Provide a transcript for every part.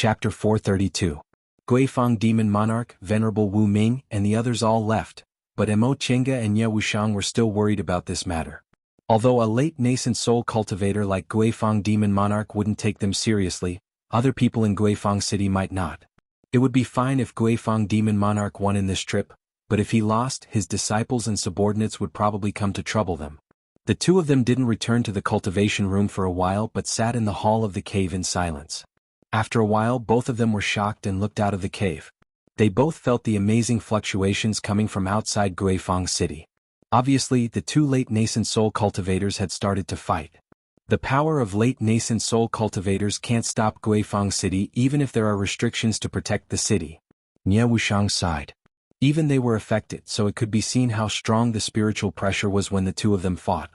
Chapter 432. Guifang Demon Monarch, Venerable Wu Ming, and the others all left, but Mo Qingge and Ye Wuxiang were still worried about this matter. Although a late nascent soul cultivator like Guifang Demon Monarch wouldn't take them seriously, other people in Guifang City might not. It would be fine if Guifang Demon Monarch won in this trip, but if he lost, his disciples and subordinates would probably come to trouble them. The two of them didn't return to the cultivation room for a while but sat in the hall of the cave in silence. After a while, both of them were shocked and looked out of the cave. They both felt the amazing fluctuations coming from outside Guifang City. Obviously, the two late nascent soul cultivators had started to fight. The power of late nascent soul cultivators can't stop Guifang City even if there are restrictions to protect the city. Ye Wuxiang sighed. Even they were affected, so it could be seen how strong the spiritual pressure was when the two of them fought.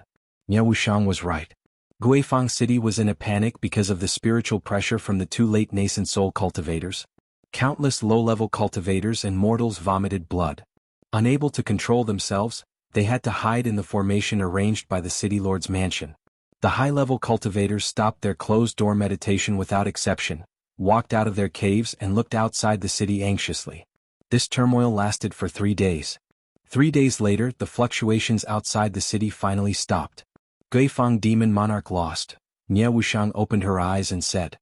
Ye Wuxiang was right. Guifang City was in a panic because of the spiritual pressure from the two late nascent soul cultivators. Countless low-level cultivators and mortals vomited blood. Unable to control themselves, they had to hide in the formation arranged by the city lord's mansion. The high-level cultivators stopped their closed-door meditation without exception, walked out of their caves and looked outside the city anxiously. This turmoil lasted for 3 days. 3 days later, the fluctuations outside the city finally stopped. Guifang Demon Monarch lost. Ye Wuxiang opened her eyes and said.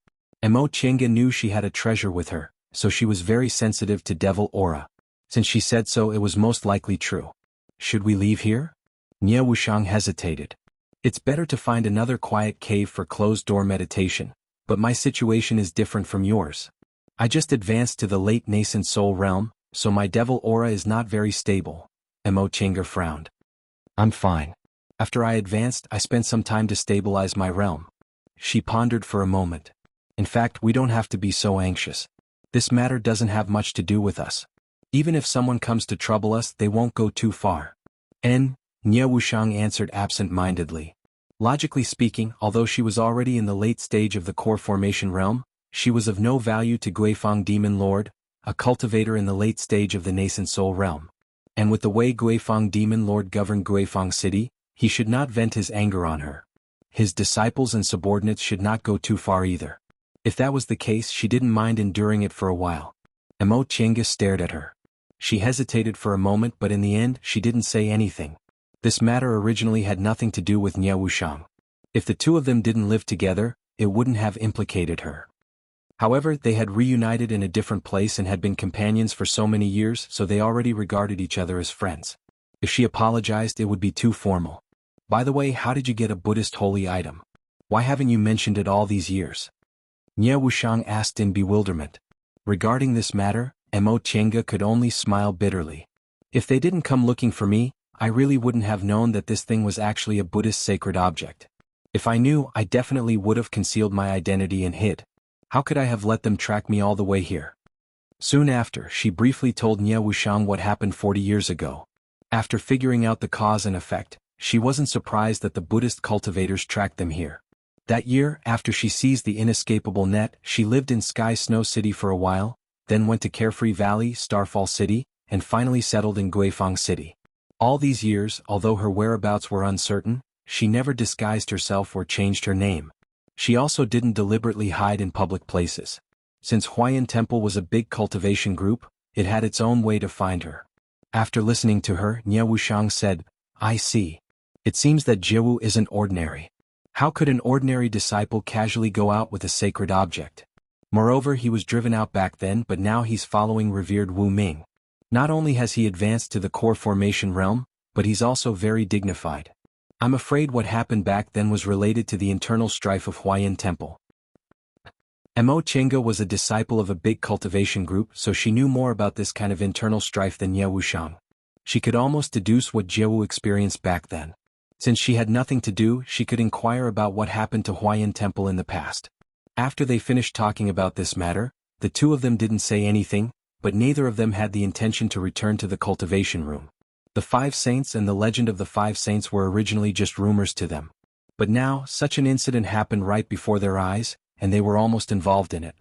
Mo Qingge knew she had a treasure with her, so she was very sensitive to devil aura. Since she said so, it was most likely true. Should we leave here? Ye Wuxiang hesitated. It's better to find another quiet cave for closed-door meditation, but my situation is different from yours. I just advanced to the late nascent soul realm, so my devil aura is not very stable. Mo Qingge frowned. I'm fine. After I advanced, I spent some time to stabilize my realm. She pondered for a moment. In fact, we don't have to be so anxious. This matter doesn't have much to do with us. Even if someone comes to trouble us, they won't go too far. Ye Wuxiang answered absent-mindedly. Logically speaking, although she was already in the late stage of the core formation realm, she was of no value to Guifang Demon Lord, a cultivator in the late stage of the nascent soul realm. And with the way Guifang Demon Lord governed Guifang City, he should not vent his anger on her. His disciples and subordinates should not go too far either. If that was the case, she didn't mind enduring it for a while. Mo Qingge stared at her. She hesitated for a moment, but in the end, she didn't say anything. This matter originally had nothing to do with Ye Wuxiang. If the two of them didn't live together, it wouldn't have implicated her. However, they had reunited in a different place and had been companions for so many years, so they already regarded each other as friends. If she apologized, it would be too formal. By the way, how did you get a Buddhist holy item? Why haven't you mentioned it all these years? Ye Wuxiang asked in bewilderment. Regarding this matter, Mo Qingge could only smile bitterly. If they didn't come looking for me, I really wouldn't have known that this thing was actually a Buddhist sacred object. If I knew, I definitely would have concealed my identity and hid. How could I have let them track me all the way here? Soon after, she briefly told Ye Wuxiang what happened 40 years ago. After figuring out the cause and effect, she wasn't surprised that the Buddhist cultivators tracked them here. That year, after she seized the inescapable net, she lived in Sky Snow City for a while, then went to Carefree Valley, Starfall City, and finally settled in Guifang City. All these years, although her whereabouts were uncertain, she never disguised herself or changed her name. She also didn't deliberately hide in public places. Since Huayan Temple was a big cultivation group, it had its own way to find her. After listening to her, Ye Wuxiang said, I see. It seems that Jiwu isn't ordinary. How could an ordinary disciple casually go out with a sacred object? Moreover, he was driven out back then, but now he's following revered Wu Ming. Not only has he advanced to the core formation realm, but he's also very dignified. I'm afraid what happened back then was related to the internal strife of Huayan Temple. Mo Qingge was a disciple of a big cultivation group, so she knew more about this kind of internal strife than Ye Wuxiang. She could almost deduce what Jiwu experienced back then. Since she had nothing to do, she could inquire about what happened to Huayan Temple in the past. After they finished talking about this matter, the two of them didn't say anything, but neither of them had the intention to return to the cultivation room. The 5 saints and the legend of the 5 saints were originally just rumors to them. But now, such an incident happened right before their eyes, and they were almost involved in it.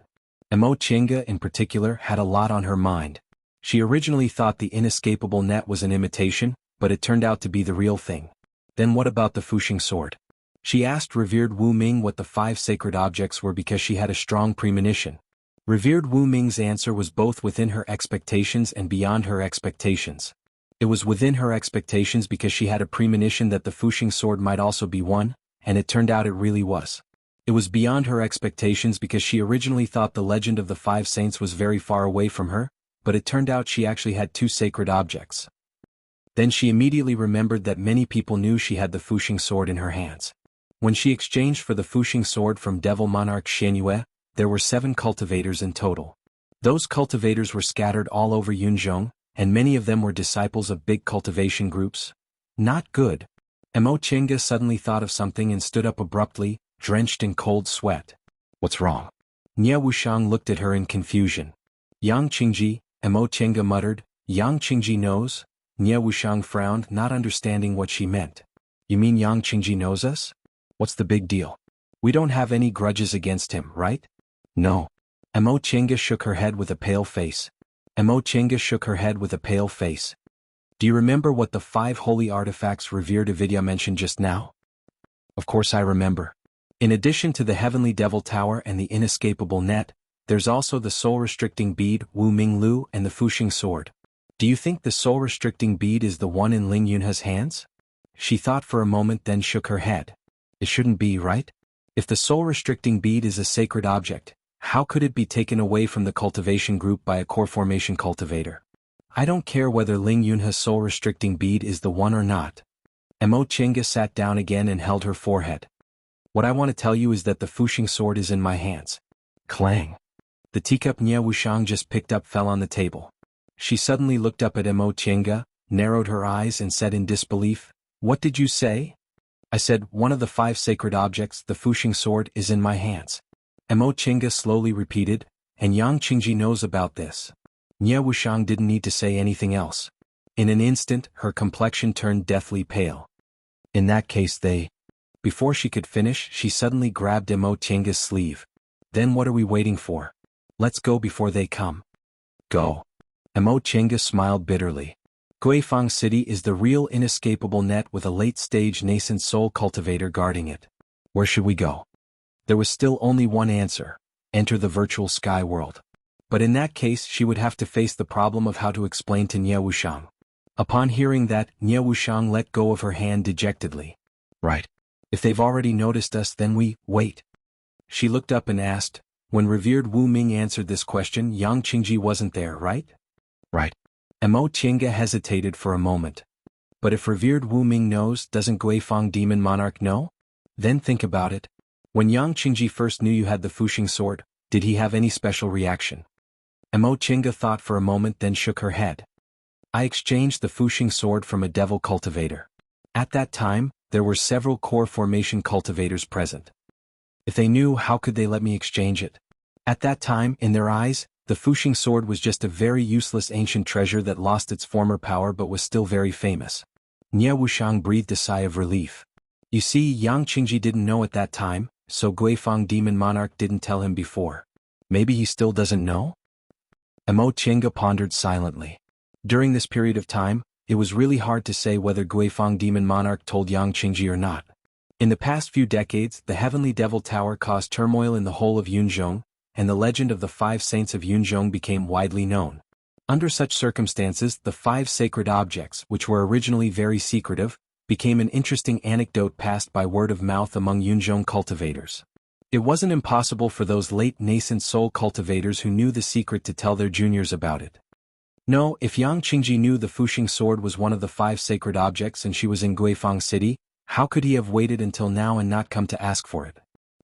Mo Qingge, in particular, had a lot on her mind. She originally thought the inescapable net was an imitation, but it turned out to be the real thing. Then what about the Fuxing sword? She asked revered Wu Ming what the 5 sacred objects were because she had a strong premonition. Revered Wu Ming's answer was both within her expectations and beyond her expectations. It was within her expectations because she had a premonition that the Fuxing sword might also be one, and it turned out it really was. It was beyond her expectations because she originally thought the legend of the five saints was very far away from her, but it turned out she actually had two sacred objects. Then she immediately remembered that many people knew she had the Fuxing sword in her hands. When she exchanged for the Fuxing sword from Devil Monarch Xianyue, there were 7 cultivators in total. Those cultivators were scattered all over Yunzhong, and many of them were disciples of big cultivation groups. Not good. Mo Chenga suddenly thought of something and stood up abruptly, drenched in cold sweat. What's wrong? Nie Wuxiang looked at her in confusion. Yang Qingji, Mo Chenga muttered. Yang Qingji knows? Nie Wuxiang frowned, not understanding what she meant. You mean Yang Qingji knows us? What's the big deal? We don't have any grudges against him, right? No. Mo Chenga shook her head with a pale face. Mo Chenga shook her head with a pale face. Do you remember what the 5 holy artifacts revered Avidya mentioned just now? Of course I remember. In addition to the heavenly devil tower and the inescapable net, there's also the soul-restricting bead, Wu Ming Lu, and the Fuxing sword. Do you think the soul-restricting bead is the one in Ling Yunhe's hands? She thought for a moment, then shook her head. It shouldn't be, right? If the soul-restricting bead is a sacred object, how could it be taken away from the cultivation group by a core formation cultivator? I don't care whether Ling Yunhe's soul-restricting bead is the one or not. Mo Chenga sat down again and held her forehead. What I want to tell you is that the Fuxing sword is in my hands. Clang. The teacup Nie Wuxiang just picked up fell on the table. She suddenly looked up at Mo Chenga, narrowed her eyes and said in disbelief, "What did you say?" I said, one of the 5 sacred objects, the Fuxing sword, is in my hands. Mo Chenga slowly repeated, and Yang Qingji knows about this. Nie Wuxiang didn't need to say anything else. In an instant, her complexion turned deathly pale. In that case Before she could finish, she suddenly grabbed Mo Chenga's sleeve. Then what are we waiting for? Let's go before they come. Go. Mo Chenga smiled bitterly. Guifang City is the real inescapable net with a late-stage nascent soul cultivator guarding it. Where should we go? There was still only one answer. Enter the virtual sky world. But in that case she would have to face the problem of how to explain to Nie Wuxiang. Upon hearing that, Nie Wuxiang let go of her hand dejectedly. Right. If they've already noticed us then wait. She looked up and asked, when revered Wu Ming answered this question, Yang Qingji wasn't there, right? Right. Mo Chenga hesitated for a moment. But if revered Wu Ming knows, doesn't Guifang Demon Monarch know? Then think about it. When Yang Qingji first knew you had the Fuxing sword, did he have any special reaction? Mo Chenga thought for a moment then shook her head. I exchanged the Fuxing sword from a devil cultivator. At that time, there were several core formation cultivators present. If they knew, how could they let me exchange it? At that time, in their eyes, the Fuxing sword was just a very useless ancient treasure that lost its former power but was still very famous. Nie Wuxiang breathed a sigh of relief. You see, Yang Qingji didn't know at that time, so Guifang Demon Monarch didn't tell him before. Maybe he still doesn't know? Mo Chenga pondered silently. During this period of time, it was really hard to say whether Guifang Demon Monarch told Yang Qingji or not. In the past few decades, the Heavenly Devil Tower caused turmoil in the whole of Yunzhong, and the legend of the 5 saints of Yunzhong became widely known. Under such circumstances, the 5 sacred objects, which were originally very secretive, became an interesting anecdote passed by word of mouth among Yunzhong cultivators. It wasn't impossible for those late nascent soul cultivators who knew the secret to tell their juniors about it. No, if Yang Qingji knew the Fuxing sword was one of the 5 sacred objects and she was in Guifang City, how could he have waited until now and not come to ask for it?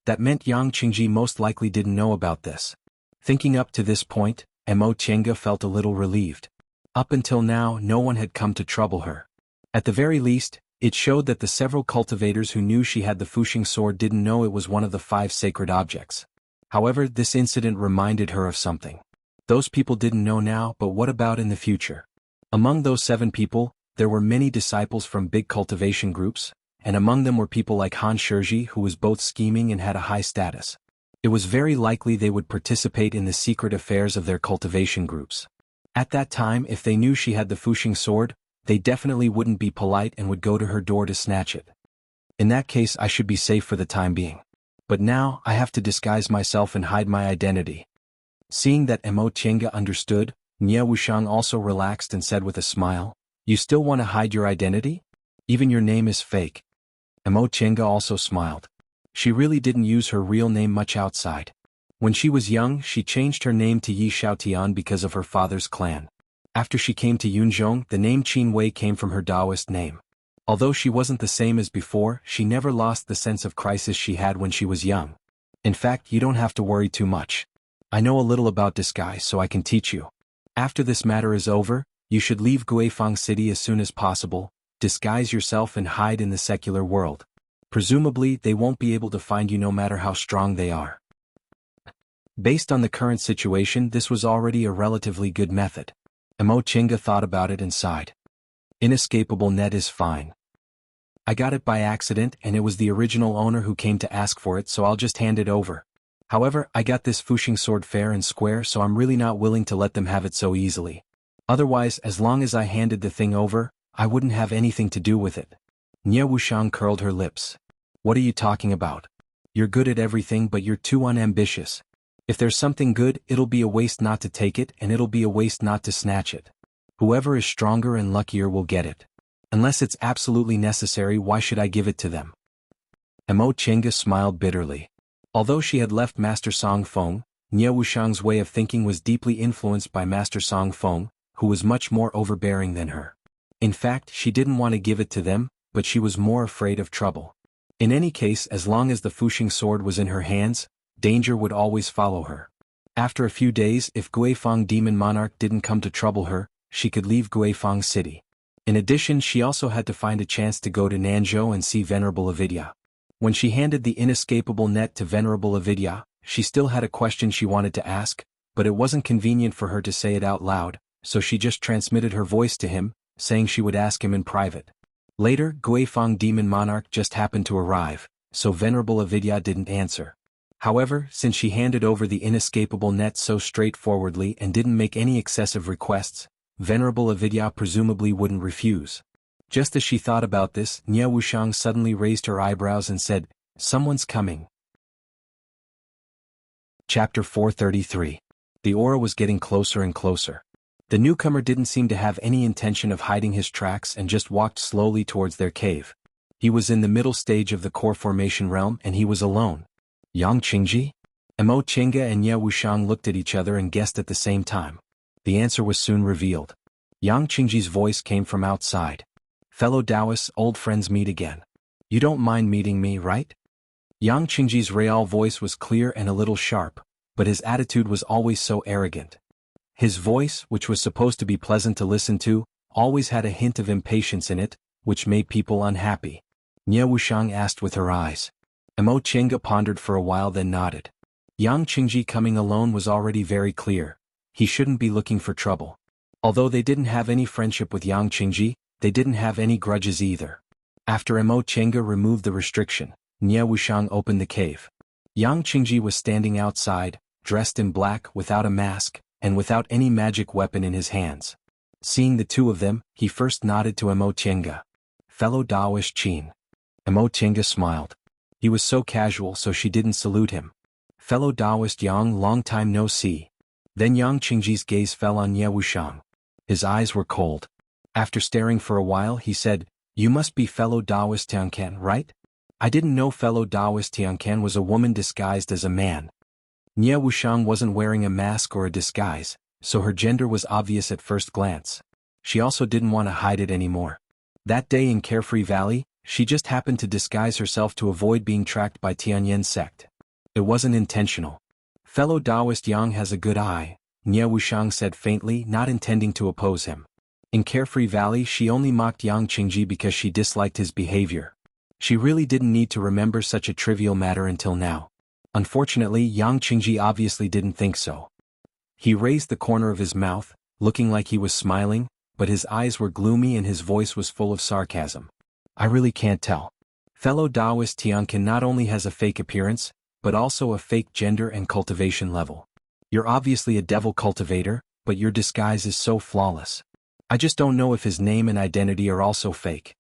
That meant Yang Qingji most likely didn't know about this. Thinking up to this point, Mo Chenga felt a little relieved. Up until now, no one had come to trouble her. At the very least, it showed that the several cultivators who knew she had the Fuxing sword didn't know it was one of the 5 sacred objects. However, this incident reminded her of something. Those people didn't know now, but what about in the future? Among those 7 people, there were many disciples from big cultivation groups, and among them were people like Han Shizhi, who was both scheming and had a high status. It was very likely they would participate in the secret affairs of their cultivation groups. At that time, if they knew she had the Fuxing sword, they definitely wouldn't be polite and would go to her door to snatch it. In that case, I should be safe for the time being. But now, I have to disguise myself and hide my identity. Seeing that Mo Chenga understood, Nye Wuxiang also relaxed and said with a smile, "You still want to hide your identity? Even your name is fake." Mo Chenga also smiled. She really didn't use her real name much outside. When she was young, she changed her name to Yi Xiaotian because of her father's clan. After she came to Yunzhong, the name Qin Wei came from her Taoist name. Although she wasn't the same as before, she never lost the sense of crisis she had when she was young. In fact, you don't have to worry too much. I know a little about disguise, so I can teach you. After this matter is over, you should leave Guifang City as soon as possible, disguise yourself and hide in the secular world. Presumably, they won't be able to find you no matter how strong they are. Based on the current situation, this was already a relatively good method. Mo Chenga thought about it and sighed. Inescapable net is fine. I got it by accident and it was the original owner who came to ask for it, so I'll just hand it over. However, I got this Fuxing sword fair and square, so I'm really not willing to let them have it so easily. Otherwise, as long as I handed the thing over, I wouldn't have anything to do with it. Nye Wuxiang curled her lips. What are you talking about? You're good at everything, but you're too unambitious. If there's something good, it'll be a waste not to take it, and it'll be a waste not to snatch it. Whoever is stronger and luckier will get it. Unless it's absolutely necessary, why should I give it to them? Mo Chenga smiled bitterly. Although she had left Master Song Feng, Nye Wuxiang's way of thinking was deeply influenced by Master Song Feng, who was much more overbearing than her. In fact, she didn't want to give it to them, but she was more afraid of trouble. In any case, as long as the Fuxing sword was in her hands, danger would always follow her. After a few days, if Guifang Demon Monarch didn't come to trouble her, she could leave Guifang City. In addition, she also had to find a chance to go to Nanzhou and see Venerable Avidya. When she handed the inescapable net to Venerable Avidya, she still had a question she wanted to ask, but it wasn't convenient for her to say it out loud, so she just transmitted her voice to him, saying she would ask him in private. Later, Guifang Demon Monarch just happened to arrive, so Venerable Avidya didn't answer. However, since she handed over the inescapable net so straightforwardly and didn't make any excessive requests, Venerable Avidya presumably wouldn't refuse. Just as she thought about this, Nye Wuxiang suddenly raised her eyebrows and said, "Someone's coming." Chapter 433. The aura was getting closer and closer. The newcomer didn't seem to have any intention of hiding his tracks and just walked slowly towards their cave. He was in the middle stage of the core formation realm and he was alone. Yang Qingji? Mo Chenga and Nye Wuxiang looked at each other and guessed at the same time. The answer was soon revealed. Yang Qingji's voice came from outside. "Fellow Taoists, old friends meet again. You don't mind meeting me, right?" Yang Qingji's real voice was clear and a little sharp, but his attitude was always so arrogant. His voice, which was supposed to be pleasant to listen to, always had a hint of impatience in it, which made people unhappy. Nye Wuxiang asked with her eyes. Mo Chenga pondered for a while then nodded. Yang Qingji coming alone was already very clear. He shouldn't be looking for trouble. Although they didn't have any friendship with Yang Qingji, they didn't have any grudges either. After Mo Chenga removed the restriction, Nye Wuxiang opened the cave. Yang Qingji was standing outside, dressed in black without a mask, and without any magic weapon in his hands. Seeing the two of them, he first nodded to Mo Chenga. "Fellow Taoist Qin." Mo Chenga smiled. He was so casual, so she didn't salute him. "Fellow Taoist Yang, long time no see." Then Yang Qingji's gaze fell on Nye Wuxiang. His eyes were cold. After staring for a while, he said, "You must be fellow Taoist Tiancan, right? I didn't know fellow Taoist Tiancan was a woman disguised as a man." Nye Wuxiang wasn't wearing a mask or a disguise, so her gender was obvious at first glance. She also didn't want to hide it anymore. That day in Carefree Valley, she just happened to disguise herself to avoid being tracked by Tianyan sect. It wasn't intentional. "Fellow Taoist Yang has a good eye," Nye Wuxiang said faintly, not intending to oppose him. In Carefree Valley, she only mocked Yang Qingji because she disliked his behavior. She really didn't need to remember such a trivial matter until now. Unfortunately, Yang Qingji obviously didn't think so. He raised the corner of his mouth, looking like he was smiling, but his eyes were gloomy and his voice was full of sarcasm. "I really can't tell. Fellow Taoist Tiancan not only has a fake appearance, but also a fake gender and cultivation level. You're obviously a devil cultivator, but your disguise is so flawless. I just don't know if his name and identity are also fake."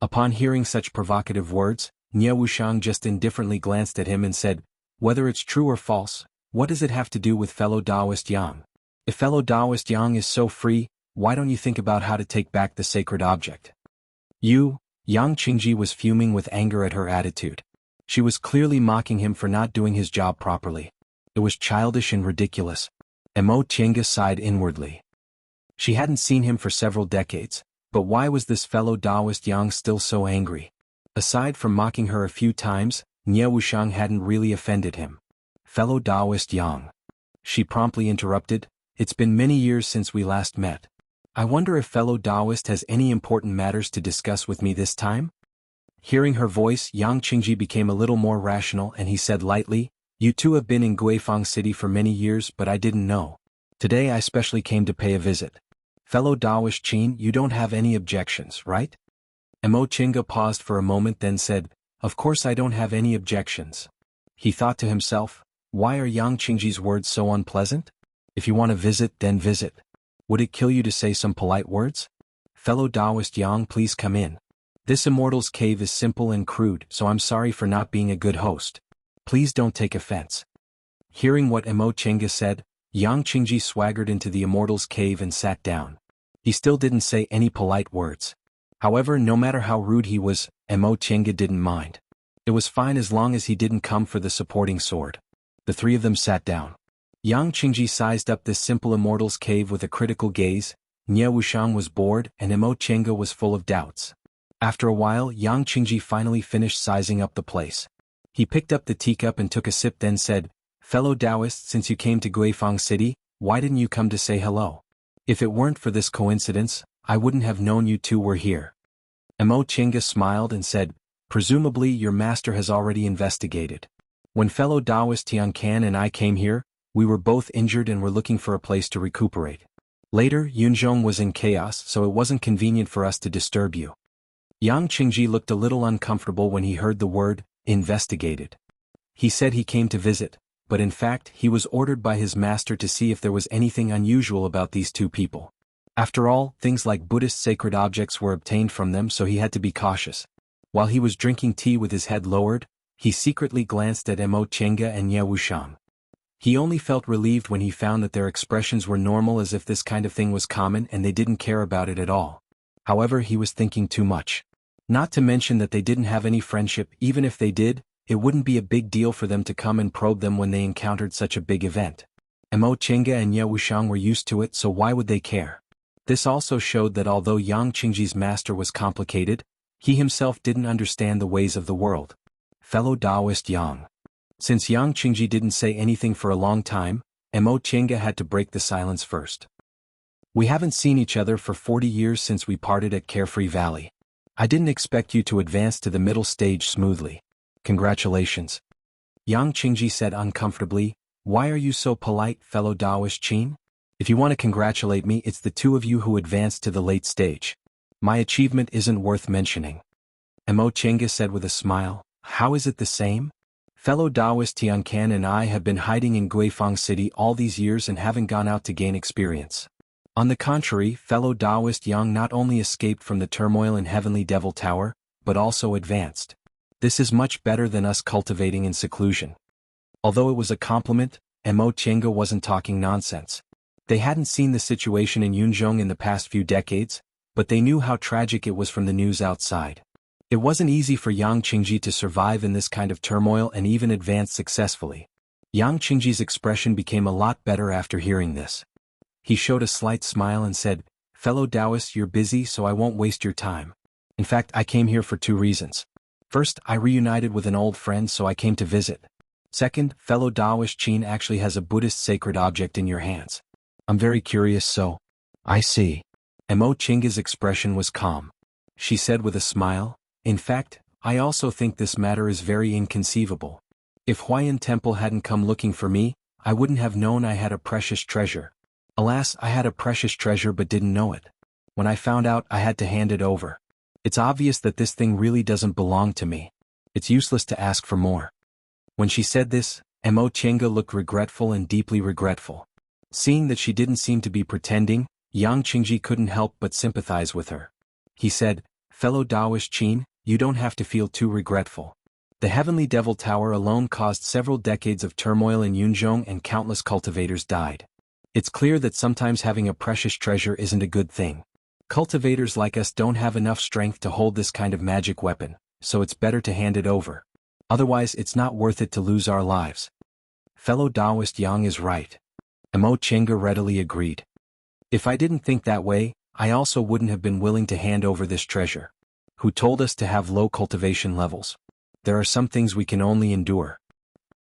Upon hearing such provocative words, Nye Wuxiang just indifferently glanced at him and said, "Whether it's true or false, What does it have to do with fellow Taoist Yang? If fellow Taoist Yang is so free, why don't you think about how to take back the sacred object? Yang Qingji was fuming with anger at her attitude. She was clearly mocking him for not doing his job properly. It was childish and ridiculous. Mo Qianga sighed inwardly. She hadn't seen him for several decades, but why was this fellow Taoist Yang still so angry? Aside from mocking her a few times, Nie Wuxiang hadn't really offended him. Fellow Taoist Yang. She promptly interrupted, it's been many years since we last met. I wonder if fellow Taoist has any important matters to discuss with me this time? Hearing her voice, Yang Qingji became a little more rational and he said lightly, you two have been in Guifang City for many years but I didn't know. Today I specially came to pay a visit. Fellow Taoist Qin, you don't have any objections, right? Mo Qianga paused for a moment then said, of course I don't have any objections. He thought to himself, why are Yang Qingji's words so unpleasant? If you want to visit, then visit. Would it kill you to say some polite words? Fellow Taoist Yang, please come in. This immortal's cave is simple and crude, so I'm sorry for not being a good host. Please don't take offense. Hearing what Mo Qianga said, Yang Qingji swaggered into the immortal's cave and sat down. He still didn't say any polite words. However, no matter how rude he was, Mo Qianga didn't mind. It was fine as long as he didn't come for the supporting sword. The three of them sat down. Yang Qingji sized up this simple immortal's cave with a critical gaze. Nie Wuxiang was bored and Mo Qianga was full of doubts. After a while, Yang Qingji finally finished sizing up the place. He picked up the teacup and took a sip then said, fellow Taoists, since you came to Guifang City, why didn't you come to say hello? If it weren't for this coincidence, I wouldn't have known you two were here. Mo Qianga smiled and said, presumably your master has already investigated. When fellow Taoist Tian Can and I came here, we were both injured and were looking for a place to recuperate. Later, Yunzhong was in chaos, so it wasn't convenient for us to disturb you. Yang Qingji looked a little uncomfortable when he heard the word, investigated. He said he came to visit, but in fact he was ordered by his master to see if there was anything unusual about these two people. After all, things like Buddhist sacred objects were obtained from them, so he had to be cautious. While he was drinking tea with his head lowered, he secretly glanced at Mo Qianga and Nie Wuxiang. He only felt relieved when he found that their expressions were normal, as if this kind of thing was common and they didn't care about it at all. However, he was thinking too much. Not to mention that they didn't have any friendship. Even if they did, it wouldn't be a big deal for them to come and probe them when they encountered such a big event. Mo Qianga and Nie Wuxiang were used to it, so why would they care? This also showed that although Yang Qingji's master was complicated, he himself didn't understand the ways of the world. Fellow Taoist Yang. Since Yang Qingji didn't say anything for a long time, Mo Qianga had to break the silence first. We haven't seen each other for 40 years since we parted at Carefree Valley. I didn't expect you to advance to the middle stage smoothly. Congratulations. Yang Qingji said uncomfortably, why are you so polite, fellow Taoist Qin? If you want to congratulate me, it's the two of you who advanced to the late stage. My achievement isn't worth mentioning. Mo Qianga said with a smile, how is it the same? Fellow Taoist Tian Can and I have been hiding in Guifang City all these years and haven't gone out to gain experience. On the contrary, fellow Taoist Yang not only escaped from the turmoil in Heavenly Devil Tower, but also advanced. This is much better than us cultivating in seclusion. Although it was a compliment, Mo Qianga wasn't talking nonsense. They hadn't seen the situation in Yunzhong in the past few decades, but they knew how tragic it was from the news outside. It wasn't easy for Yang Qingji to survive in this kind of turmoil and even advance successfully. Yang Qingji's expression became a lot better after hearing this. He showed a slight smile and said, fellow Taoists, you're busy, so I won't waste your time. In fact, I came here for two reasons. First, I reunited with an old friend, so I came to visit. Second, fellow Taoist Qin actually has a Buddhist sacred object in your hands. I'm very curious, so. I see. Mo Qianga's expression was calm. She said with a smile, in fact, I also think this matter is very inconceivable. If Huayan Temple hadn't come looking for me, I wouldn't have known I had a precious treasure. Alas, I had a precious treasure but didn't know it. When I found out, I had to hand it over. It's obvious that this thing really doesn't belong to me. It's useless to ask for more. When she said this, Mo Qianga looked regretful and deeply regretful. Seeing that she didn't seem to be pretending, Yang Qingji couldn't help but sympathize with her. He said, fellow Taoist Qin, you don't have to feel too regretful. The Heavenly Devil Tower alone caused several decades of turmoil in Yunzhong and countless cultivators died. It's clear that sometimes having a precious treasure isn't a good thing. Cultivators like us don't have enough strength to hold this kind of magic weapon, so it's better to hand it over. Otherwise it's not worth it to lose our lives. Fellow Taoist Yang is right. Mo Chenga readily agreed. If I didn't think that way, I also wouldn't have been willing to hand over this treasure. Who told us to have low cultivation levels? There are some things we can only endure.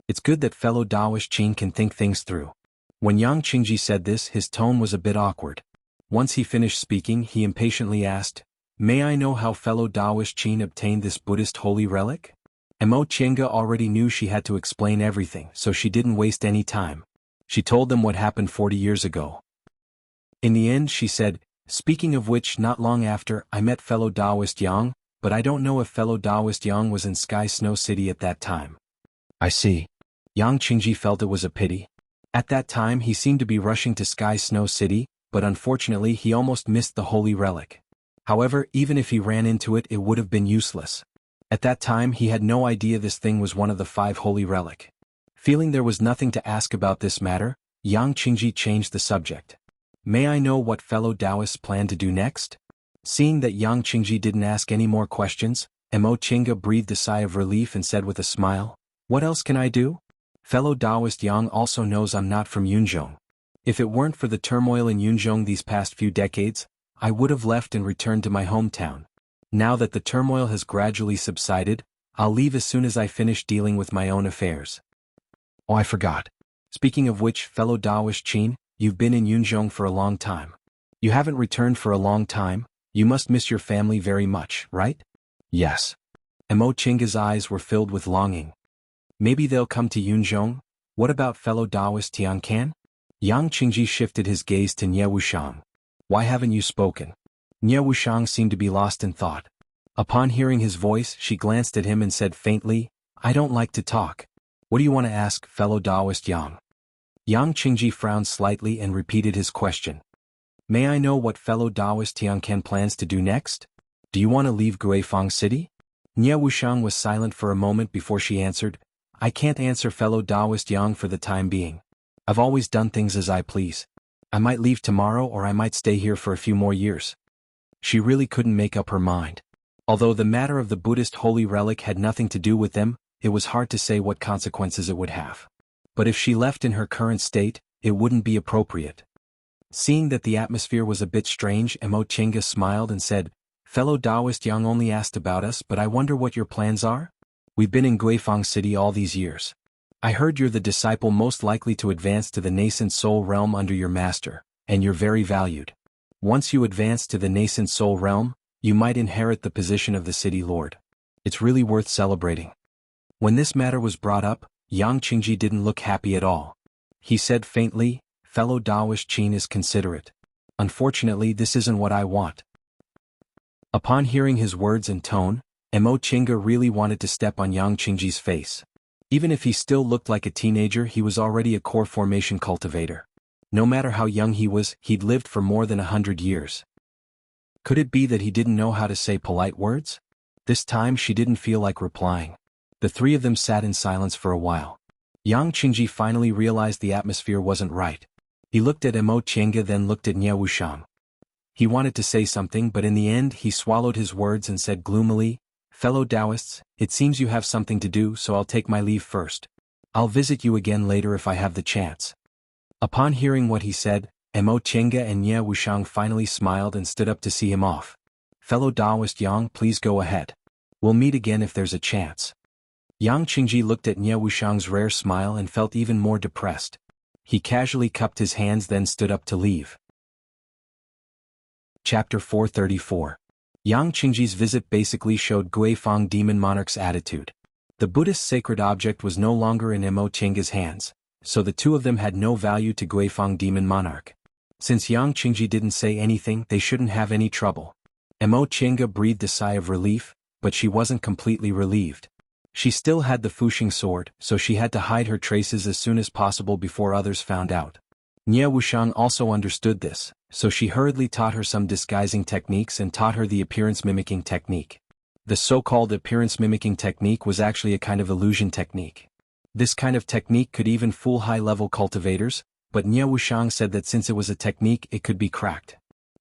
It's good that fellow Taoist Qin can think things through. When Yang Qingji said this, his tone was a bit awkward. Once he finished speaking, he impatiently asked, "May I know how fellow Taoist Qin obtained this Buddhist holy relic?" Mo Chenga already knew she had to explain everything, so she didn't waste any time. She told them what happened 40 years ago. In the end, she said, "Speaking of which, not long after, I met fellow Taoist Yang, but I don't know if fellow Taoist Yang was in Sky Snow City at that time." "I see." Yang Qingji felt it was a pity. At that time he seemed to be rushing to Sky Snow City, but unfortunately he almost missed the holy relic. However, even if he ran into it, it would have been useless. At that time he had no idea this thing was one of the 5 holy relic. Feeling there was nothing to ask about this matter, Yang Qingji changed the subject. "May I know what fellow Taoists plan to do next?" Seeing that Yang Qingji didn't ask any more questions, Mo Chenga breathed a sigh of relief and said with a smile, "What else can I do? Fellow Taoist Yang also knows I'm not from Yunzhong. If it weren't for the turmoil in Yunzhong these past few decades, I would have left and returned to my hometown. Now that the turmoil has gradually subsided, I'll leave as soon as I finish dealing with my own affairs." "Oh, I forgot. Speaking of which, fellow Taoist Qin, you've been in Yunzhong for a long time. You haven't returned for a long time. You must miss your family very much, right?" "Yes." Mo Chenga's eyes were filled with longing. "Maybe they'll come to Yunzhong? What about fellow Taoist Tian Can?" Yang Qingji shifted his gaze to Nie Wuxiang. "Why haven't you spoken?" Nie Wuxiang seemed to be lost in thought. Upon hearing his voice, she glanced at him and said faintly, "I don't like to talk. What do you want to ask, fellow Taoist Yang?" Yang Qingji frowned slightly and repeated his question. "May I know what fellow Taoist Tiancan plans to do next? Do you want to leave Guifang City?" Nie Wuxiang was silent for a moment before she answered, "I can't answer fellow Taoist Yang for the time being. I've always done things as I please. I might leave tomorrow or I might stay here for a few more years." She really couldn't make up her mind. Although the matter of the Buddhist holy relic had nothing to do with them, it was hard to say what consequences it would have. But if she left in her current state, it wouldn't be appropriate. Seeing that the atmosphere was a bit strange, Mo Chenga smiled and said, "Fellow Taoist Yang only asked about us, but I wonder what your plans are? We've been in Guifang City all these years. I heard you're the disciple most likely to advance to the nascent soul realm under your master, and you're very valued. Once you advance to the nascent soul realm, you might inherit the position of the city lord. It's really worth celebrating." When this matter was brought up, Yang Qingji didn't look happy at all. He said faintly, "Fellow Taoist Qin is considerate. Unfortunately, this isn't what I want." Upon hearing his words and tone, Mo Chenga really wanted to step on Yang Qingji's face. Even if he still looked like a teenager, he was already a core formation cultivator. No matter how young he was, he'd lived for more than 100 years. Could it be that he didn't know how to say polite words? This time she didn't feel like replying. The 3 of them sat in silence for a while. Yang Qingji finally realized the atmosphere wasn't right. He looked at Mo Chenga, then looked at Nie Wuxiang. He wanted to say something, but in the end he swallowed his words and said gloomily, "Fellow Taoists, it seems you have something to do, so I'll take my leave first. I'll visit you again later if I have the chance." Upon hearing what he said, Mo Chenga and Nie Wuxiang finally smiled and stood up to see him off. "Fellow Taoist Yang, please go ahead. We'll meet again if there's a chance." Yang Qingji looked at Nie Wuxiang's rare smile and felt even more depressed. He casually cupped his hands, then stood up to leave. Chapter 434. Yang Qingji's visit basically showed Guifang Demon Monarch's attitude. The Buddhist sacred object was no longer in Mo Chenga's hands, so the 2 of them had no value to Guifang Demon Monarch. Since Yang Qingji didn't say anything, they shouldn't have any trouble. Mo Chenga breathed a sigh of relief, but she wasn't completely relieved. She still had the Fuxing sword, so she had to hide her traces as soon as possible before others found out. Nie Wuxiang also understood this, so she hurriedly taught her some disguising techniques and taught her the appearance mimicking technique. The so-called appearance-mimicking technique was actually a kind of illusion technique. This kind of technique could even fool high-level cultivators, but Nie Wuxiang said that since it was a technique it could be cracked.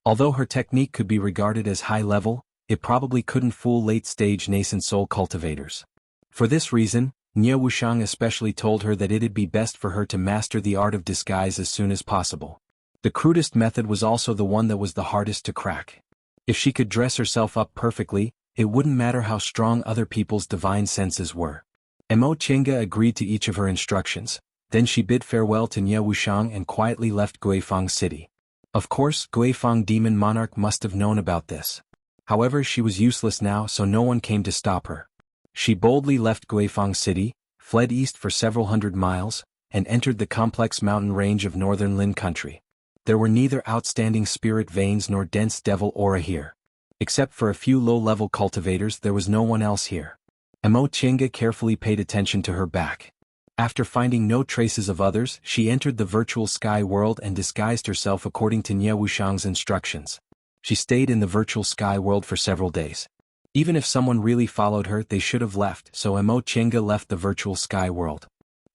Although her technique could be regarded as high-level, it probably couldn't fool late-stage nascent soul cultivators. For this reason, Nie Wuxiang especially told her that it'd be best for her to master the art of disguise as soon as possible. The crudest method was also the one that was the hardest to crack. If she could dress herself up perfectly, it wouldn't matter how strong other people's divine senses were. Mo Qingge agreed to each of her instructions, then she bid farewell to Nie Wuxiang and quietly left Guifang City. Of course, Guifang Demon Monarch must have known about this. However, she was useless now, so no one came to stop her. She boldly left Guifang City, fled east for several hundred miles, and entered the complex mountain range of northern Lin country. There were neither outstanding spirit veins nor dense devil aura here. Except for a few low-level cultivators, there was no one else here. Mo Qingge carefully paid attention to her back. After finding no traces of others, she entered the virtual sky world and disguised herself according to Nie Wuxiang's instructions. She stayed in the virtual sky world for several days. Even if someone really followed her, they should have left, so Mo Qingge left the virtual sky world.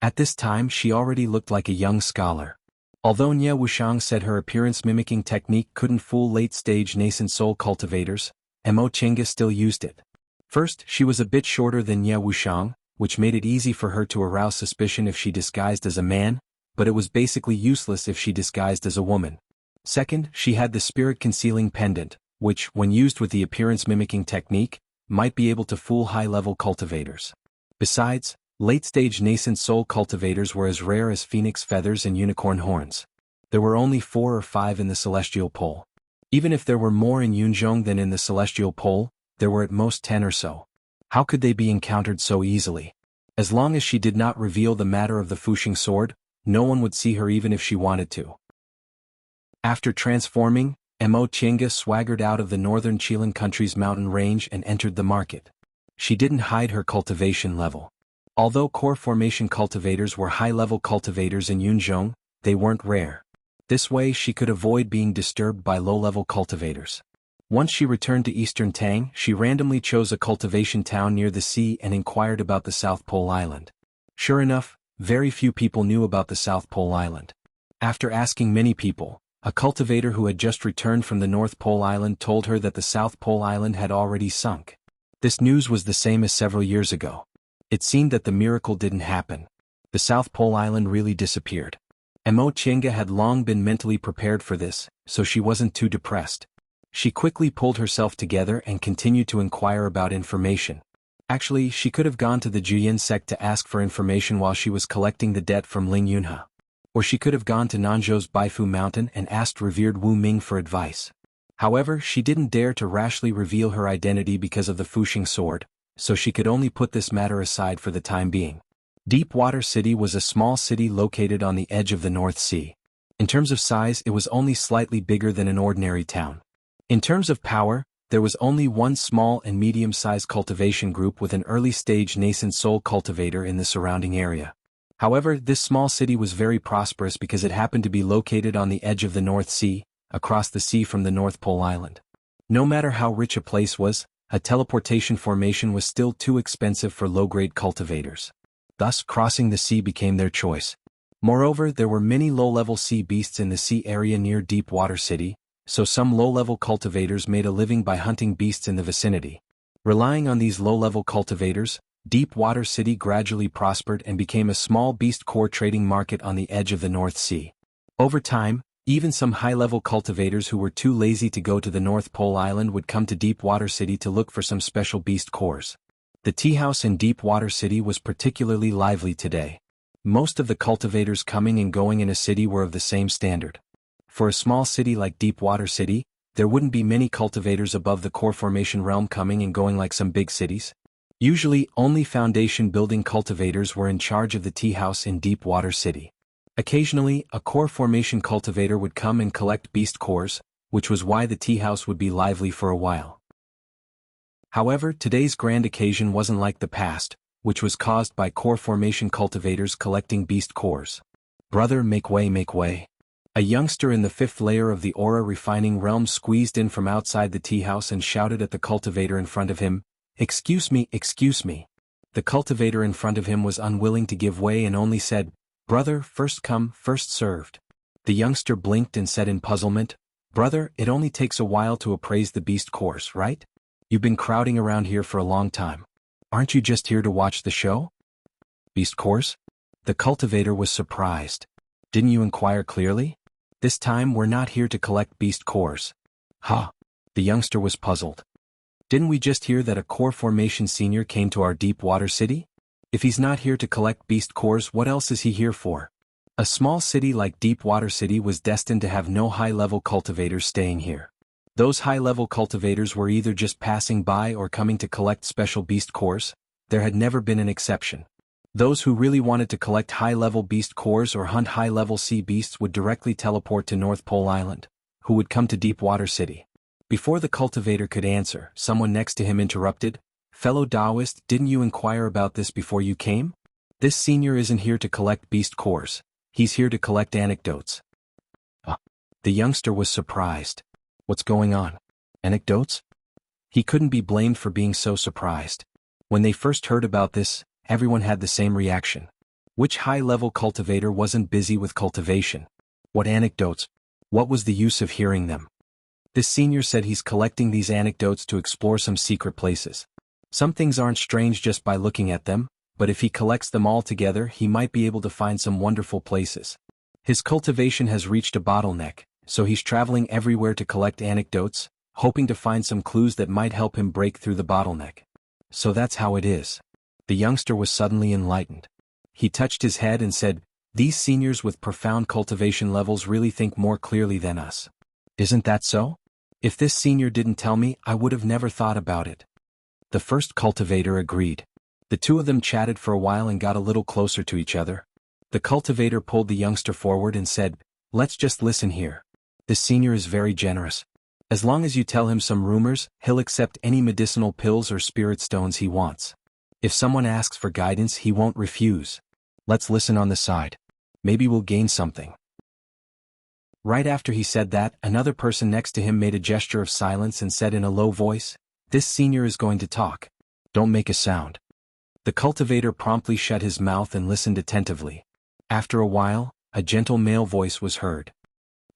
At this time she already looked like a young scholar. Although Nie Wuxiang said her appearance-mimicking technique couldn't fool late-stage nascent soul cultivators, Mo Qingge still used it. First, she was a bit shorter than Nie Wuxiang, which made it easy for her to arouse suspicion if she disguised as a man, but it was basically useless if she disguised as a woman. Second, she had the spirit-concealing pendant, which, when used with the appearance-mimicking technique, might be able to fool high-level cultivators. Besides, late-stage nascent soul cultivators were as rare as phoenix feathers and unicorn horns. There were only 4 or 5 in the celestial pole. Even if there were more in Yunzhong than in the celestial pole, there were at most 10 or so. How could they be encountered so easily? As long as she did not reveal the matter of the Fuxing sword, no one would see her even if she wanted to. After transforming, Mo Qingge swaggered out of the northern Qilin country's mountain range and entered the market. She didn't hide her cultivation level. Although core formation cultivators were high-level cultivators in Yunzhong, they weren't rare. This way she could avoid being disturbed by low-level cultivators. Once she returned to Eastern Tang, she randomly chose a cultivation town near the sea and inquired about the South Pole Island. Sure enough, very few people knew about the South Pole Island. After asking many people, a cultivator who had just returned from the North Pole Island told her that the South Pole Island had already sunk. This news was the same as several years ago. It seemed that the miracle didn't happen. The South Pole Island really disappeared. Mo Qingge had long been mentally prepared for this, so she wasn't too depressed. She quickly pulled herself together and continued to inquire about information. Actually, she could have gone to the Juyin sect to ask for information while she was collecting the debt from Ling Yunhe. Or she could have gone to Nanzhou's Baifu Mountain and asked revered Wu Ming for advice. However, she didn't dare to rashly reveal her identity because of the Fuxing sword, so she could only put this matter aside for the time being. Deepwater City was a small city located on the edge of the North Sea. In terms of size, it was only slightly bigger than an ordinary town. In terms of power, there was only one small and medium-sized cultivation group with an early-stage nascent soul cultivator in the surrounding area. However, this small city was very prosperous because it happened to be located on the edge of the North Sea, across the sea from the North Pole Island. No matter how rich a place was, a teleportation formation was still too expensive for low-grade cultivators. Thus, crossing the sea became their choice. Moreover, there were many low-level sea beasts in the sea area near Deepwater City, so some low-level cultivators made a living by hunting beasts in the vicinity. Relying on these low-level cultivators, Deepwater City gradually prospered and became a small beast core trading market on the edge of the North Sea. Over time, even some high-level cultivators who were too lazy to go to the North Pole Island would come to Deepwater City to look for some special beast cores. The tea house in Deepwater City was particularly lively today. Most of the cultivators coming and going in a city were of the same standard. For a small city like Deepwater City, there wouldn't be many cultivators above the core formation realm coming and going like some big cities. Usually, only foundation building cultivators were in charge of the tea house in Deepwater City. Occasionally, a core formation cultivator would come and collect beast cores, which was why the tea house would be lively for a while. However, today's grand occasion wasn't like the past, which was caused by core formation cultivators collecting beast cores. Brother, make way, make way. A youngster in the 5th layer of the aura refining realm squeezed in from outside the tea house and shouted at the cultivator in front of him, Excuse me, excuse me. The cultivator in front of him was unwilling to give way and only said, "Brother, first come, first served." The youngster blinked and said in puzzlement, "Brother, it only takes a while to appraise the beast course, right? You've been crowding around here for a long time. Aren't you just here to watch the show?" "Beast course?" The cultivator was surprised. "Didn't you inquire clearly? This time we're not here to collect beast cores." "Huh?" The youngster was puzzled. "Didn't we just hear that a core formation senior came to our deep water city? If he's not here to collect beast cores, what else is he here for?" A small city like Deepwater City was destined to have no high-level cultivators staying here. Those high-level cultivators were either just passing by or coming to collect special beast cores. There had never been an exception. Those who really wanted to collect high-level beast cores or hunt high-level sea beasts would directly teleport to North Pole Island, who would come to Deepwater City. Before the cultivator could answer, someone next to him interrupted, "Fellow Taoist, didn't you inquire about this before you came? This senior isn't here to collect beast cores. He's here to collect anecdotes." The youngster was surprised. What's going on? Anecdotes? He couldn't be blamed for being so surprised. When they first heard about this, everyone had the same reaction. Which high-level cultivator wasn't busy with cultivation? What anecdotes? What was the use of hearing them? This senior said he's collecting these anecdotes to explore some secret places. Some things aren't strange just by looking at them, but if he collects them all together, he might be able to find some wonderful places. His cultivation has reached a bottleneck, so he's traveling everywhere to collect anecdotes, hoping to find some clues that might help him break through the bottleneck. So that's how it is. The youngster was suddenly enlightened. He touched his head and said, "These seniors with profound cultivation levels really think more clearly than us. Isn't that so? If this senior didn't tell me, I would have never thought about it." The first cultivator agreed. The two of them chatted for a while and got a little closer to each other. The cultivator pulled the youngster forward and said, "Let's just listen here. This senior is very generous. As long as you tell him some rumors, he'll accept any medicinal pills or spirit stones he wants. If someone asks for guidance, he won't refuse. Let's listen on the side. Maybe we'll gain something." Right after he said that, another person next to him made a gesture of silence and said in a low voice, "This senior is going to talk. Don't make a sound." The cultivator promptly shut his mouth and listened attentively. After a while, a gentle male voice was heard.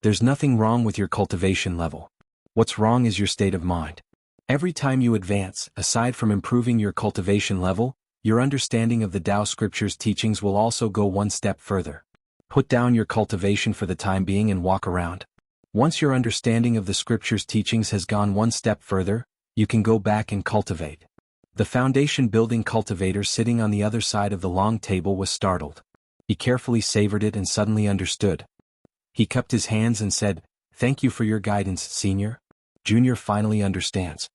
"There's nothing wrong with your cultivation level. What's wrong is your state of mind. Every time you advance, aside from improving your cultivation level, your understanding of the Tao Scripture's teachings will also go one step further. Put down your cultivation for the time being and walk around. Once your understanding of the Scripture's teachings has gone one step further, you can go back and cultivate." The foundation-building cultivator sitting on the other side of the long table was startled. He carefully savored it and suddenly understood. He cupped his hands and said, "Thank you for your guidance, Senior. Junior finally understands."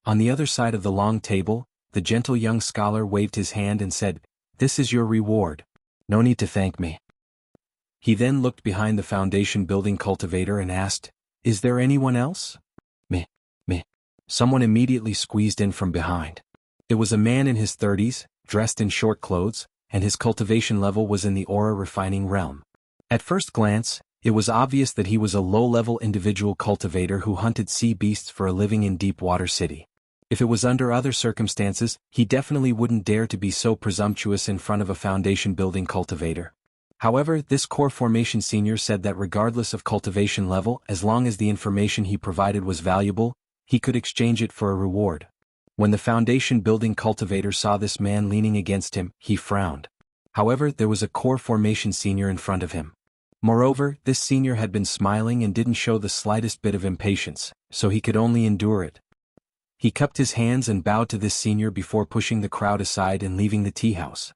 On the other side of the long table, the gentle young scholar waved his hand and said, "This is your reward. No need to thank me." He then looked behind the foundation-building cultivator and asked, "Is there anyone else?" Me. Someone immediately squeezed in from behind. It was a man in his 30s, dressed in short clothes, and his cultivation level was in the aura refining realm. At first glance, it was obvious that he was a low-level individual cultivator who hunted sea beasts for a living in Deepwater City. If it was under other circumstances, he definitely wouldn't dare to be so presumptuous in front of a foundation-building cultivator. However, this core formation senior said that regardless of cultivation level, as long as the information he provided was valuable, he could exchange it for a reward. When the foundation-building cultivator saw this man leaning against him, he frowned. However, there was a core formation senior in front of him. Moreover, this senior had been smiling and didn't show the slightest bit of impatience, so he could only endure it. He cupped his hands and bowed to this senior before pushing the crowd aside and leaving the tea house.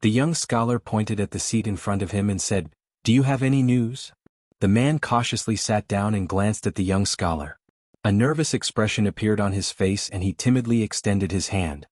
The young scholar pointed at the seat in front of him and said, "Do you have any news?" The man cautiously sat down and glanced at the young scholar. A nervous expression appeared on his face and he timidly extended his hand.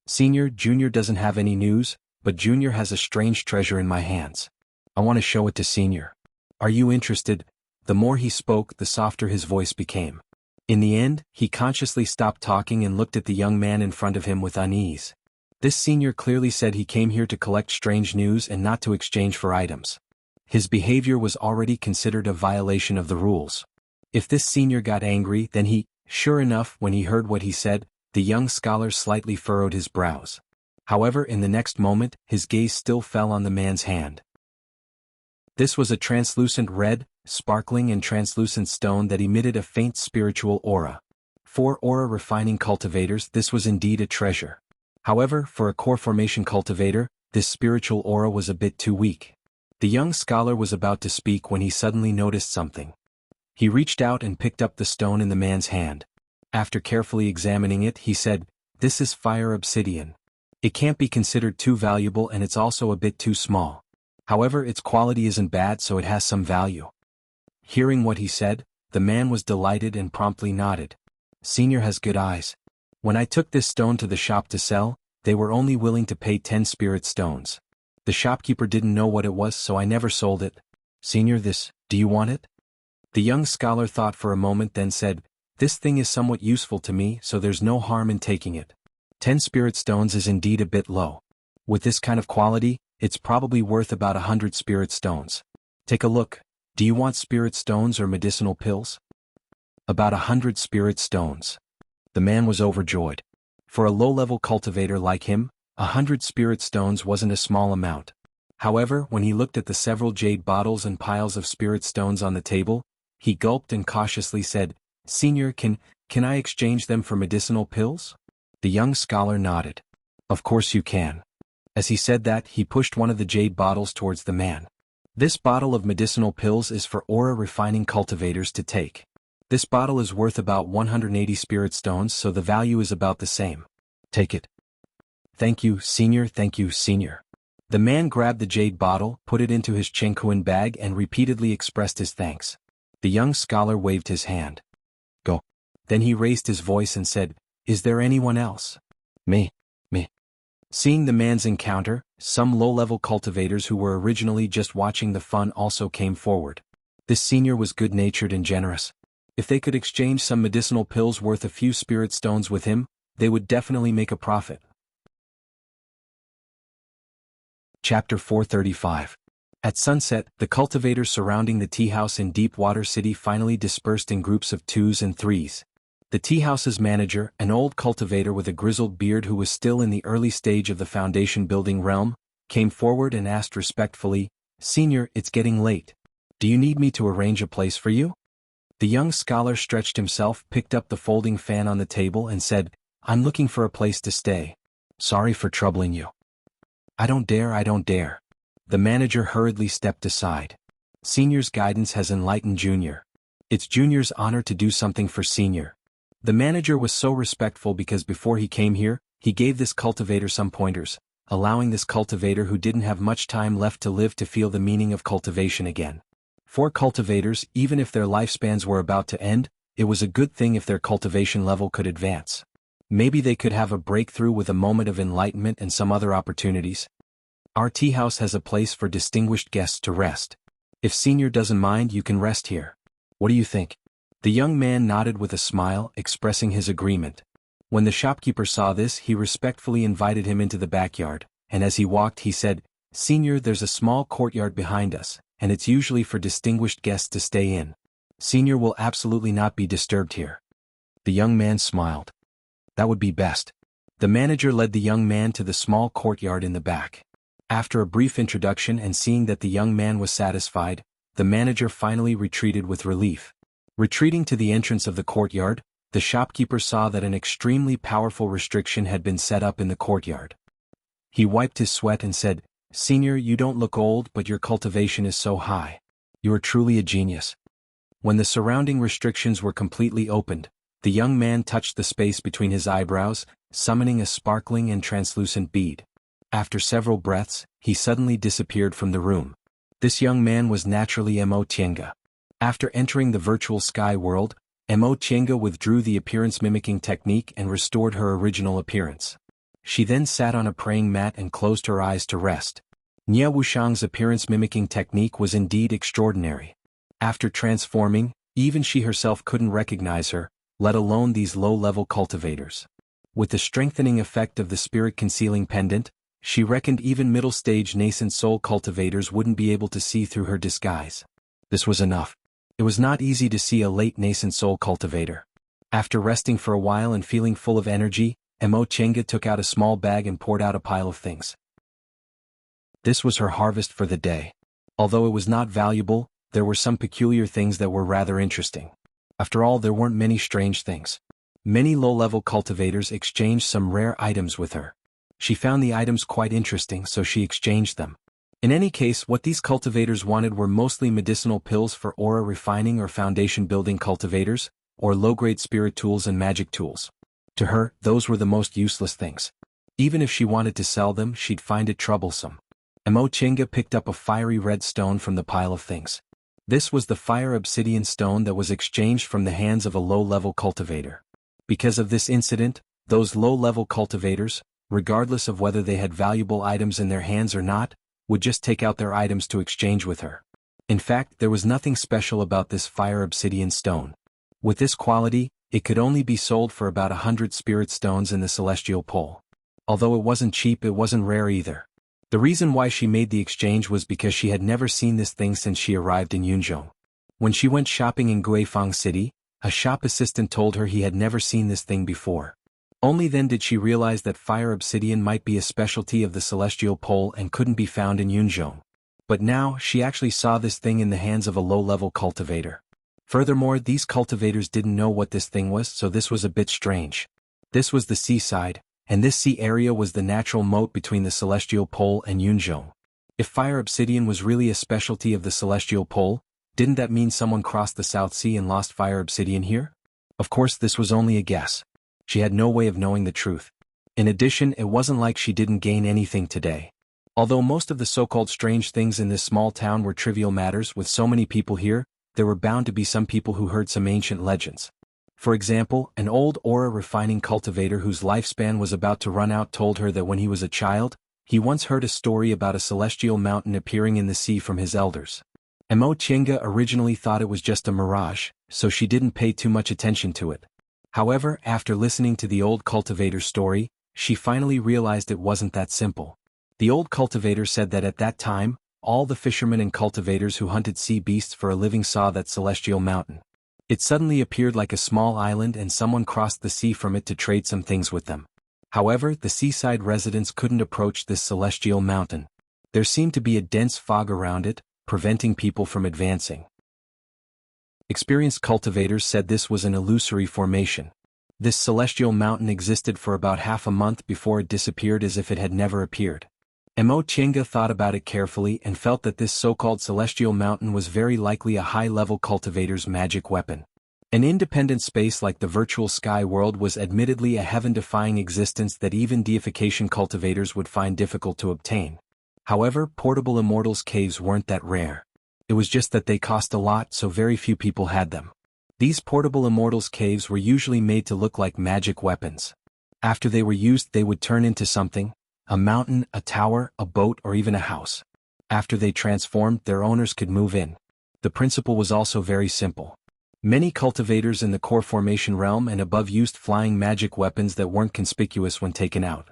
"Senior, Junior doesn't have any news, but Junior has a strange treasure in my hands. I want to show it to Senior. Are you interested?" The more he spoke, the softer his voice became. In the end, he consciously stopped talking and looked at the young man in front of him with unease. This senior clearly said he came here to collect strange news and not to exchange for items. His behavior was already considered a violation of the rules. If this senior got angry, then sure enough, when he heard what he said, The young scholar slightly furrowed his brows. However, in the next moment, his gaze still fell on the man's hand. This was a translucent red, sparkling and translucent stone that emitted a faint spiritual aura. For aura refining cultivators, this was indeed a treasure. However, for a core formation cultivator, this spiritual aura was a bit too weak. The young scholar was about to speak when he suddenly noticed something. He reached out and picked up the stone in the man's hand. After carefully examining it, he said, "This is fire obsidian. It can't be considered too valuable and it's also a bit too small. However, its quality isn't bad, so it has some value." Hearing what he said, the man was delighted and promptly nodded. "Senior has good eyes. When I took this stone to the shop to sell, they were only willing to pay 10 spirit stones. The shopkeeper didn't know what it was, so I never sold it. Senior, do you want it?" The young scholar thought for a moment, then said, "This thing is somewhat useful to me, so there's no harm in taking it. 10 spirit stones is indeed a bit low. With this kind of quality, it's probably worth about 100 spirit stones. Take a look. Do you want spirit stones or medicinal pills?" About 100 spirit stones. The man was overjoyed. For a low-level cultivator like him, 100 spirit stones wasn't a small amount. However, when he looked at the several jade bottles and piles of spirit stones on the table, he gulped and cautiously said, "Senior, can I exchange them for medicinal pills?" The young scholar nodded. "Of course you can." As he said that, he pushed one of the jade bottles towards the man. "This bottle of medicinal pills is for aura refining cultivators to take. This bottle is worth about 180 spirit stones, so the value is about the same. Take it." Thank you, Senior." The man grabbed the jade bottle, put it into his chenkuan bag and repeatedly expressed his thanks. The young scholar waved his hand. "Go." Then he raised his voice and said, "Is there anyone else?" Me. Seeing the man's encounter, some low-level cultivators who were originally just watching the fun also came forward. This senior was good-natured and generous. If they could exchange some medicinal pills worth a few spirit stones with him, they would definitely make a profit. Chapter 435. At sunset, the cultivators surrounding the tea house in Deepwater City finally dispersed in groups of 2s and 3s. The tea house's manager, an old cultivator with a grizzled beard who was still in the early stage of the foundation building realm, came forward and asked respectfully, "Senior, it's getting late. Do you need me to arrange a place for you?" The young scholar stretched himself, picked up the folding fan on the table and said, "I'm looking for a place to stay. Sorry for troubling you." I don't dare. The manager hurriedly stepped aside. Senior's guidance has enlightened Junior. It's Junior's honor to do something for Senior. The manager was so respectful because before he came here, he gave this cultivator some pointers, allowing this cultivator who didn't have much time left to live to feel the meaning of cultivation again. For cultivators, even if their lifespans were about to end, it was a good thing if their cultivation level could advance. Maybe they could have a breakthrough with a moment of enlightenment and some other opportunities. Our tea house has a place for distinguished guests to rest. If Senior doesn't mind, you can rest here. What do you think? The young man nodded with a smile, expressing his agreement. When the shopkeeper saw this, he respectfully invited him into the backyard, and as he walked he said, "Senior, there's a small courtyard behind us, and it's usually for distinguished guests to stay in. Senior will absolutely not be disturbed here." The young man smiled. "That would be best." The manager led the young man to the small courtyard in the back. After a brief introduction and seeing that the young man was satisfied, the manager finally retreated with relief. Retreating to the entrance of the courtyard, the shopkeeper saw that an extremely powerful restriction had been set up in the courtyard. He wiped his sweat and said, "Senior, you don't look old, but your cultivation is so high. You are truly a genius." When the surrounding restrictions were completely opened, the young man touched the space between his eyebrows, summoning a sparkling and translucent bead. After several breaths, he suddenly disappeared from the room. This young man was naturally Mo Tienga. After entering the virtual sky world, Mo Tienga withdrew the appearance-mimicking technique and restored her original appearance. She then sat on a praying mat and closed her eyes to rest. Nye Wuxiang's appearance-mimicking technique was indeed extraordinary. After transforming, even she herself couldn't recognize her, let alone these low-level cultivators. With the strengthening effect of the spirit-concealing pendant, she reckoned even middle-stage nascent soul cultivators wouldn't be able to see through her disguise. This was enough. It was not easy to see a late nascent soul cultivator. After resting for a while and feeling full of energy, Mo Chenga took out a small bag and poured out a pile of things. This was her harvest for the day. Although it was not valuable, there were some peculiar things that were rather interesting. After all, there weren't many strange things. Many low-level cultivators exchanged some rare items with her. She found the items quite interesting, so she exchanged them. In any case, what these cultivators wanted were mostly medicinal pills for aura refining or foundation building cultivators, or low-grade spirit tools and magic tools. To her, those were the most useless things. Even if she wanted to sell them, she'd find it troublesome. Mo Chenga picked up a fiery red stone from the pile of things. This was the fire obsidian stone that was exchanged from the hands of a low-level cultivator. Because of this incident, those low-level cultivators, regardless of whether they had valuable items in their hands or not, would just take out their items to exchange with her. In fact, there was nothing special about this fire obsidian stone. With this quality, it could only be sold for about 100 spirit stones in the celestial pole. Although it wasn't cheap, it wasn't rare either. The reason why she made the exchange was because she had never seen this thing since she arrived in Yunzhong. When she went shopping in Guifang City, a shop assistant told her he had never seen this thing before. Only then did she realize that fire obsidian might be a specialty of the celestial pole and couldn't be found in Yunzhong. But now, she actually saw this thing in the hands of a low-level cultivator. Furthermore, these cultivators didn't know what this thing was, so this was a bit strange. This was the seaside, and this sea area was the natural moat between the celestial pole and Yunzhong. If fire obsidian was really a specialty of the celestial pole, didn't that mean someone crossed the South Sea and lost fire obsidian here? Of course, this was only a guess. She had no way of knowing the truth. In addition, it wasn't like she didn't gain anything today. Although most of the so-called strange things in this small town were trivial matters, with so many people here, there were bound to be some people who heard some ancient legends. For example, an old aura refining cultivator whose lifespan was about to run out told her that when he was a child, he once heard a story about a celestial mountain appearing in the sea from his elders. Mo Chenga originally thought it was just a mirage, so she didn't pay too much attention to it. However, after listening to the old cultivator's story, she finally realized it wasn't that simple. The old cultivator said that at that time, all the fishermen and cultivators who hunted sea beasts for a living saw that celestial mountain. It suddenly appeared like a small island and someone crossed the sea from it to trade some things with them. However, the seaside residents couldn't approach this celestial mountain. There seemed to be a dense fog around it, preventing people from advancing. Experienced cultivators said this was an illusory formation. This celestial mountain existed for about half a month before it disappeared as if it had never appeared. Mo Chenga thought about it carefully and felt that this so-called celestial mountain was very likely a high-level cultivator's magic weapon. An independent space like the virtual sky world was admittedly a heaven-defying existence that even deification cultivators would find difficult to obtain. However, portable immortals caves weren't that rare. It was just that they cost a lot, so very few people had them. These portable immortals caves were usually made to look like magic weapons. After they were used, they would turn into something: a mountain, a tower, a boat, or even a house. After they transformed, their owners could move in. The principle was also very simple. Many cultivators in the core formation realm and above used flying magic weapons that weren't conspicuous when taken out.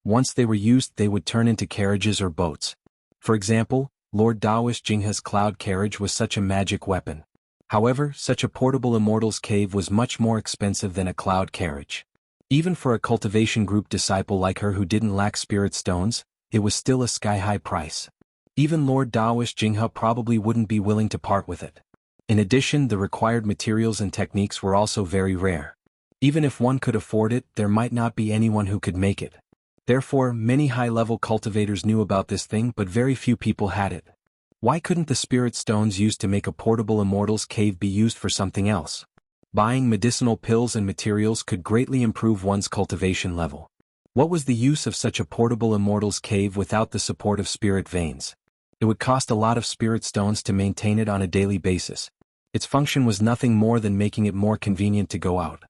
Once they were used, they would turn into carriages or boats. For example, Lord Daoist Jinghe's cloud carriage was such a magic weapon. However, such a portable immortals cave was much more expensive than a cloud carriage. Even for a cultivation group disciple like her who didn't lack spirit stones, it was still a sky-high price. Even Lord Daoist Jinghe probably wouldn't be willing to part with it. In addition, the required materials and techniques were also very rare. Even if one could afford it, there might not be anyone who could make it. Therefore, many high-level cultivators knew about this thing, but very few people had it. Why couldn't the spirit stones used to make a portable immortals cave be used for something else? Buying medicinal pills and materials could greatly improve one's cultivation level. What was the use of such a portable immortals cave without the support of spirit veins? It would cost a lot of spirit stones to maintain it on a daily basis. Its function was nothing more than making it more convenient to go out.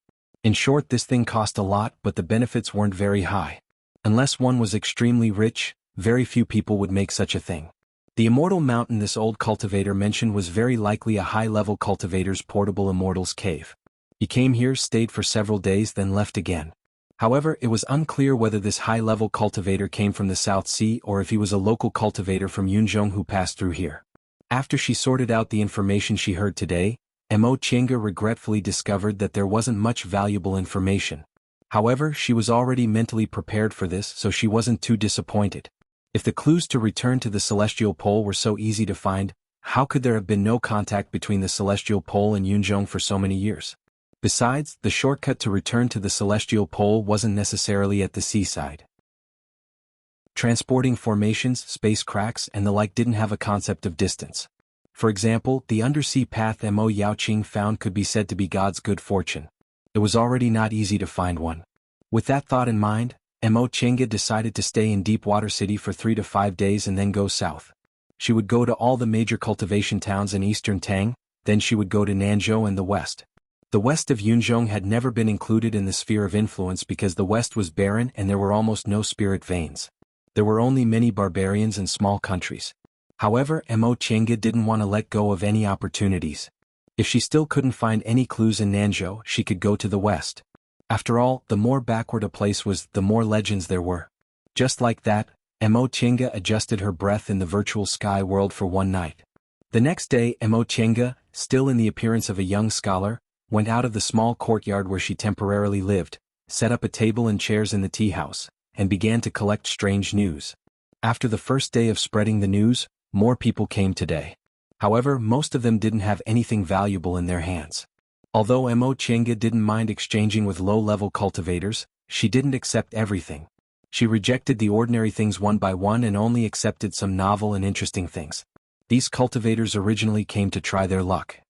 In short, this thing cost a lot, but the benefits weren't very high. Unless one was extremely rich, very few people would make such a thing. The immortal mountain this old cultivator mentioned was very likely a high-level cultivator's portable immortals cave. He came here, stayed for several days, then left again. However, it was unclear whether this high-level cultivator came from the South Sea or if he was a local cultivator from Yunzhong who passed through here. After she sorted out the information she heard today, Mo Chinga regretfully discovered that there wasn't much valuable information. However, she was already mentally prepared for this, so she wasn't too disappointed. If the clues to return to the Celestial Pole were so easy to find, how could there have been no contact between the Celestial Pole and Yunzhong for so many years? Besides, the shortcut to return to the Celestial Pole wasn't necessarily at the seaside. Transporting formations, space cracks, and the like didn't have a concept of distance. For example, the undersea path Mo Yaoqing found could be said to be God's good fortune. It was already not easy to find one. With that thought in mind, Mo Chinga decided to stay in Deepwater City for 3 to 5 days and then go south. She would go to all the major cultivation towns in eastern Tang, then she would go to Nanzhou and the west. The west of Yunzhong had never been included in the sphere of influence because the west was barren and there were almost no spirit veins. There were only many barbarians and small countries. However, Mo Chinga didn't want to let go of any opportunities. If she still couldn't find any clues in Nanzhou, she could go to the west. After all, the more backward a place was, the more legends there were. Just like that, Mo Chinga adjusted her breath in the virtual sky world for one night. The next day, Mo Chinga, still in the appearance of a young scholar, went out of the small courtyard where she temporarily lived, set up a table and chairs in the tea house, and began to collect strange news. After the first day of spreading the news, more people came today. However, most of them didn't have anything valuable in their hands. Although Mo Chinga didn't mind exchanging with low-level cultivators, she didn't accept everything. She rejected the ordinary things one by one and only accepted some novel and interesting things. These cultivators originally came to try their luck.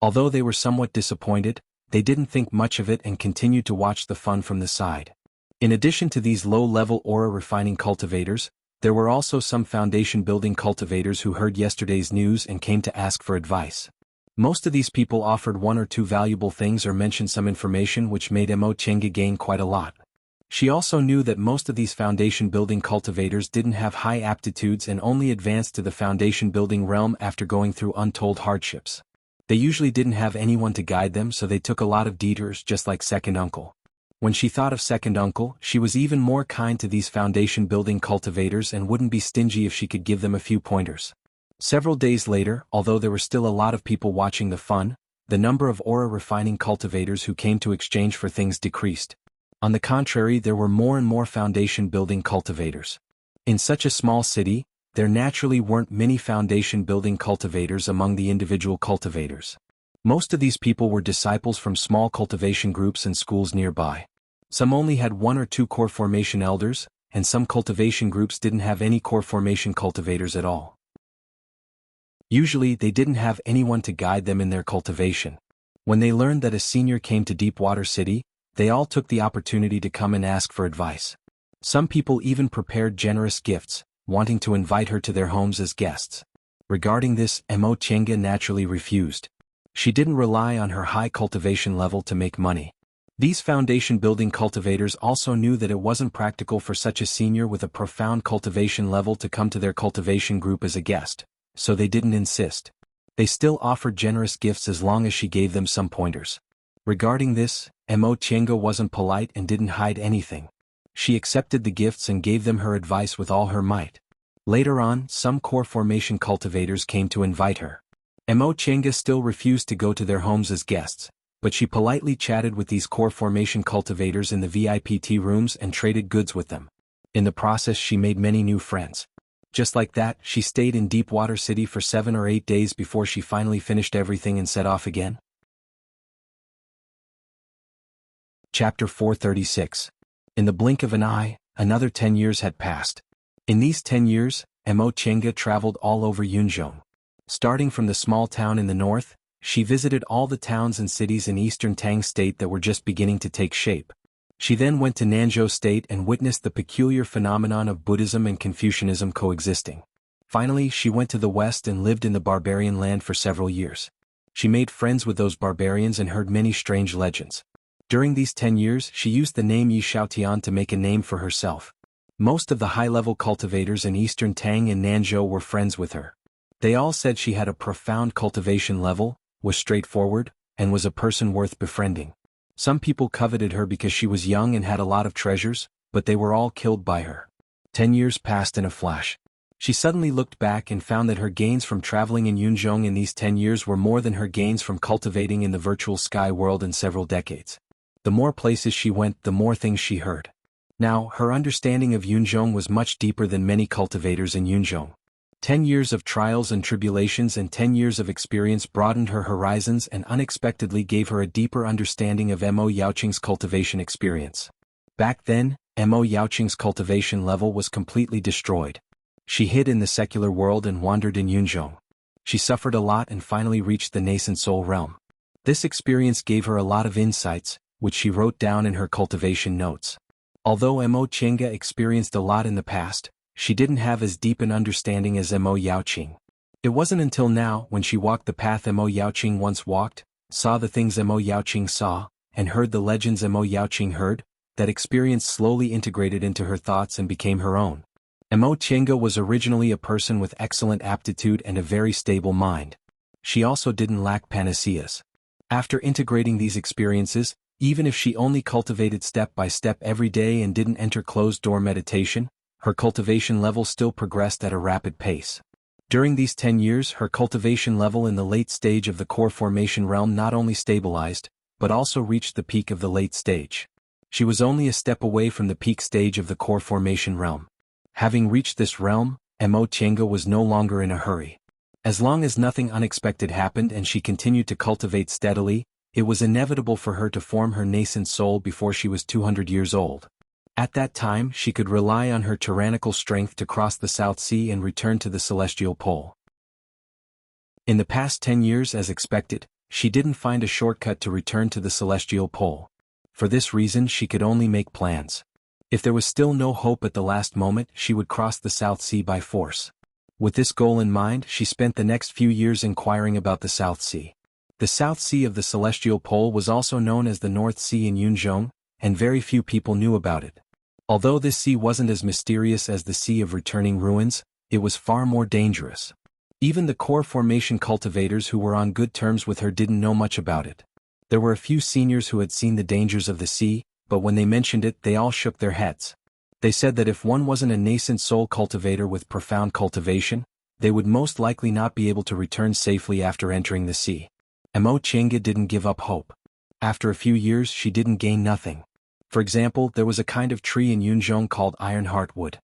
Although they were somewhat disappointed, they didn't think much of it and continued to watch the fun from the side. In addition to these low-level aura-refining cultivators, there were also some foundation-building cultivators who heard yesterday's news and came to ask for advice. Most of these people offered one or two valuable things or mentioned some information which made Mo Chinga gain quite a lot. She also knew that most of these foundation-building cultivators didn't have high aptitudes and only advanced to the foundation-building realm after going through untold hardships. They usually didn't have anyone to guide them, so they took a lot of detours just like Second Uncle. When she thought of Second Uncle, she was even more kind to these foundation-building cultivators and wouldn't be stingy if she could give them a few pointers. Several days later, although there were still a lot of people watching the fun, the number of aura-refining cultivators who came to exchange for things decreased. On the contrary, there were more and more foundation-building cultivators. In such a small city, there naturally weren't many foundation-building cultivators among the individual cultivators. Most of these people were disciples from small cultivation groups and schools nearby. Some only had 1 or 2 core formation elders, and some cultivation groups didn't have any core formation cultivators at all. Usually, they didn't have anyone to guide them in their cultivation. When they learned that a senior came to Deepwater City, they all took the opportunity to come and ask for advice. Some people even prepared generous gifts, wanting to invite her to their homes as guests. Regarding this, Mo Chinga naturally refused. She didn't rely on her high cultivation level to make money. These foundation-building cultivators also knew that it wasn't practical for such a senior with a profound cultivation level to come to their cultivation group as a guest, so they didn't insist. They still offered generous gifts as long as she gave them some pointers. Regarding this, Mo Chinga wasn't polite and didn't hide anything. She accepted the gifts and gave them her advice with all her might. Later on, some core formation cultivators came to invite her. Mo Chinga still refused to go to their homes as guests, but she politely chatted with these core formation cultivators in the VIP tea rooms and traded goods with them. In the process, she made many new friends. Just like that, she stayed in Deepwater City for 7 or 8 days before she finally finished everything and set off again. Chapter 436. In the blink of an eye, another 10 years had passed. In these 10 years, Mo Chinga traveled all over Yunzhong. Starting from the small town in the north, she visited all the towns and cities in eastern Tang State that were just beginning to take shape. She then went to Nanzhou State and witnessed the peculiar phenomenon of Buddhism and Confucianism coexisting. Finally, she went to the west and lived in the barbarian land for several years. She made friends with those barbarians and heard many strange legends. During these 10 years, she used the name Yi Shaotian to make a name for herself. Most of the high-level cultivators in eastern Tang and Nanzhou were friends with her. They all said she had a profound cultivation level, was straightforward, and was a person worth befriending. Some people coveted her because she was young and had a lot of treasures, but they were all killed by her. 10 years passed in a flash. She suddenly looked back and found that her gains from traveling in Yunzhong in these 10 years were more than her gains from cultivating in the virtual sky world in several decades. The more places she went, the more things she heard. Now, her understanding of Yunzhong was much deeper than many cultivators in Yunzhong. 10 years of trials and tribulations and 10 years of experience broadened her horizons and unexpectedly gave her a deeper understanding of Mo Yaoqing's cultivation experience. Back then, Mo Yaoqing's cultivation level was completely destroyed. She hid in the secular world and wandered in Yunzhong. She suffered a lot and finally reached the nascent soul realm. This experience gave her a lot of insights, which she wrote down in her cultivation notes. Although Mo Chenga experienced a lot in the past, she didn't have as deep an understanding as Mo Yaoqing. It wasn't until now, when she walked the path Mo Yaoqing once walked, saw the things Mo Yaoqing saw, and heard the legends Mo Yaoqing heard, that experience slowly integrated into her thoughts and became her own. Mo Chenga was originally a person with excellent aptitude and a very stable mind. She also didn't lack panaceas. After integrating these experiences, even if she only cultivated step by step every day and didn't enter closed-door meditation, her cultivation level still progressed at a rapid pace. During these 10 years, her cultivation level in the late stage of the core formation realm not only stabilized, but also reached the peak of the late stage. She was only a step away from the peak stage of the core formation realm. Having reached this realm, Mo Chenga was no longer in a hurry. As long as nothing unexpected happened and she continued to cultivate steadily, it was inevitable for her to form her nascent soul before she was 200 years old. At that time, she could rely on her tyrannical strength to cross the South Sea and return to the celestial pole. In the past 10 years, as expected, she didn't find a shortcut to return to the celestial pole. For this reason, she could only make plans. If there was still no hope at the last moment, she would cross the South Sea by force. With this goal in mind, she spent the next few years inquiring about the South Sea. The South Sea of the celestial pole was also known as the North Sea in Yunzhong, and very few people knew about it. Although this sea wasn't as mysterious as the Sea of Returning Ruins, it was far more dangerous. Even the core formation cultivators who were on good terms with her didn't know much about it. There were a few seniors who had seen the dangers of the sea, but when they mentioned it, they all shook their heads. They said that if one wasn't a nascent soul cultivator with profound cultivation, they would most likely not be able to return safely after entering the sea. Mo Chenga didn't give up hope. After a few years, she didn't gain nothing. For example, there was a kind of tree in Yunzhong called iron heartwood.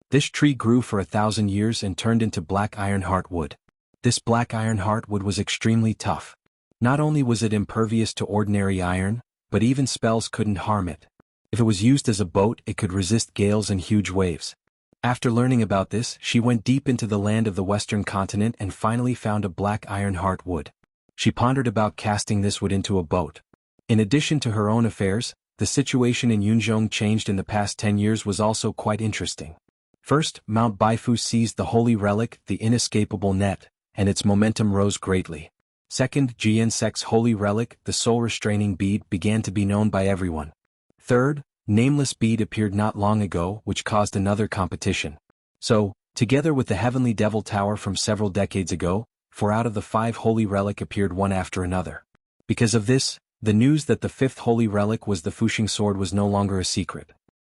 This tree grew for 1,000 years and turned into black iron heartwood. This black iron heartwood was extremely tough. Not only was it impervious to ordinary iron, but even spells couldn't harm it. If it was used as a boat, it could resist gales and huge waves. After learning about this, she went deep into the land of the western continent and finally found a black iron heartwood. She pondered about casting this wood into a boat. In addition to her own affairs, the situation in Yunzhong changed in the past 10 years was also quite interesting. First, Mount Baifu seized the holy relic, the inescapable net, and its momentum rose greatly. Second, Jian Sek's holy relic, the soul-restraining bead, began to be known by everyone. Third, Nameless bead appeared not long ago, which caused another competition. So, together with the Heavenly Devil Tower from several decades ago, 4 out of the 5 holy relic appeared one after another. Because of this, the news that the 5th holy relic was the Fuxing sword was no longer a secret.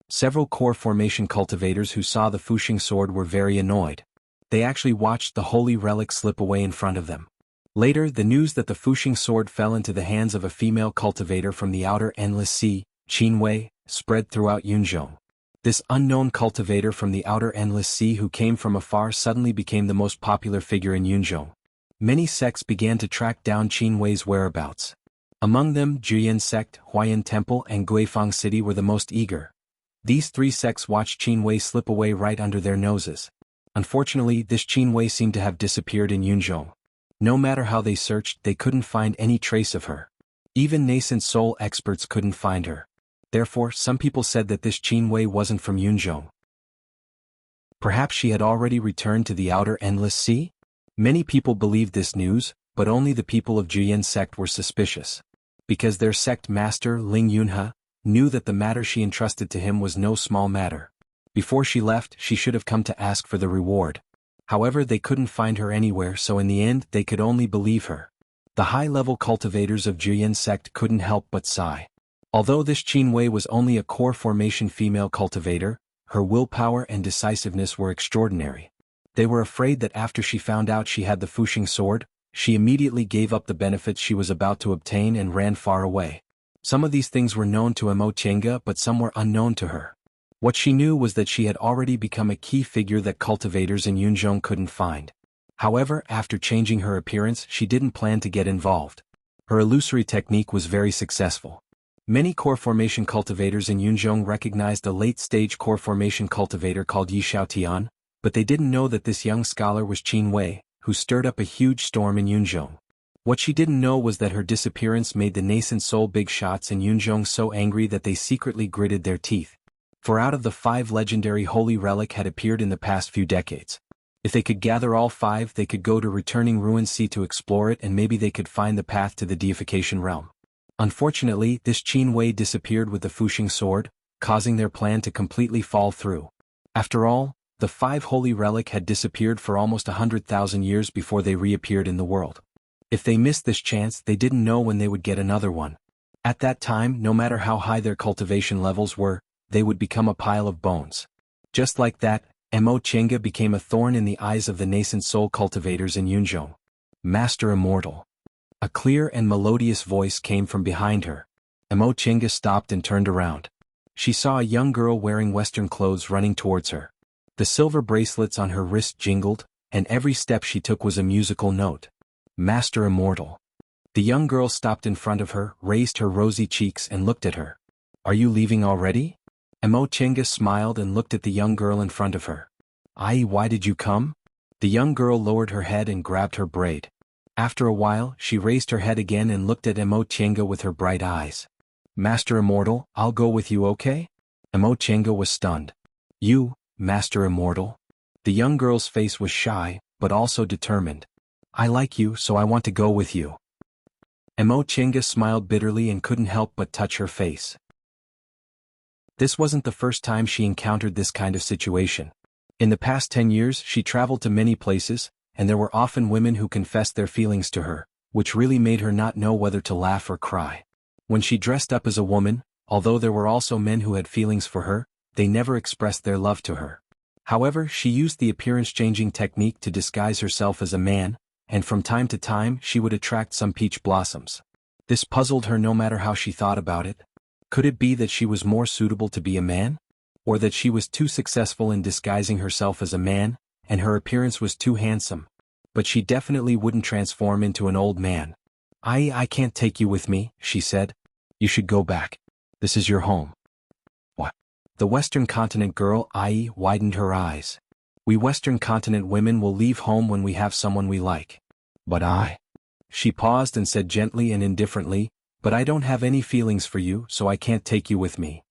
Several core formation cultivators who saw the Fuxing sword were very annoyed. They actually watched the holy relic slip away in front of them. Later, the news that the Fuxing sword fell into the hands of a female cultivator from the outer endless sea, Qinwei, spread throughout Yunzhong. This unknown cultivator from the outer endless sea who came from afar suddenly became the most popular figure in Yunzhong. Many sects began to track down Qinwei's whereabouts. Among them, Jian sect, Huayan Temple and Guifang City were the most eager. These 3 sects watched Qinwei slip away right under their noses. Unfortunately, this Qinwei seemed to have disappeared in Yunzhong. No matter how they searched, they couldn't find any trace of her. Even nascent soul experts couldn't find her. Therefore, some people said that this Qinwei wasn't from Yunzhong. Perhaps she had already returned to the outer endless sea? Many people believed this news, but only the people of Jian sect were suspicious. Because their sect master, Ling Yunhe, knew that the matter she entrusted to him was no small matter. Before she left, she should have come to ask for the reward. However, they couldn't find her anywhere, so in the end, they could only believe her. The high-level cultivators of Jian sect couldn't help but sigh. Although this Qinwei was only a core formation female cultivator, her willpower and decisiveness were extraordinary. They were afraid that after she found out she had the Fuxing sword, she immediately gave up the benefits she was about to obtain and ran far away. Some of these things were known to Emo Chenga, but some were unknown to her. What she knew was that she had already become a key figure that cultivators in Yunzhong couldn't find. However, after changing her appearance, she didn't plan to get involved. Her illusory technique was very successful. Many core formation cultivators in Yunzhong recognized a late-stage core formation cultivator called Yi Xiaotian, but they didn't know that this young scholar was Qin Wei, who stirred up a huge storm in Yunzhong. What she didn't know was that her disappearance made the nascent soul big shots in Yunzhong so angry that they secretly gritted their teeth. For out of the 5 legendary holy relic had appeared in the past few decades. If they could gather all 5, they could go to returning ruin sea to explore it, and maybe they could find the path to the deification realm. Unfortunately, this Qin Wei disappeared with the Fuxing sword, causing their plan to completely fall through. After all, the 5 holy relic had disappeared for almost 100,000 years before they reappeared in the world. If they missed this chance, they didn't know when they would get another one. At that time, no matter how high their cultivation levels were, they would become a pile of bones. Just like that, Emo Chenga became a thorn in the eyes of the nascent soul cultivators in Yunzhong. Master Immortal. A clear and melodious voice came from behind her. Emo Chenga stopped and turned around. She saw a young girl wearing Western clothes running towards her. The silver bracelets on her wrist jingled, and every step she took was a musical note. Master Immortal. The young girl stopped in front of her, raised her rosy cheeks and looked at her. Are you leaving already? Emo Chenga smiled and looked at the young girl in front of her. Ai, why did you come? The young girl lowered her head and grabbed her braid. After a while, she raised her head again and looked at Emo Chenga with her bright eyes. Master Immortal, I'll go with you, okay? Emo Chenga was stunned. You, Master Immortal? The young girl's face was shy, but also determined. I like you, so I want to go with you. Emo Chenga smiled bitterly and couldn't help but touch her face. This wasn't the first time she encountered this kind of situation. In the past 10 years, she traveled to many places, and there were often women who confessed their feelings to her, which really made her not know whether to laugh or cry. When she dressed up as a woman, although there were also men who had feelings for her, they never expressed their love to her. However, she used the appearance-changing technique to disguise herself as a man, and from time to time she would attract some peach blossoms. This puzzled her no matter how she thought about it. Could it be that she was more suitable to be a man? Or that she was too successful in disguising herself as a man, and her appearance was too handsome? But she definitely wouldn't transform into an old man. I can't take you with me, she said. You should go back. This is your home. What? The Western Continent girl, Ai, widened her eyes. We Western Continent women will leave home when we have someone we like. But I... She paused and said gently and indifferently, but I don't have any feelings for you, so I can't take you with me.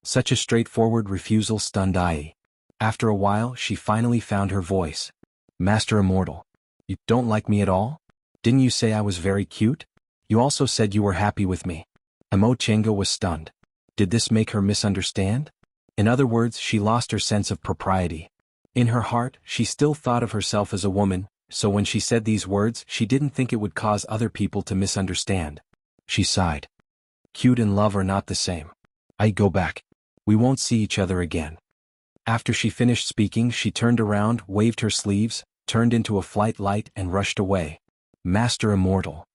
Such a straightforward refusal stunned Ai. After a while, she finally found her voice. Master Immortal. You don't like me at all? Didn't you say I was very cute? You also said you were happy with me. Emo Chenga was stunned. Did this make her misunderstand? In other words, she lost her sense of propriety. In her heart, she still thought of herself as a woman, so when she said these words, she didn't think it would cause other people to misunderstand. She sighed. Cute and love are not the same. I go back. We won't see each other again. After she finished speaking, she turned around, waved her sleeves, turned into a flight light and rushed away. Master Immortal.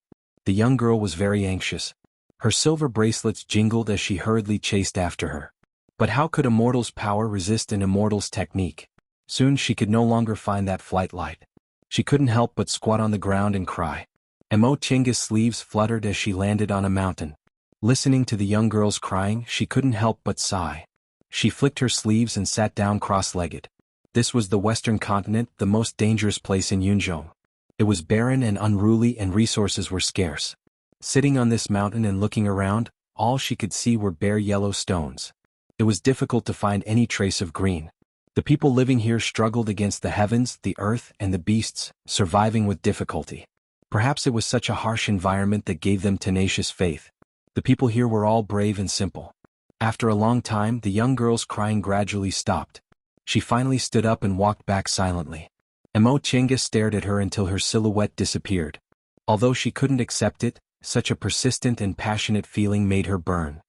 The young girl was very anxious. Her silver bracelets jingled as she hurriedly chased after her. But how could a mortal's power resist an immortal's technique? Soon she could no longer find that flight light. She couldn't help but squat on the ground and cry. Emo Chenga's sleeves fluttered as she landed on a mountain. Listening to the young girl's crying, she couldn't help but sigh. She flicked her sleeves and sat down cross-legged. This was the Western Continent, the most dangerous place in Yunzhong. It was barren and unruly and resources were scarce. Sitting on this mountain and looking around, all she could see were bare yellow stones. It was difficult to find any trace of green. The people living here struggled against the heavens, the earth, and the beasts, surviving with difficulty. Perhaps it was such a harsh environment that gave them tenacious faith. The people here were all brave and simple. After a long time, the young girl's crying gradually stopped. She finally stood up and walked back silently. Emo Chenga stared at her until her silhouette disappeared. Although she couldn't accept it, such a persistent and passionate feeling made her burn.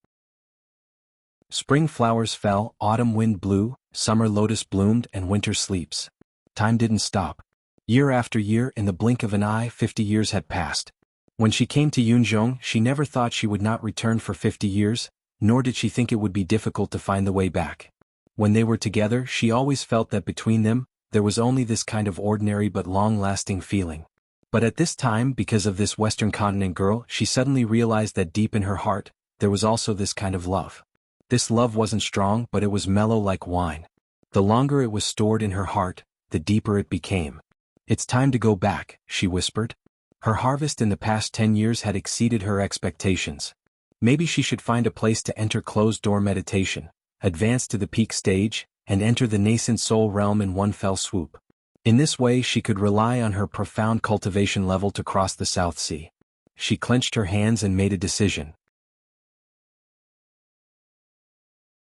Spring flowers fell, autumn wind blew, summer lotus bloomed, and winter sleeps. Time didn't stop. Year after year, in the blink of an eye, 50 years had passed. When she came to Yunzhong, she never thought she would not return for 50 years, nor did she think it would be difficult to find the way back. When they were together, she always felt that between them, there was only this kind of ordinary but long-lasting feeling. But at this time, because of this Western continent girl, she suddenly realized that deep in her heart, there was also this kind of love. This love wasn't strong, but it was mellow like wine. The longer it was stored in her heart, the deeper it became. "It's time to go back," she whispered. Her harvest in the past 10 years had exceeded her expectations. Maybe she should find a place to enter closed-door meditation, advance to the peak stage, and enter the nascent soul realm in one fell swoop. In this way she could rely on her profound cultivation level to cross the South Sea. She clenched her hands and made a decision.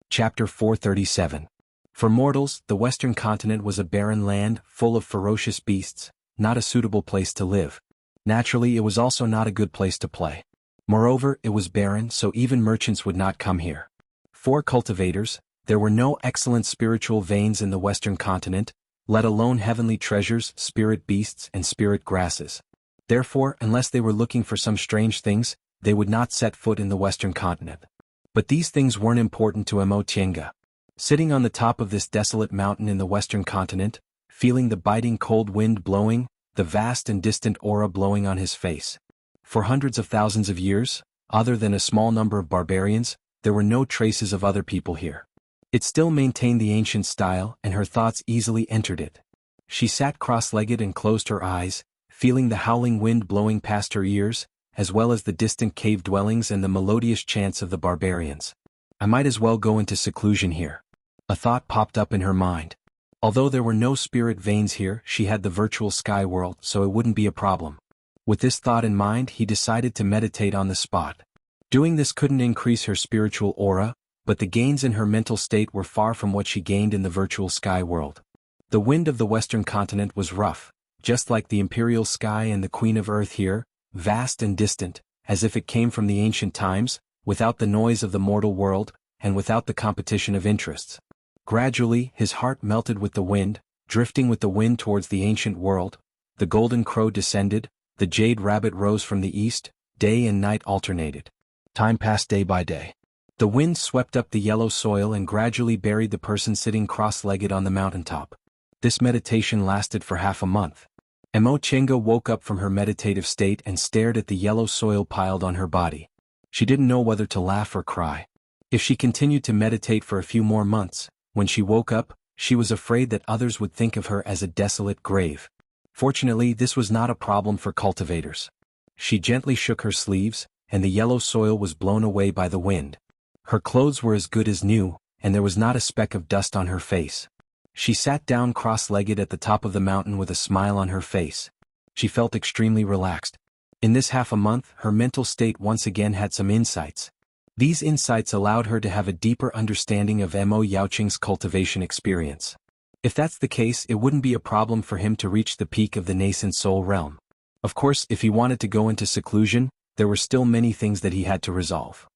Chapter 437. For mortals, the Western continent was a barren land, full of ferocious beasts, not a suitable place to live. Naturally, it was also not a good place to play. Moreover, it was barren, so even merchants would not come here. For cultivators, there were no excellent spiritual veins in the Western continent, let alone heavenly treasures, spirit beasts, and spirit grasses. Therefore, unless they were looking for some strange things, they would not set foot in the Western continent. But these things weren't important to Mo Tienga. Sitting on the top of this desolate mountain in the Western continent, feeling the biting cold wind blowing, the vast and distant aura blowing on his face. For hundreds of thousands of years, other than a small number of barbarians, there were no traces of other people here. It still maintained the ancient style, and her thoughts easily entered it. She sat cross-legged and closed her eyes, feeling the howling wind blowing past her ears, as well as the distant cave dwellings and the melodious chants of the barbarians. I might as well go into seclusion here. A thought popped up in her mind. Although there were no spirit veins here, she had the virtual sky world, so it wouldn't be a problem. With this thought in mind, he decided to meditate on the spot. Doing this couldn't increase her spiritual aura, but the gains in her mental state were far from what she gained in the virtual sky world. The wind of the Western continent was rough, just like the imperial sky and the Queen of Earth here, vast and distant, as if it came from the ancient times, without the noise of the mortal world, and without the competition of interests. Gradually, his heart melted with the wind, drifting with the wind towards the ancient world. The golden crow descended, the jade rabbit rose from the east, day and night alternated. Time passed day by day. The wind swept up the yellow soil and gradually buried the person sitting cross-legged on the mountaintop. This meditation lasted for half a month. Mo Chenga woke up from her meditative state and stared at the yellow soil piled on her body. She didn't know whether to laugh or cry. If she continued to meditate for a few more months, when she woke up, she was afraid that others would think of her as a desolate grave. Fortunately, this was not a problem for cultivators. She gently shook her sleeves, and the yellow soil was blown away by the wind. Her clothes were as good as new, and there was not a speck of dust on her face. She sat down cross-legged at the top of the mountain with a smile on her face. She felt extremely relaxed. In this half a month, her mental state once again had some insights. These insights allowed her to have a deeper understanding of Mo Yaoqing's cultivation experience. If that's the case, it wouldn't be a problem for him to reach the peak of the nascent soul realm. Of course, if he wanted to go into seclusion, there were still many things that he had to resolve.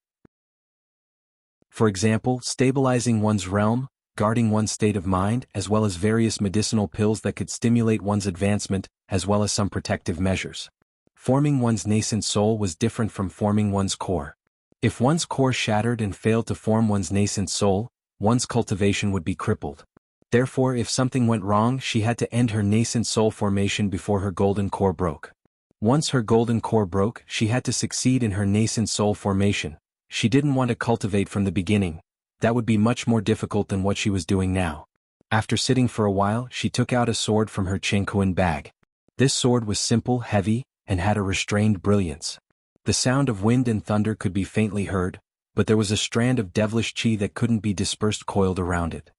For example, stabilizing one's realm, guarding one's state of mind, as well as various medicinal pills that could stimulate one's advancement, as well as some protective measures. Forming one's nascent soul was different from forming one's core. If one's core shattered and failed to form one's nascent soul, one's cultivation would be crippled. Therefore, if something went wrong, she had to end her nascent soul formation before her golden core broke. Once her golden core broke, she had to succeed in her nascent soul formation. She didn't want to cultivate from the beginning. That would be much more difficult than what she was doing now. After sitting for a while, she took out a sword from her Qingquan bag. This sword was simple, heavy, and had a restrained brilliance. The sound of wind and thunder could be faintly heard, but there was a strand of devilish qi that couldn't be dispersed coiled around it.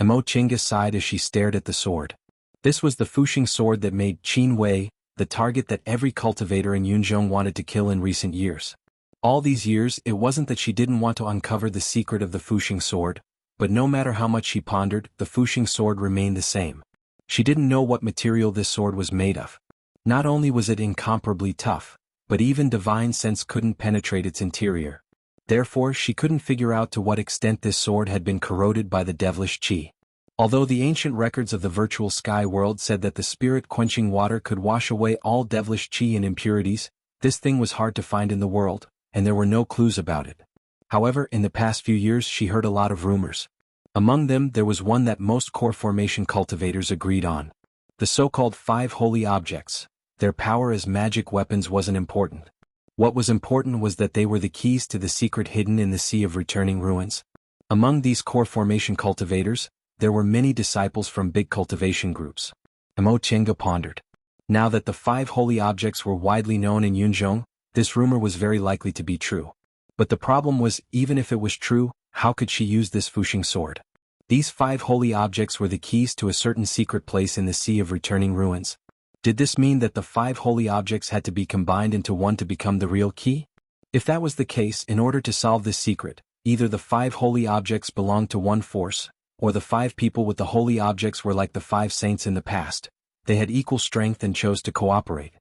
Mo Chinga sighed as she stared at the sword. This was the Fuxing sword that made Qin Wei, the target that every cultivator in Yunzhong wanted to kill in recent years. All these years, it wasn't that she didn't want to uncover the secret of the Fuxing sword, but no matter how much she pondered, the Fuxing sword remained the same. She didn't know what material this sword was made of. Not only was it incomparably tough, but even divine sense couldn't penetrate its interior. Therefore, she couldn't figure out to what extent this sword had been corroded by the devilish qi. Although the ancient records of the virtual sky world said that the spirit-quenching water could wash away all devilish chi and impurities, this thing was hard to find in the world, and there were no clues about it. However, in the past few years she heard a lot of rumors. Among them there was one that most core formation cultivators agreed on. The so-called 5 holy objects. Their power as magic weapons wasn't important. What was important was that they were the keys to the secret hidden in the Sea of Returning Ruins. Among these core formation cultivators, there were many disciples from big cultivation groups. Mo Chenga pondered. Now that the 5 holy objects were widely known in Yunzhong, this rumor was very likely to be true. But the problem was, even if it was true, how could she use this Fuxing sword? These 5 holy objects were the keys to a certain secret place in the Sea of Returning Ruins. Did this mean that the 5 holy objects had to be combined into one to become the real key? If that was the case, in order to solve this secret, either the 5 holy objects belonged to one force, or the 5 people with the holy objects were like the 5 saints in the past. They had equal strength and chose to cooperate.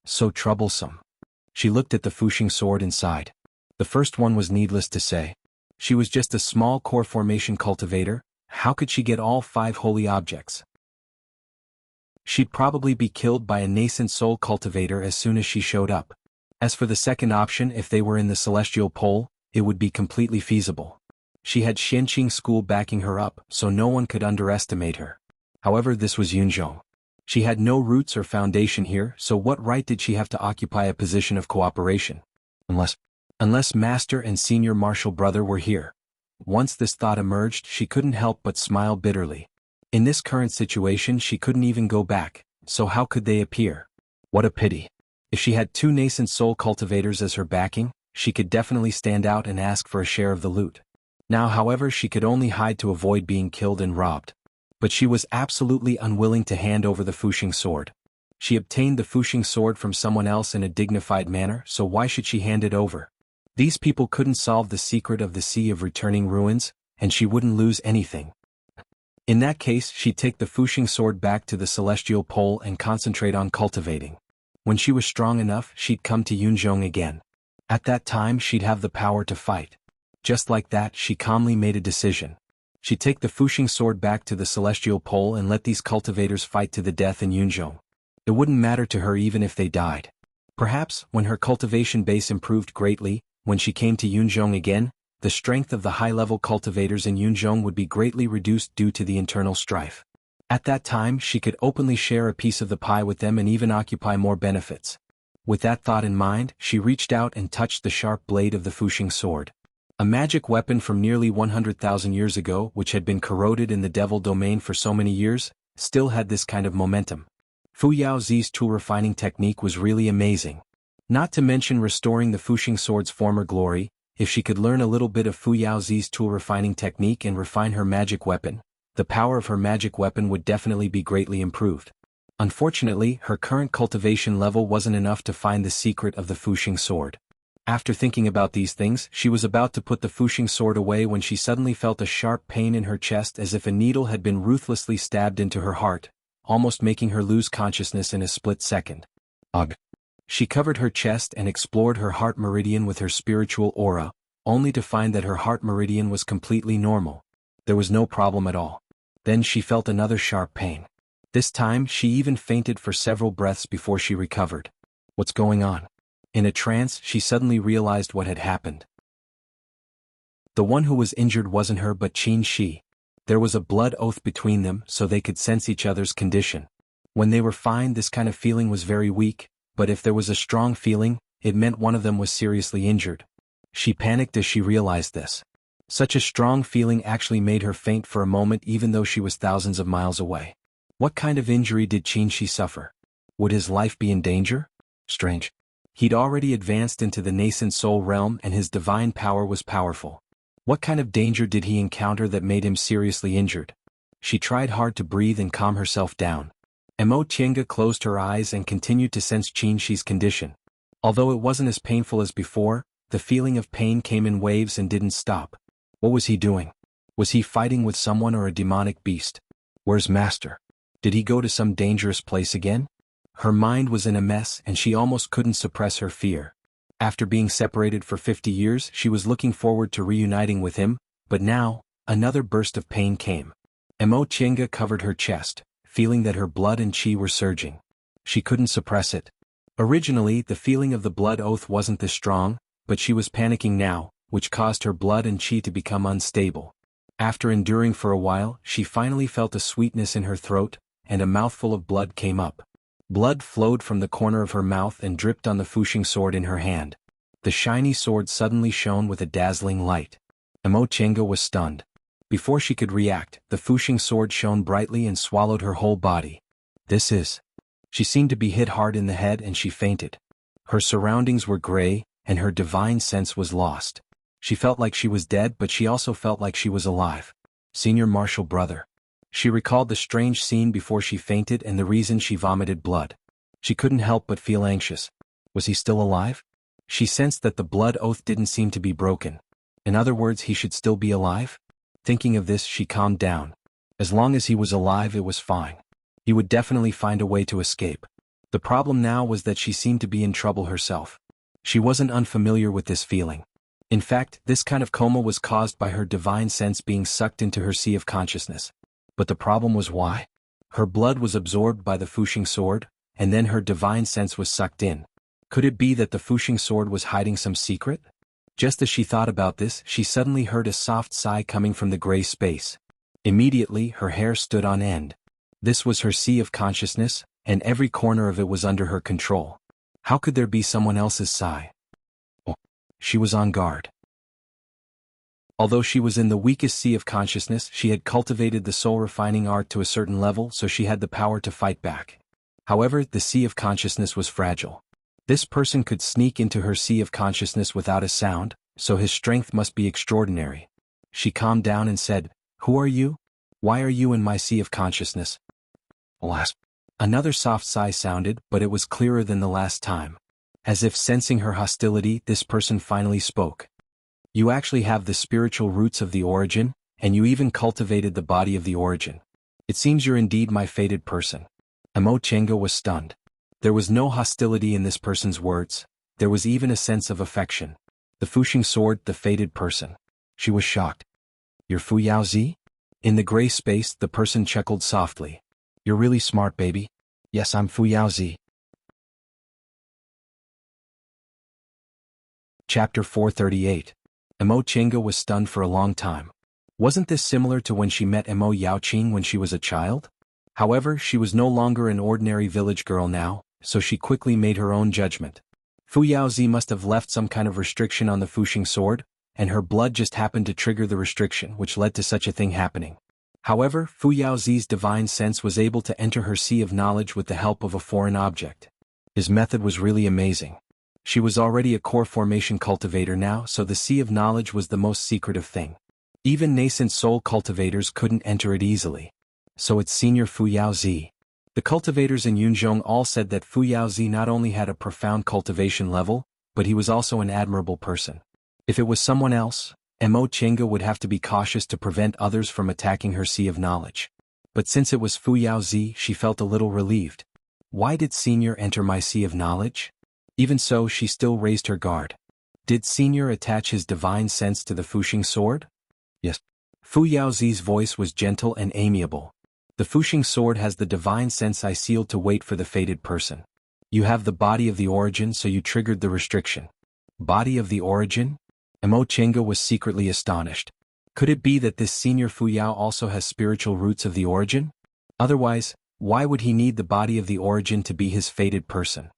So troublesome. She looked at the Fuxing sword and sighed. The first one was needless to say. She was just a small core formation cultivator. How could she get all 5 holy objects? She'd probably be killed by a nascent soul cultivator as soon as she showed up. As for the second option, if they were in the celestial pole, it would be completely feasible. She had Xianqing school backing her up, so no one could underestimate her. However, this was Yunzhong. She had no roots or foundation here, so what right did she have to occupy a position of cooperation? Unless Master and Senior Martial Brother were here. Once this thought emerged, she couldn't help but smile bitterly. In this current situation she couldn't even go back, so how could they appear? What a pity. If she had 2 nascent soul cultivators as her backing, she could definitely stand out and ask for a share of the loot. Now, however, she could only hide to avoid being killed and robbed. But she was absolutely unwilling to hand over the Fuxing sword. She obtained the Fuxing sword from someone else in a dignified manner, so why should she hand it over? These people couldn't solve the secret of the Sea of Returning Ruins, and she wouldn't lose anything. In that case, she'd take the Fuxing sword back to the celestial pole and concentrate on cultivating. When she was strong enough, she'd come to Yunzhong again. At that time she'd have the power to fight. Just like that, she calmly made a decision. She'd take the Fuxing sword back to the celestial pole and let these cultivators fight to the death in Yunzhong. It wouldn't matter to her even if they died. Perhaps, when her cultivation base improved greatly, when she came to Yunzhong again, the strength of the high-level cultivators in Yunzhong would be greatly reduced due to the internal strife. At that time she could openly share a piece of the pie with them and even occupy more benefits. With that thought in mind, she reached out and touched the sharp blade of the Fuxing sword. A magic weapon from nearly 100,000 years ago, which had been corroded in the devil domain for so many years, still had this kind of momentum. Fu Yaozi's tool refining technique was really amazing. Not to mention restoring the Fuxing sword's former glory. If she could learn a little bit of Fu Yaozi's tool refining technique and refine her magic weapon, the power of her magic weapon would definitely be greatly improved. Unfortunately, her current cultivation level wasn't enough to find the secret of the Fuxing sword. After thinking about these things, she was about to put the Fuxing sword away when she suddenly felt a sharp pain in her chest as if a needle had been ruthlessly stabbed into her heart, almost making her lose consciousness in a split second. Ugh. She covered her chest and explored her heart meridian with her spiritual aura, only to find that her heart meridian was completely normal. There was no problem at all. Then she felt another sharp pain. This time she even fainted for several breaths before she recovered. What's going on? In a trance, she suddenly realized what had happened. The one who was injured wasn't her but Qin Shi. There was a blood oath between them so they could sense each other's condition. When they were fine, this kind of feeling was very weak, but if there was a strong feeling, it meant one of them was seriously injured. She panicked as she realized this. Such a strong feeling actually made her faint for a moment even though she was thousands of miles away. What kind of injury did Qin Shi suffer? Would his life be in danger? Strange. He'd already advanced into the nascent soul realm and his divine power was powerful. What kind of danger did he encounter that made him seriously injured? She tried hard to breathe and calm herself down. Mo Tienga closed her eyes and continued to sense Qin Shi's condition. Although it wasn't as painful as before, the feeling of pain came in waves and didn't stop. What was he doing? Was he fighting with someone or a demonic beast? Where's Master? Did he go to some dangerous place again? Her mind was in a mess and she almost couldn't suppress her fear. After being separated for 50 years, she was looking forward to reuniting with him, but now, another burst of pain came. Mo Chenga covered her chest, feeling that her blood and chi were surging. She couldn't suppress it. Originally, the feeling of the blood oath wasn't this strong, but she was panicking now, which caused her blood and chi to become unstable. After enduring for a while, she finally felt a sweetness in her throat, and a mouthful of blood came up. Blood flowed from the corner of her mouth and dripped on the Fuxing sword in her hand. The shiny sword suddenly shone with a dazzling light. Mo Chenga was stunned. Before she could react, the Fuxing sword shone brightly and swallowed her whole body. This is... She seemed to be hit hard in the head and she fainted. Her surroundings were gray, and her divine sense was lost. She felt like she was dead, but she also felt like she was alive. Senior Marshal Brother. She recalled the strange scene before she fainted and the reason she vomited blood. She couldn't help but feel anxious. Was he still alive? She sensed that the blood oath didn't seem to be broken. In other words, he should still be alive? Thinking of this, she calmed down. As long as he was alive, it was fine. He would definitely find a way to escape. The problem now was that she seemed to be in trouble herself. She wasn't unfamiliar with this feeling. In fact, this kind of coma was caused by her divine sense being sucked into her sea of consciousness. But the problem was why? Her blood was absorbed by the Fuxing sword, and then her divine sense was sucked in. Could it be that the Fuxing sword was hiding some secret? Just as she thought about this, she suddenly heard a soft sigh coming from the gray space. Immediately, her hair stood on end. This was her sea of consciousness, and every corner of it was under her control. How could there be someone else's sigh? Oh, she was on guard. Although she was in the weakest sea of consciousness, she had cultivated the soul-refining art to a certain level, so she had the power to fight back. However, the sea of consciousness was fragile. This person could sneak into her sea of consciousness without a sound, so his strength must be extraordinary. She calmed down and said, "Who are you? Why are you in my sea of consciousness?" Alas. Another soft sigh sounded, but it was clearer than the last time. As if sensing her hostility, this person finally spoke. "You actually have the spiritual roots of the origin, and you even cultivated the body of the origin. It seems you're indeed my fated person." Mo Chenga was stunned. There was no hostility in this person's words, there was even a sense of affection. The Fuxing sword, the fated person. She was shocked. "You're Fu Yaozi?" In the gray space, the person chuckled softly. "You're really smart, baby." "Yes, I'm Fu Yaozi." Chapter 438. Mo Chenga was stunned for a long time. Wasn't this similar to when she met Mo Yaoqing when she was a child? However, she was no longer an ordinary village girl now, so she quickly made her own judgment. Fu Yaozi must have left some kind of restriction on the Fuxing sword, and her blood just happened to trigger the restriction which led to such a thing happening. However, Fu Yaozi's divine sense was able to enter her sea of knowledge with the help of a foreign object. His method was really amazing. She was already a core formation cultivator now, so the sea of knowledge was the most secretive thing. Even nascent soul cultivators couldn't enter it easily. So it's Senior Fu Yaozi. The cultivators in Yunzhong all said that Fu Yaozi not only had a profound cultivation level, but he was also an admirable person. If it was someone else, Mo Chenga would have to be cautious to prevent others from attacking her sea of knowledge. But since it was Fu Yaozi, she felt a little relieved. Why did Senior enter my sea of knowledge? Even so, she still raised her guard. Did Senior attach his divine sense to the Fuxing sword? Yes. Fu Yaozi's voice was gentle and amiable. The Fuxing sword has the divine sense I sealed to wait for the fated person. You have the body of the origin, so you triggered the restriction. Body of the origin? Mo Chenga was secretly astonished. Could it be that this Senior Fu Yao also has spiritual roots of the origin? Otherwise, why would he need the body of the origin to be his fated person?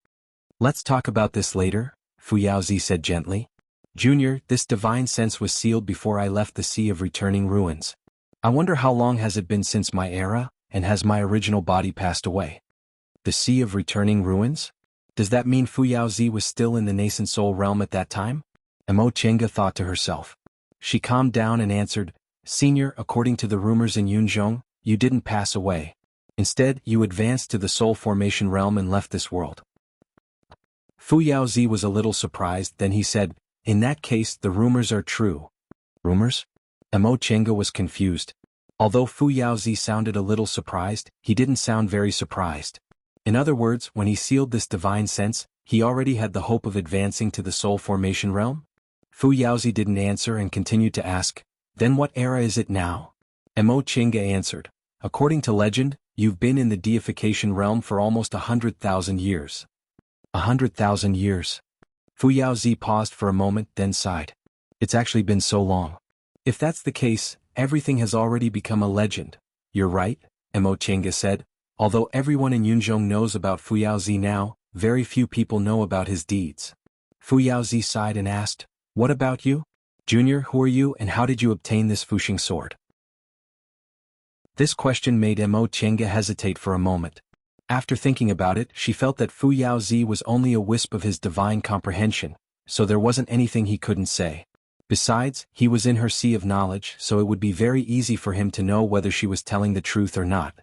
"Let's talk about this later," Fu Yaozi said gently. "Junior, this divine sense was sealed before I left the Sea of Returning Ruins. I wonder how long has it been since my era, and has my original body passed away?" The Sea of Returning Ruins? Does that mean Fu Yaozi was still in the nascent soul realm at that time? Mo Chenga thought to herself. She calmed down and answered, "Senior, according to the rumors in Yunzhong, you didn't pass away. Instead, you advanced to the soul formation realm and left this world." Fu Yaozi was a little surprised, then he said, "In that case, the rumors are true." Rumors? Mo Chenga was confused. Although Fu Yaozi sounded a little surprised, he didn't sound very surprised. In other words, when he sealed this divine sense, he already had the hope of advancing to the soul formation realm? Fu Yaozi didn't answer and continued to ask, "Then what era is it now?" Mo Chinga answered. According to legend, you've been in the deification realm for almost 100,000 years. 100,000 years. Fu Yaozi paused for a moment, then sighed. It's actually been so long. If that's the case, everything has already become a legend. You're right, Mo Chinga said. Although everyone in Yunzhong knows about Fu Yaozi now, very few people know about his deeds. Fu Yaozi sighed and asked, what about you? Junior, who are you and how did you obtain this Fuxing sword? This question made Mo Chinga hesitate for a moment. After thinking about it, she felt that Fu Yaozi was only a wisp of his divine comprehension, so there wasn't anything he couldn't say. Besides, he was in her sea of knowledge, so it would be very easy for him to know whether she was telling the truth or not.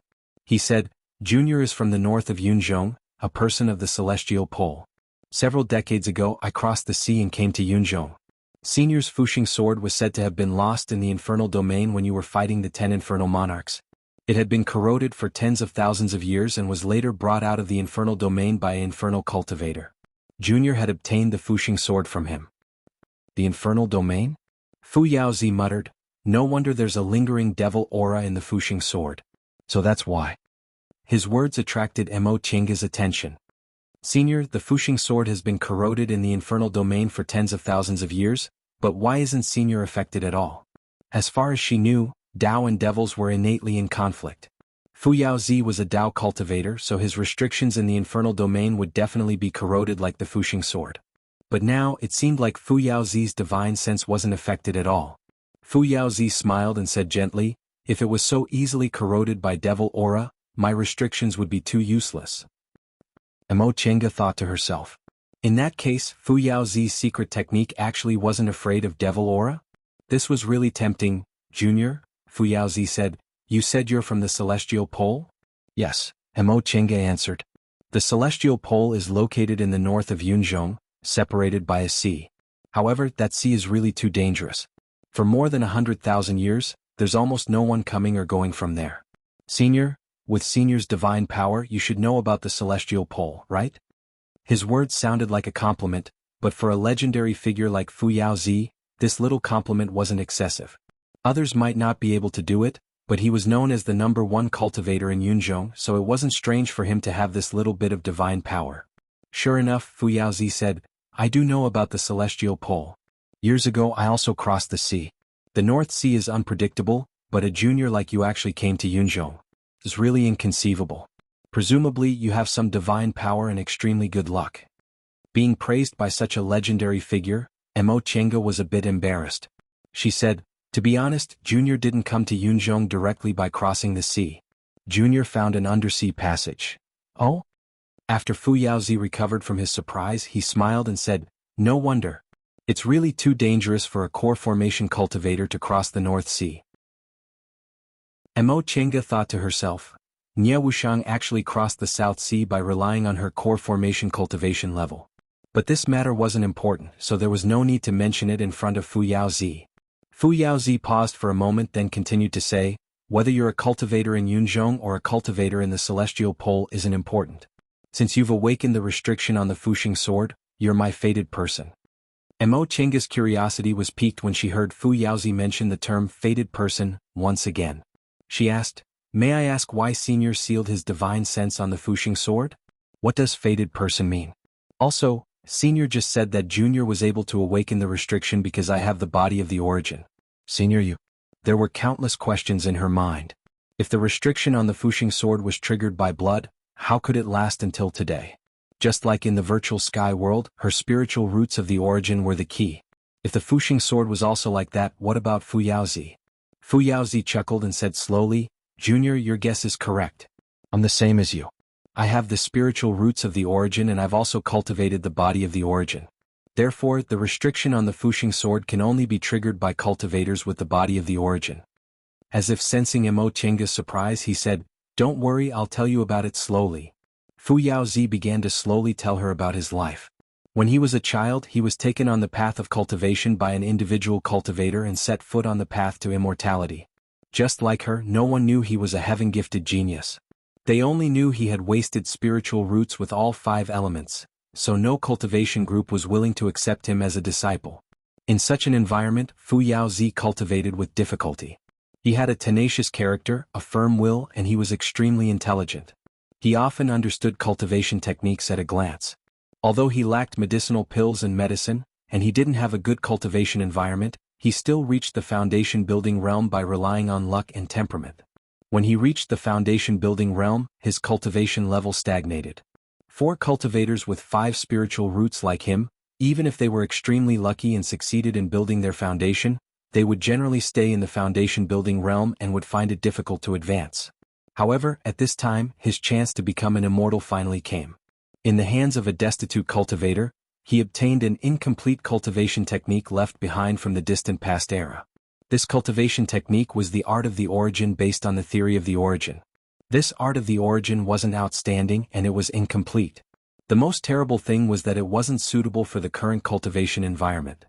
He said, Junior is from the north of Yunzhong, a person of the celestial pole. Several decades ago I crossed the sea and came to Yunzhong. Senior's Fuxing sword was said to have been lost in the infernal domain when you were fighting the 10 infernal monarchs. It had been corroded for tens of thousands of years and was later brought out of the infernal domain by an infernal cultivator. Junior had obtained the Fuxing sword from him. The infernal domain? Fu Yaozi muttered, no wonder there's a lingering devil aura in the Fuxing sword. So that's why. His words attracted Mo Chinga's attention. Senior, the Fuxing sword has been corroded in the infernal domain for tens of thousands of years, but why isn't Senior affected at all? As far as she knew, Dao and devils were innately in conflict. Fu Yaozi was a Dao cultivator, so his restrictions in the infernal domain would definitely be corroded like the Fuxing sword. But now, it seemed like Fu Yaozi's divine sense wasn't affected at all. Fu Yaozi smiled and said gently, if it was so easily corroded by devil aura, my restrictions would be too useless. Mo Chinga thought to herself. In that case, Fu Yaozi's secret technique actually wasn't afraid of devil aura? This was really tempting. Junior, Fu Yaozi said, you said you're from the celestial pole? Yes, Mo Chinga answered. The celestial pole is located in the north of Yunzhong, separated by a sea. However, that sea is really too dangerous. For more than 100,000 years, there's almost no one coming or going from there. Senior, with Senior's divine power you should know about the celestial pole, right? His words sounded like a compliment, but for a legendary figure like Fu Yaozi, this little compliment wasn't excessive. Others might not be able to do it, but he was known as the #1 cultivator in Yunzhong, so it wasn't strange for him to have this little bit of divine power. Sure enough, Fu Yaozi said, I do know about the celestial pole. Years ago I also crossed the sea. The North Sea is unpredictable, but a junior like you actually came to Yunzhong. It's really inconceivable. Presumably you have some divine power and extremely good luck. Being praised by such a legendary figure, Mo Chinga was a bit embarrassed. She said, to be honest, Junior didn't come to Yunzhong directly by crossing the sea. Junior found an undersea passage. Oh? After Fu Yaozi recovered from his surprise, he smiled and said, no wonder. It's really too dangerous for a core formation cultivator to cross the North Sea. Mo Chinga thought to herself, Nye Wuxiang actually crossed the South Sea by relying on her core formation cultivation level. But this matter wasn't important, so there was no need to mention it in front of Fu Yaozi. Fu Yaozi paused for a moment then continued to say, whether you're a cultivator in Yunzhong or a cultivator in the celestial pole isn't important. Since you've awakened the restriction on the Fuxing sword, you're my fated person. Mo Chinga's curiosity was piqued when she heard Fu Yaozi mention the term fated person once again. She asked, may I ask why Senior sealed his divine sense on the Fuxing sword? What does fated person mean? Also, Senior just said that Junior was able to awaken the restriction because I have the body of the origin. Senior, you. There were countless questions in her mind. If the restriction on the Fuxing sword was triggered by blood, how could it last until today? Just like in the virtual sky world, her spiritual roots of the origin were the key. If the Fuxing sword was also like that, what about Fu Yaozi? Fu Yaozi chuckled and said slowly, Junior, your guess is correct. I'm the same as you. I have the spiritual roots of the origin and I've also cultivated the body of the origin. Therefore, the restriction on the Fuxing sword can only be triggered by cultivators with the body of the origin. As if sensing Mo Chinga's surprise, he said, don't worry, I'll tell you about it slowly. Fu Yaozi began to slowly tell her about his life. When he was a child, he was taken on the path of cultivation by an individual cultivator and set foot on the path to immortality. Just like her, no one knew he was a heaven-gifted genius. They only knew he had wasted spiritual roots with all 5 elements, so no cultivation group was willing to accept him as a disciple. In such an environment, Fu Yaozi cultivated with difficulty. He had a tenacious character, a firm will, and he was extremely intelligent. He often understood cultivation techniques at a glance. Although he lacked medicinal pills and medicine, and he didn't have a good cultivation environment, he still reached the foundation-building realm by relying on luck and temperament. When he reached the foundation-building realm, his cultivation level stagnated. 4 cultivators with 5 spiritual roots like him, even if they were extremely lucky and succeeded in building their foundation, they would generally stay in the foundation-building realm and would find it difficult to advance. However, at this time, his chance to become an immortal finally came. In the hands of a destitute cultivator, he obtained an incomplete cultivation technique left behind from the distant past era. This cultivation technique was the art of the origin based on the theory of the origin. This art of the origin wasn't outstanding and it was incomplete. The most terrible thing was that it wasn't suitable for the current cultivation environment.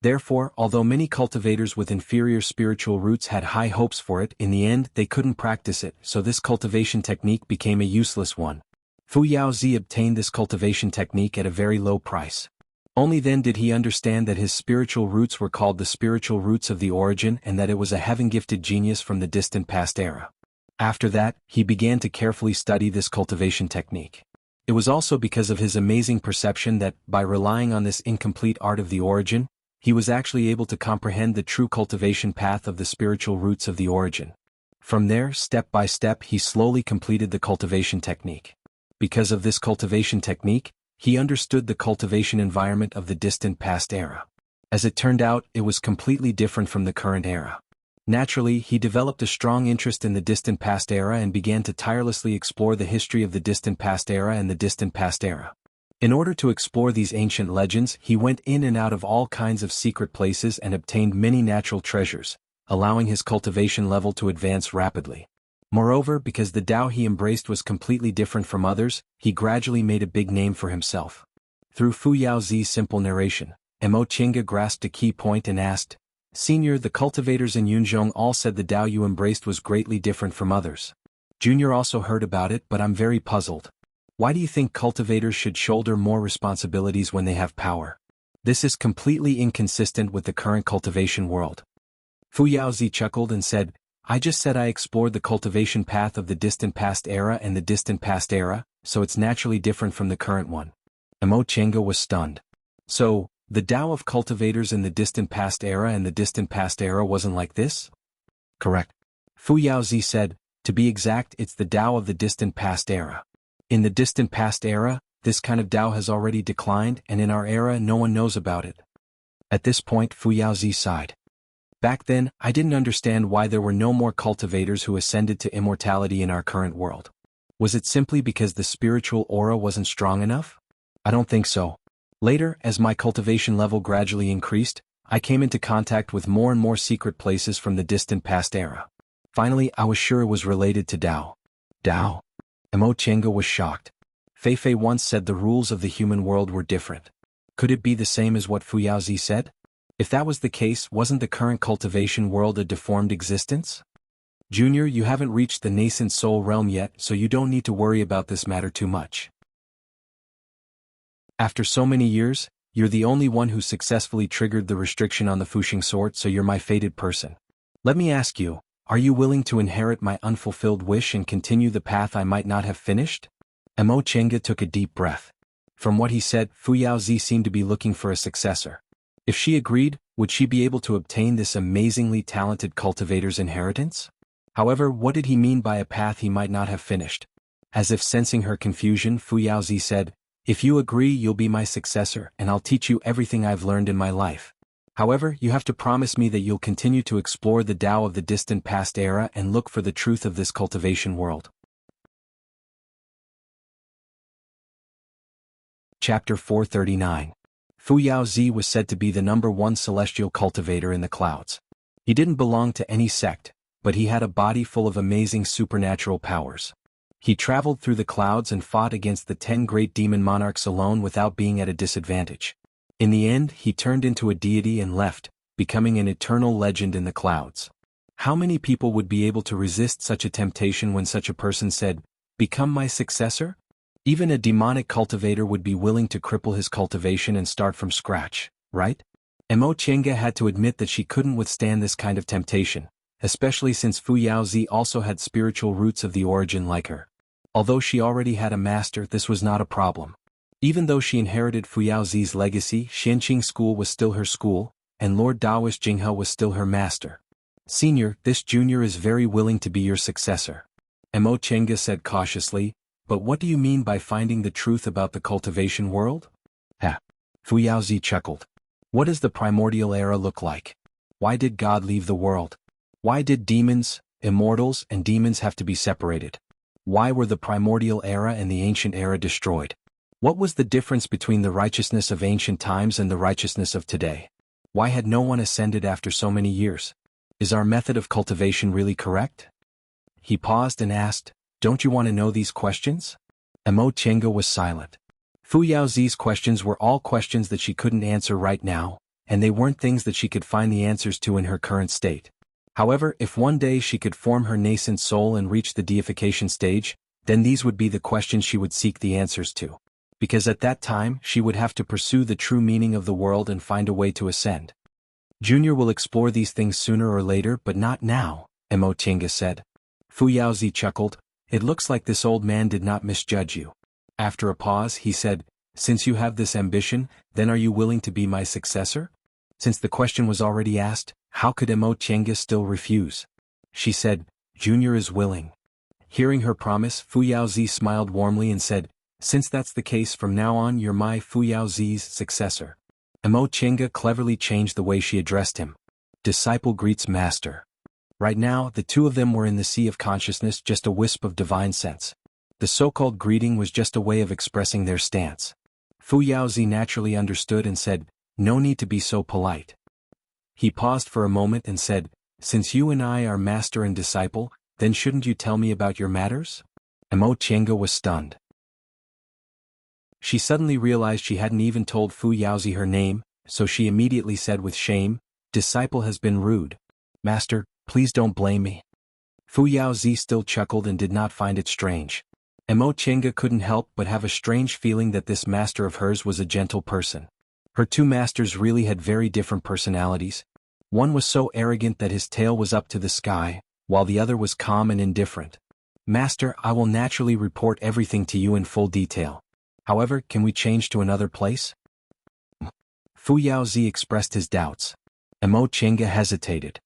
Therefore, although many cultivators with inferior spiritual roots had high hopes for it, in the end they couldn't practice it, so this cultivation technique became a useless one. Fu Yaozi obtained this cultivation technique at a very low price. Only then did he understand that his spiritual roots were called the spiritual roots of the origin and that it was a heaven-gifted genius from the distant past era. After that, he began to carefully study this cultivation technique. It was also because of his amazing perception that, by relying on this incomplete art of the origin, he was actually able to comprehend the true cultivation path of the spiritual roots of the origin. From there, step by step, he slowly completed the cultivation technique. Because of this cultivation technique, he understood the cultivation environment of the distant past era. As it turned out, it was completely different from the current era. Naturally, he developed a strong interest in the distant past era and began to tirelessly explore the history of the distant past era and the distant past era. In order to explore these ancient legends, he went in and out of all kinds of secret places and obtained many natural treasures, allowing his cultivation level to advance rapidly. Moreover, because the Tao he embraced was completely different from others, he gradually made a big name for himself. Through Fu Yaozi's simple narration, Mo Qingge grasped a key point and asked, "Senior, the cultivators in Yunzhong all said the Tao you embraced was greatly different from others. Junior also heard about it, but I'm very puzzled. Why do you think cultivators should shoulder more responsibilities when they have power? This is completely inconsistent with the current cultivation world." Fu Yaozi chuckled and said, "I just said I explored the cultivation path of the distant past era and the distant past era, so it's naturally different from the current one." Mo Qingge was stunned. So, the Tao of cultivators in the distant past era and the distant past era wasn't like this? Correct. Fu Yaozi said, "To be exact, it's the Tao of the distant past era. In the distant past era, this kind of Tao has already declined, and in our era no one knows about it." At this point Fu Yaozi sighed. Back then, I didn't understand why there were no more cultivators who ascended to immortality in our current world. Was it simply because the spiritual aura wasn't strong enough? I don't think so. Later, as my cultivation level gradually increased, I came into contact with more and more secret places from the distant past era. Finally, I was sure it was related to Tao. Tao? Mo Qingge was shocked. Fei Fei once said the rules of the human world were different. Could it be the same as what Fu Yaozi said? If that was the case, wasn't the current cultivation world a deformed existence? Junior, you haven't reached the nascent soul realm yet, so you don't need to worry about this matter too much. After so many years, you're the only one who successfully triggered the restriction on the Fuxing sword, so you're my fated person. Let me ask you, are you willing to inherit my unfulfilled wish and continue the path I might not have finished? Mo Qingge took a deep breath. From what he said, Fu Yaozi seemed to be looking for a successor. If she agreed, would she be able to obtain this amazingly talented cultivator's inheritance? However, what did he mean by a path he might not have finished? As if sensing her confusion, Fu Yaozi said, "If you agree, you'll be my successor, and I'll teach you everything I've learned in my life. However, you have to promise me that you'll continue to explore the Tao of the distant past era and look for the truth of this cultivation world." Chapter 439. Fu Yaozi was said to be the #1 celestial cultivator in the clouds. He didn't belong to any sect, but he had a body full of amazing supernatural powers. He traveled through the clouds and fought against the 10 great demon monarchs alone without being at a disadvantage. In the end, he turned into a deity and left, becoming an eternal legend in the clouds. How many people would be able to resist such a temptation when such a person said, "Become my successor"? Even a demonic cultivator would be willing to cripple his cultivation and start from scratch, right? Mo Chenga had to admit that she couldn't withstand this kind of temptation, especially since Fu Yaozi also had spiritual roots of the origin like her. Although she already had a master, this was not a problem. Even though she inherited Fu Yaozi's legacy, Xianqing School was still her school, and Lord Daoist Jinghe was still her master. Senior, this junior is very willing to be your successor. Mo Chenga said cautiously, but what do you mean by finding the truth about the cultivation world? Ha! Fu Yaozi chuckled. What does the primordial era look like? Why did God leave the world? Why did demons, immortals, and demons have to be separated? Why were the primordial era and the ancient era destroyed? What was the difference between the righteousness of ancient times and the righteousness of today? Why had no one ascended after so many years? Is our method of cultivation really correct? He paused and asked, don't you want to know these questions? Mo Chenga was silent. Fu Yaozi's questions were all questions that she couldn't answer right now, and they weren't things that she could find the answers to in her current state. However, if one day she could form her nascent soul and reach the deification stage, then these would be the questions she would seek the answers to. Because at that time, she would have to pursue the true meaning of the world and find a way to ascend. Junior will explore these things sooner or later, but not now, Mo Chenga said. Fu Yaozi chuckled. It looks like this old man did not misjudge you. After a pause, he said, since you have this ambition, then are you willing to be my successor? Since the question was already asked, how could Mo Chenga still refuse? She said, Junior is willing. Hearing her promise, Fu Yaozi smiled warmly and said, since that's the case, from now on you're my Fu Yaozi's successor. Mo Chenga cleverly changed the way she addressed him. Disciple greets master. Right now, the two of them were in the sea of consciousness, just a wisp of divine sense. The so-called greeting was just a way of expressing their stance. Fu Yaozi naturally understood and said, no need to be so polite. He paused for a moment and said, since you and I are master and disciple, then shouldn't you tell me about your matters? Mo Chenga was stunned. She suddenly realized she hadn't even told Fu Yaozi her name, so she immediately said with shame, disciple has been rude. Master, please don't blame me. Fu Yaozi still chuckled and did not find it strange. Mo Chenga couldn't help but have a strange feeling that this master of hers was a gentle person. Her two masters really had very different personalities. One was so arrogant that his tail was up to the sky, while the other was calm and indifferent. Master, I will naturally report everything to you in full detail. However, can we change to another place? Fu Yaozi expressed his doubts. Mo Chenga hesitated.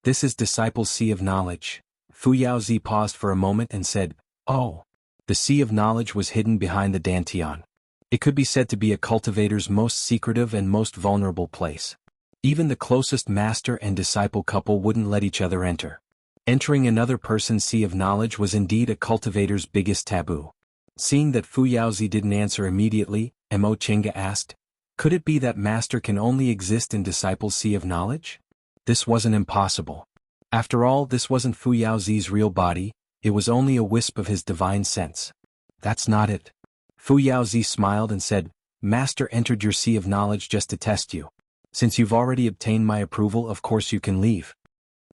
This is Disciple's Sea of Knowledge. Fu Yaozi paused for a moment and said, oh. The Sea of Knowledge was hidden behind the Dantian. It could be said to be a cultivator's most secretive and most vulnerable place. Even the closest master and disciple couple wouldn't let each other enter. Entering another person's Sea of Knowledge was indeed a cultivator's biggest taboo. Seeing that Fu Yaozi didn't answer immediately, Mo Chenga asked, could it be that master can only exist in Disciple's Sea of Knowledge? This wasn't impossible. After all, this wasn't Fu Yaozi's real body, it was only a wisp of his divine sense. That's not it. Fu Yaozi smiled and said, Master entered your Sea of Knowledge just to test you. Since you've already obtained my approval, of course you can leave.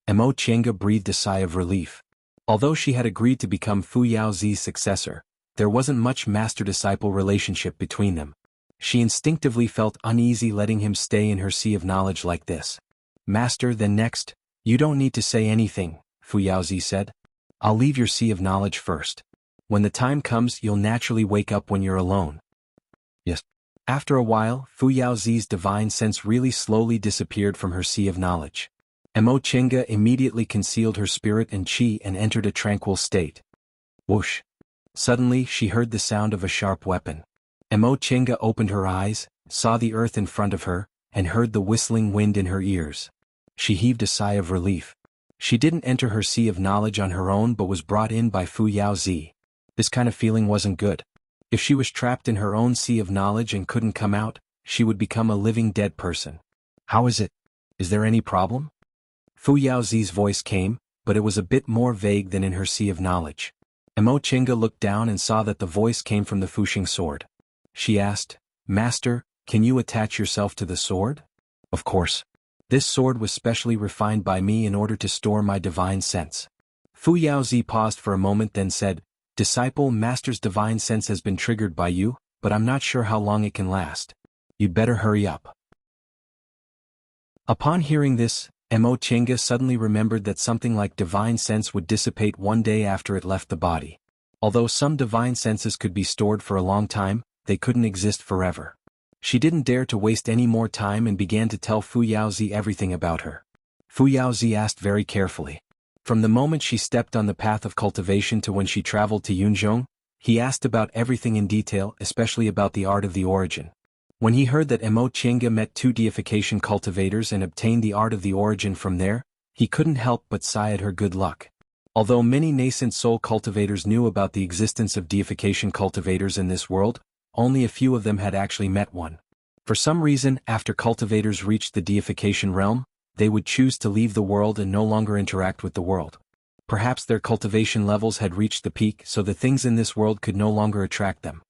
Mo Chenga breathed a sigh of relief. Although she had agreed to become Fu Yaozi's successor, there wasn't much master-disciple relationship between them. She instinctively felt uneasy letting him stay in her Sea of Knowledge like this. Master, then next, you don't need to say anything, Fu Yaozi said. I'll leave your Sea of Knowledge first. When the time comes, you'll naturally wake up when you're alone. Yes. After a while, Fu Yaozi's divine sense really slowly disappeared from her Sea of Knowledge. Mo Chenga immediately concealed her spirit and qi and entered a tranquil state. Whoosh. Suddenly, she heard the sound of a sharp weapon. Mo Chenga opened her eyes, saw the earth in front of her, and heard the whistling wind in her ears. She heaved a sigh of relief. She didn't enter her Sea of Knowledge on her own but was brought in by Fu Yaozi. This kind of feeling wasn't good. If she was trapped in her own Sea of Knowledge and couldn't come out, she would become a living dead person. How is it? Is there any problem? Fu Yaozi's voice came, but it was a bit more vague than in her Sea of Knowledge. Mo Chenga looked down and saw that the voice came from the Fuxing sword. She asked, Master, can you attach yourself to the sword? Of course. This sword was specially refined by me in order to store my divine sense. Fu Yaozi paused for a moment then said, Disciple, Master's divine sense has been triggered by you, but I'm not sure how long it can last. You'd better hurry up. Upon hearing this, Mo Chenga suddenly remembered that something like divine sense would dissipate one day after it left the body. Although some divine senses could be stored for a long time, they couldn't exist forever. She didn't dare to waste any more time and began to tell Fu Yaozi everything about her. Fu Yaozi asked very carefully. From the moment she stepped on the path of cultivation to when she traveled to Yunzhong, he asked about everything in detail, especially about the art of the origin. When he heard that Mo Chenga met 2 deification cultivators and obtained the art of the origin from there, he couldn't help but sigh at her good luck. Although many nascent soul cultivators knew about the existence of deification cultivators in this world, only a few of them had actually met one. For some reason, after cultivators reached the deification realm, they would choose to leave the world and no longer interact with the world. Perhaps their cultivation levels had reached the peak, so the things in this world could no longer attract them.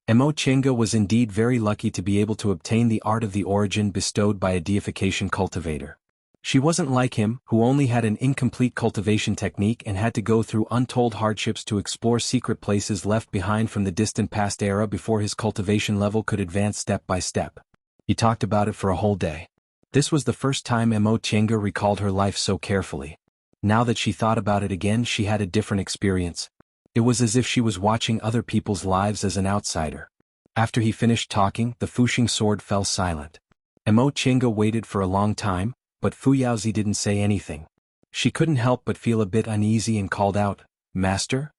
Mo Chenga was indeed very lucky to be able to obtain the art of the origin bestowed by a deification cultivator. She wasn't like him, who only had an incomplete cultivation technique and had to go through untold hardships to explore secret places left behind from the distant past era before his cultivation level could advance step by step. He talked about it for a whole day. This was the first time Mo Chenga recalled her life so carefully. Now that she thought about it again, she had a different experience. It was as if she was watching other people's lives as an outsider. After he finished talking, the Fuxing sword fell silent. Mo Chenga waited for a long time, but Fu Yaozi didn't say anything. She couldn't help but feel a bit uneasy and called out, "Master?"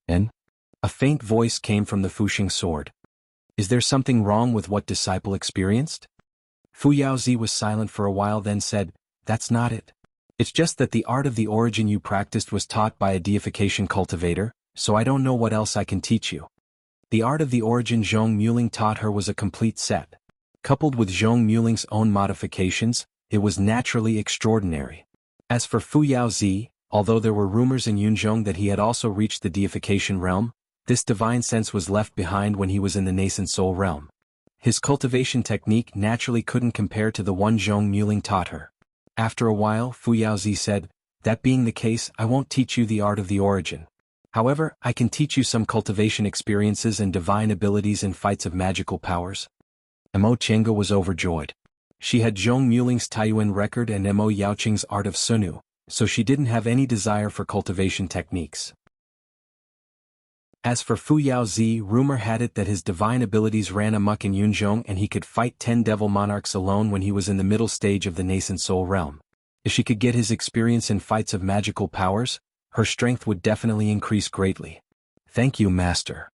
And a faint voice came from the Fuxing sword. "Is there something wrong with what disciple experienced?" Fu Yaozi was silent for a while, then said, "That's not it. It's just that the art of the origin you practiced was taught by a deification cultivator, so I don't know what else I can teach you." The art of the origin Zhong Muling taught her was a complete set. Coupled with Zhong Muling's own modifications, it was naturally extraordinary. As for Fu Yaozi, although there were rumors in Yunzhong that he had also reached the deification realm, this divine sense was left behind when he was in the nascent soul realm. His cultivation technique naturally couldn't compare to the one Zhong Muling taught her. After a while, Fu Yaozi said, "That being the case, I won't teach you the art of the origin. However, I can teach you some cultivation experiences and divine abilities in fights of magical powers." Mo Chenga was overjoyed. She had Zhong Muling's Taiyuan record and Mo Yaoqing's art of Sunu, so she didn't have any desire for cultivation techniques. As for Fu Yaozi, rumor had it that his divine abilities ran amok in Yunzhong and he could fight 10 devil monarchs alone when he was in the middle stage of the nascent soul realm. If she could get his experience in fights of magical powers, her strength would definitely increase greatly. "Thank you, Master."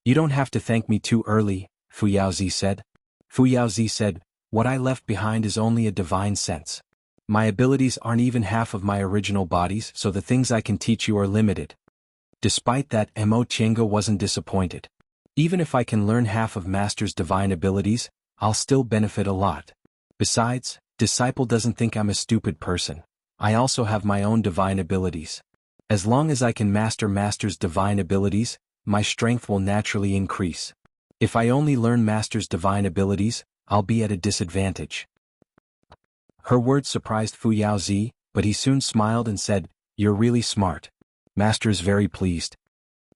"You don't have to thank me too early," Fu Yaozi said. Fu Yaozi said, "What I left behind is only a divine sense. My abilities aren't even half of my original bodies, so the things I can teach you are limited." Despite that, Mo Chenga wasn't disappointed. "Even if I can learn half of Master's divine abilities, I'll still benefit a lot. Besides, disciple doesn't think I'm a stupid person. I also have my own divine abilities. As long as I can master Master's divine abilities, my strength will naturally increase. If I only learn Master's divine abilities, I'll be at a disadvantage." Her words surprised Fu Yaozi, but he soon smiled and said, "You're really smart. Master is very pleased."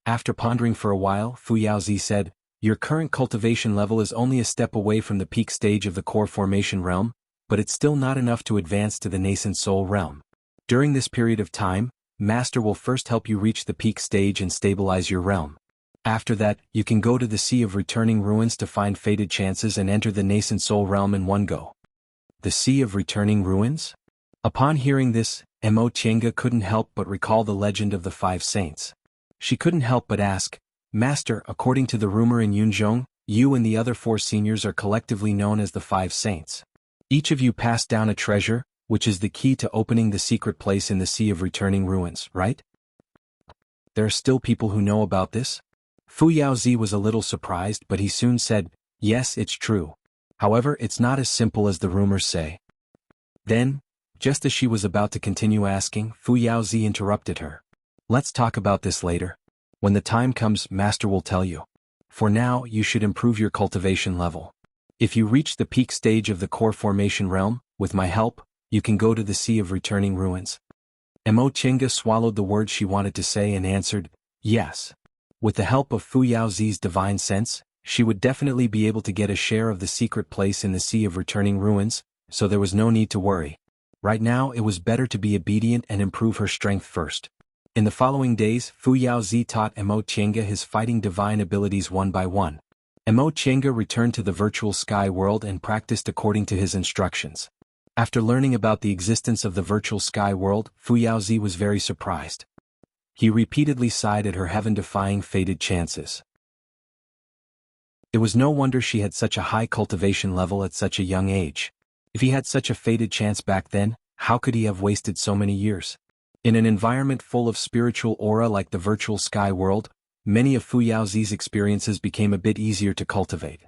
After pondering for a while, Fu Yaozi said, "Your current cultivation level is only a step away from the peak stage of the core formation realm, but it's still not enough to advance to the nascent soul realm. During this period of time, Master will first help you reach the peak stage and stabilize your realm. After that, you can go to the Sea of Returning Ruins to find fated chances and enter the nascent soul realm in one go." The Sea of Returning Ruins? Upon hearing this, Mo Chenga couldn't help but recall the legend of the 5 saints. She couldn't help but ask, "Master, according to the rumor in Yunzhong, you and the other 4 seniors are collectively known as the 5 saints. Each of you passed down a treasure, which is the key to opening the secret place in the Sea of Returning Ruins, right? There are still people who know about this?" Fu Yaozi was a little surprised, but he soon said, "Yes, it's true. However, it's not as simple as the rumors say." Then, just as she was about to continue asking, Fu Yaozi interrupted her. "Let's talk about this later. When the time comes, Master will tell you. For now, you should improve your cultivation level. If you reach the peak stage of the core formation realm, with my help, you can go to the Sea of Returning Ruins." Mo Chenga swallowed the words she wanted to say and answered, "Yes. With the help of Fu Yaozi's divine sense, she would definitely be able to get a share of the secret place in the Sea of Returning Ruins, so there was no need to worry. Right now it was better to be obedient and improve her strength first. In the following days, Fu Yaozi taught Mo Qianga his fighting divine abilities one by one. Mo Qianga returned to the virtual sky world and practiced according to his instructions. After learning about the existence of the virtual sky world, Fu Yaozi was very surprised. He repeatedly sighed at her heaven-defying fated chances. It was no wonder she had such a high cultivation level at such a young age. If he had such a fated chance back then, how could he have wasted so many years? In an environment full of spiritual aura like the virtual sky world, many of Fu Yaozi's experiences became a bit easier to cultivate.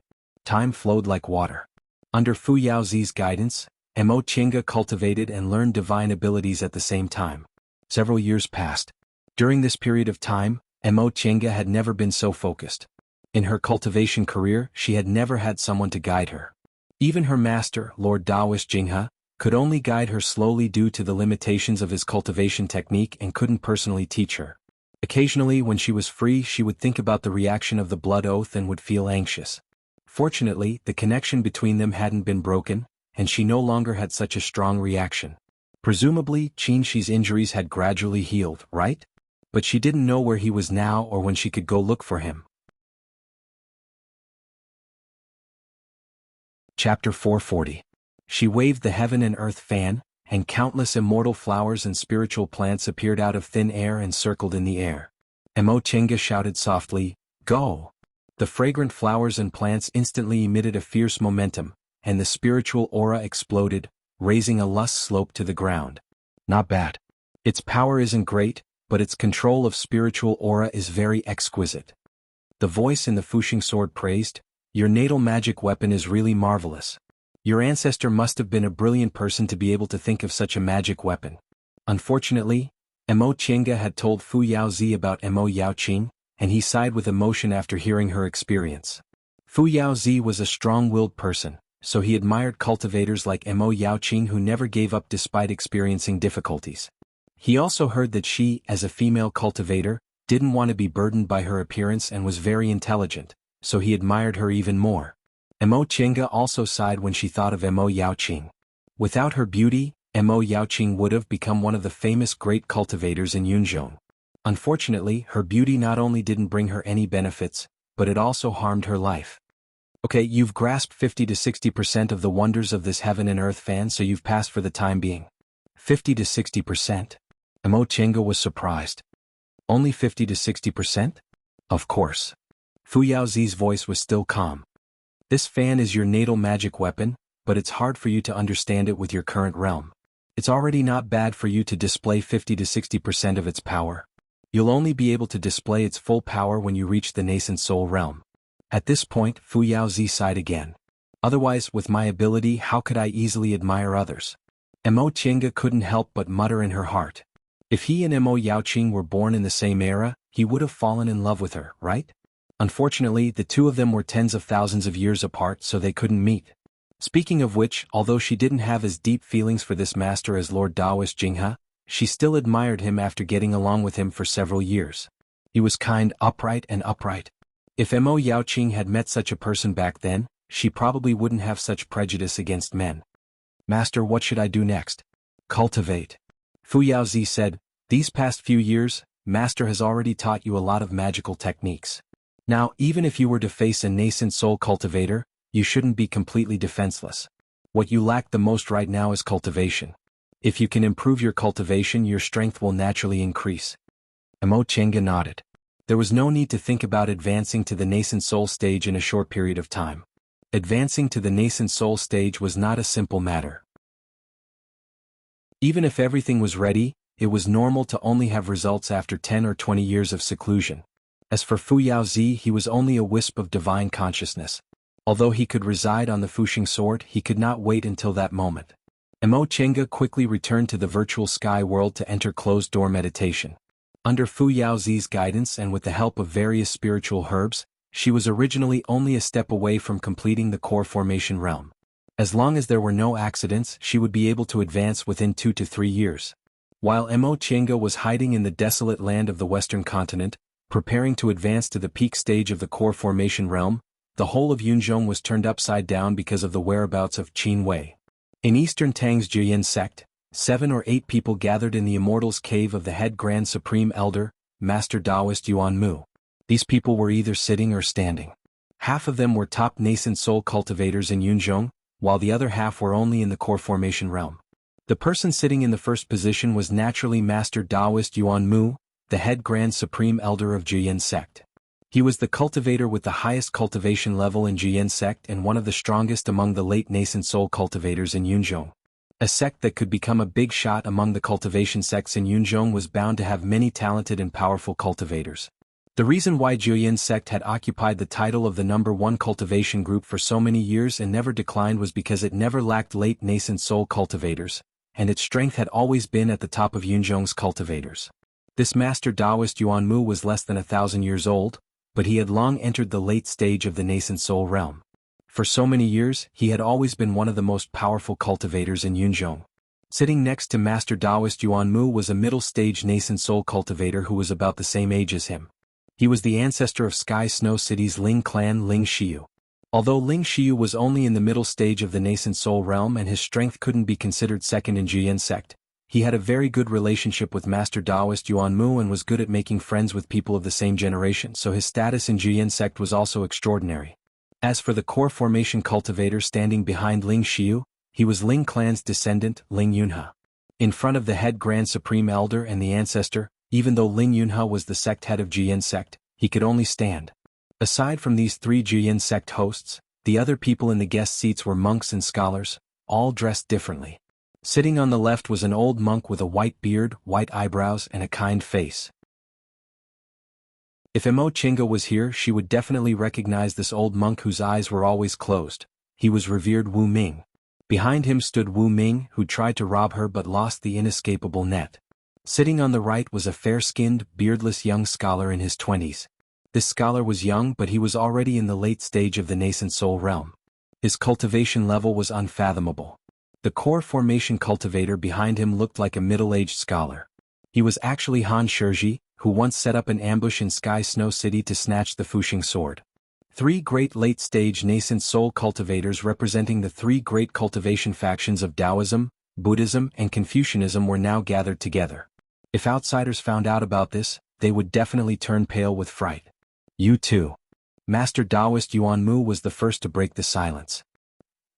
Time flowed like water. Under Fu Yaozi's guidance, Mo Qianga cultivated and learned divine abilities at the same time. Several years passed. During this period of time, Mo Qianga had never been so focused. In her cultivation career, she had never had someone to guide her. Even her master, Lord Daoist Jinghe, could only guide her slowly due to the limitations of his cultivation technique and couldn't personally teach her. Occasionally when she was free she would think about the reaction of the blood oath and would feel anxious. Fortunately, the connection between them hadn't been broken, and she no longer had such a strong reaction. Presumably, Qin Shi's injuries had gradually healed, right? But she didn't know where he was now or when she could go look for him. Chapter 440. She waved the heaven and earth fan, and countless immortal flowers and spiritual plants appeared out of thin air and circled in the air. Mo Qianga shouted softly, "Go!" The fragrant flowers and plants instantly emitted a fierce momentum, and the spiritual aura exploded, raising a lush slope to the ground. Not bad. Its power isn't great, but its control of spiritual aura is very exquisite. The voice in the Fuxing sword praised, "Your natal magic weapon is really marvelous. Your ancestor must have been a brilliant person to be able to think of such a magic weapon." Unfortunately, Mo Qianga had told Fu Yaozi about Mo Yaoqing, and he sighed with emotion after hearing her experience. Fu Yaozi was a strong-willed person, so he admired cultivators like Mo Yaoqing who never gave up despite experiencing difficulties. He also heard that she, as a female cultivator, didn't want to be burdened by her appearance and was very intelligent, so he admired her even more. Mo Qianga also sighed when she thought of Mo Yaoqing. Without her beauty, Mo Yaoqing would have become one of the famous great cultivators in Yunzhong. Unfortunately, her beauty not only didn't bring her any benefits, but it also harmed her life. Okay, you've grasped 50 to 60% of the wonders of this heaven and earth fan, so you've passed for the time being. 50 to 60%? Mo Qianga was surprised. Only 50 to 60%? Of course. Fu Yaozi's voice was still calm. This fan is your natal magic weapon, but it's hard for you to understand it with your current realm. It's already not bad for you to display 50 to 60% of its power. You'll only be able to display its full power when you reach the nascent soul realm. At this point, Fu Yaozi sighed again. Otherwise, with my ability, how could I easily admire others? Mo Qianga couldn't help but mutter in her heart. If he and Mo Yaoqing were born in the same era, he would have fallen in love with her, right? Unfortunately, the two of them were tens of thousands of years apart, so they couldn't meet. Speaking of which, although she didn't have as deep feelings for this master as Lord Daoist Jinghe, she still admired him after getting along with him for several years. He was kind, upright. If Mo Yaoqing had met such a person back then, she probably wouldn't have such prejudice against men. "Master, what should I do next?" "Cultivate." Fu Yaozi said, "These past few years, Master has already taught you a lot of magical techniques. Now, even if you were to face a nascent soul cultivator, you shouldn't be completely defenseless. What you lack the most right now is cultivation. If you can improve your cultivation, your strength will naturally increase." Mo Qianga nodded. There was no need to think about advancing to the nascent soul stage in a short period of time. Advancing to the nascent soul stage was not a simple matter. Even if everything was ready, it was normal to only have results after 10 or 20 years of seclusion. As for Fu Yaozi, he was only a wisp of divine consciousness. Although he could reside on the Fuxing sword, he could not wait until that moment. Mo Qianga quickly returned to the virtual sky world to enter closed-door meditation. Under Fu Yaozi's guidance and with the help of various spiritual herbs, she was originally only a step away from completing the core formation realm. As long as there were no accidents, she would be able to advance within 2 to 3 years. While Mo Qianga was hiding in the desolate land of the western continent, preparing to advance to the peak stage of the core formation realm, the whole of Yunzhong was turned upside down because of the whereabouts of Qin Wei. In Eastern Tang's Jiyin sect, 7 or 8 people gathered in the Immortals' cave of the head Grand Supreme Elder, Master Taoist Yuan Mu. These people were either sitting or standing. Half of them were top nascent soul cultivators in Yunzhong, while the other half were only in the core formation realm. The person sitting in the first position was naturally Master Taoist Yuan Mu, the head Grand Supreme Elder of Jiyin sect. He was the cultivator with the highest cultivation level in Jiyin sect and one of the strongest among the late nascent soul cultivators in Yunzhong. A sect that could become a big shot among the cultivation sects in Yunzhong was bound to have many talented and powerful cultivators. The reason why Jiyin sect had occupied the title of the #1 cultivation group for so many years and never declined was because it never lacked late nascent soul cultivators, and its strength had always been at the top of Yunzhong's cultivators. This Master Taoist Yuan Mu was less than 1,000 years old, but he had long entered the late stage of the nascent soul realm. For so many years, he had always been one of the most powerful cultivators in Yunzhong. Sitting next to Master Taoist Yuan Mu was a middle-stage nascent soul cultivator who was about the same age as him. He was the ancestor of Sky Snow City's Ling clan Ling Xiu. Although Ling Xiu was only in the middle stage of the nascent soul realm and his strength couldn't be considered second in Jiyin sect, he had a very good relationship with Master Taoist Yuan Mu and was good at making friends with people of the same generation, so his status in Jiyin sect was also extraordinary. As for the core formation cultivator standing behind Ling Xiu, he was Ling clan's descendant, Ling Yunhe. In front of the head Grand Supreme Elder and the ancestor, even though Ling Yunhe was the sect head of Jiyin sect, he could only stand. Aside from these 3 Jiyin sect hosts, the other people in the guest seats were monks and scholars, all dressed differently. Sitting on the left was an old monk with a white beard, white eyebrows, and a kind face. If Mo Chinga was here, she would definitely recognize this old monk whose eyes were always closed. He was revered Wu Ming. Behind him stood Wu Ming, who tried to rob her but lost the inescapable net. Sitting on the right was a fair-skinned, beardless young scholar in his 20s. This scholar was young, but he was already in the late stage of the nascent soul realm. His cultivation level was unfathomable. The core formation cultivator behind him looked like a middle-aged scholar. He was actually Han Shizhi, who once set up an ambush in Sky Snow City to snatch the Fuxing sword. 3 great late-stage nascent soul cultivators representing the 3 great cultivation factions of Taoism, Buddhism, and Confucianism were now gathered together. If outsiders found out about this, they would definitely turn pale with fright. You too. Master Taoist Yuan Mu was the first to break the silence.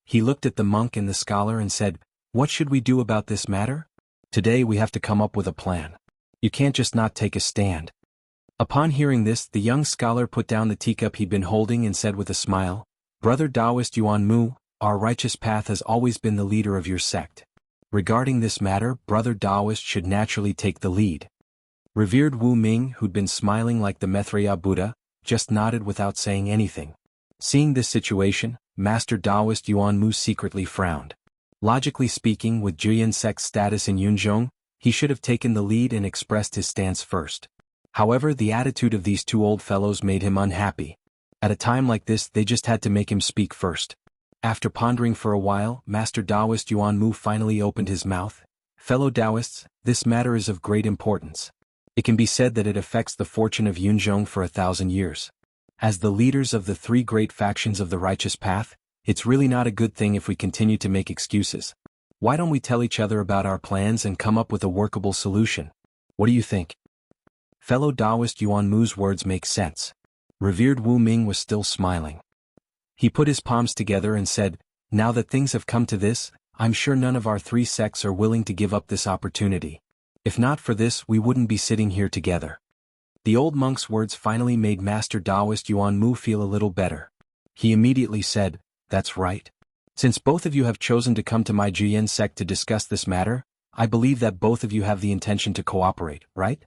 He looked at the monk and the scholar and said, "What should we do about this matter? Today we have to come up with a plan. You can't just not take a stand." Upon hearing this, the young scholar put down the teacup he'd been holding and said with a smile, "Brother Taoist Yuan Mu, our righteous path has always been the leader of your sect. Regarding this matter, Brother Taoist should naturally take the lead." Revered Wu Ming, who'd been smiling like the Maitreya Buddha, just nodded without saying anything. Seeing this situation, Master Taoist Yuan Mu secretly frowned. Logically speaking, with Jiyin sect's status in Yunzhong, he should have taken the lead and expressed his stance first. However, the attitude of these 2 old fellows made him unhappy. At a time like this, they just had to make him speak first. After pondering for a while, Master Taoist Yuan Mu finally opened his mouth. "Fellow Taoists, this matter is of great importance. It can be said that it affects the fortune of Yunzhong for 1,000 years. As the leaders of the 3 great factions of the righteous path, it's really not a good thing if we continue to make excuses. Why don't we tell each other about our plans and come up with a workable solution? What do you think?" Fellow Taoist Yuan Mu's words make sense. Revered Wu Ming was still smiling. He put his palms together and said, "Now that things have come to this, I'm sure none of our 3 sects are willing to give up this opportunity. If not for this, we wouldn't be sitting here together." The old monk's words finally made Master Taoist Yuan Mu feel a little better. He immediately said, "That's right. Since both of you have chosen to come to my Jiyin sect to discuss this matter, I believe that both of you have the intention to cooperate, right?"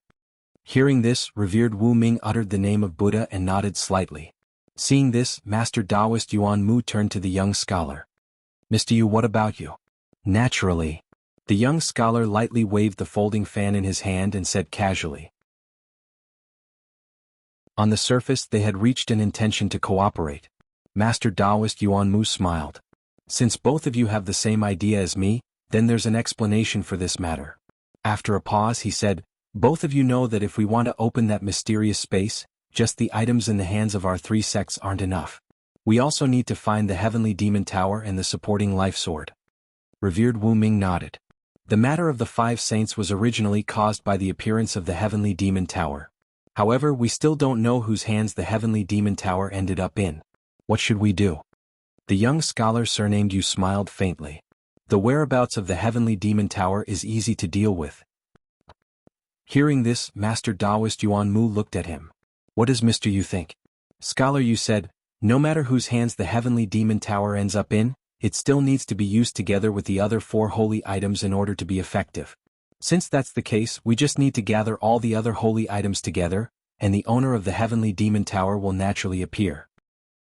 Hearing this, Revered Wu Ming uttered the name of Buddha and nodded slightly. Seeing this, Master Taoist Yuan Mu turned to the young scholar. "Mr. Yu, what about you?" "Naturally." The young scholar lightly waved the folding fan in his hand and said casually. On the surface, they had reached an intention to cooperate. Master Taoist Yuan Mu smiled. "Since both of you have the same idea as me, then there's an explanation for this matter." After a pause, he said, "Both of you know that if we want to open that mysterious space, just the items in the hands of our 3 sects aren't enough. We also need to find the heavenly demon tower and the supporting life sword." Revered Wu Ming nodded. The matter of the 5 saints was originally caused by the appearance of the heavenly demon tower. However, we still don't know whose hands the heavenly demon tower ended up in. What should we do? The young scholar surnamed Yu smiled faintly. The whereabouts of the heavenly demon tower is easy to deal with. Hearing this, Master Taoist Yuan Mu looked at him. What does Mr. Yu think? Scholar Yu said, no matter whose hands the heavenly demon tower ends up in, it still needs to be used together with the other 4 holy items in order to be effective. Since that's the case, we just need to gather all the other holy items together, and the owner of the heavenly demon tower will naturally appear.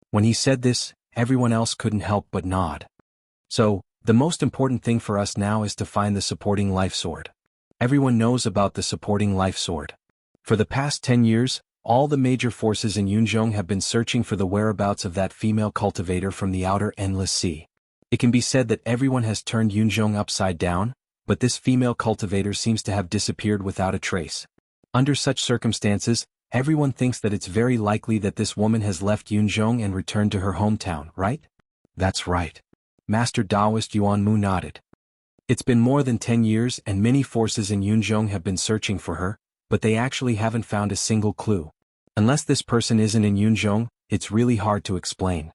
When he said this, everyone else couldn't help but nod. So, the most important thing for us now is to find the supporting life sword. Everyone knows about the supporting life sword. For the past 10 years, all the major forces in Yunzhong have been searching for the whereabouts of that female cultivator from the outer endless sea. It can be said that everyone has turned Yunzhong upside down, but this female cultivator seems to have disappeared without a trace. Under such circumstances, everyone thinks that it's very likely that this woman has left Yunzhong and returned to her hometown, right? That's right. Master Taoist Yuan Mu nodded. It's been more than 10 years and many forces in Yunzhong have been searching for her, but they actually haven't found a single clue. Unless this person isn't in Yunzhong, it's really hard to explain.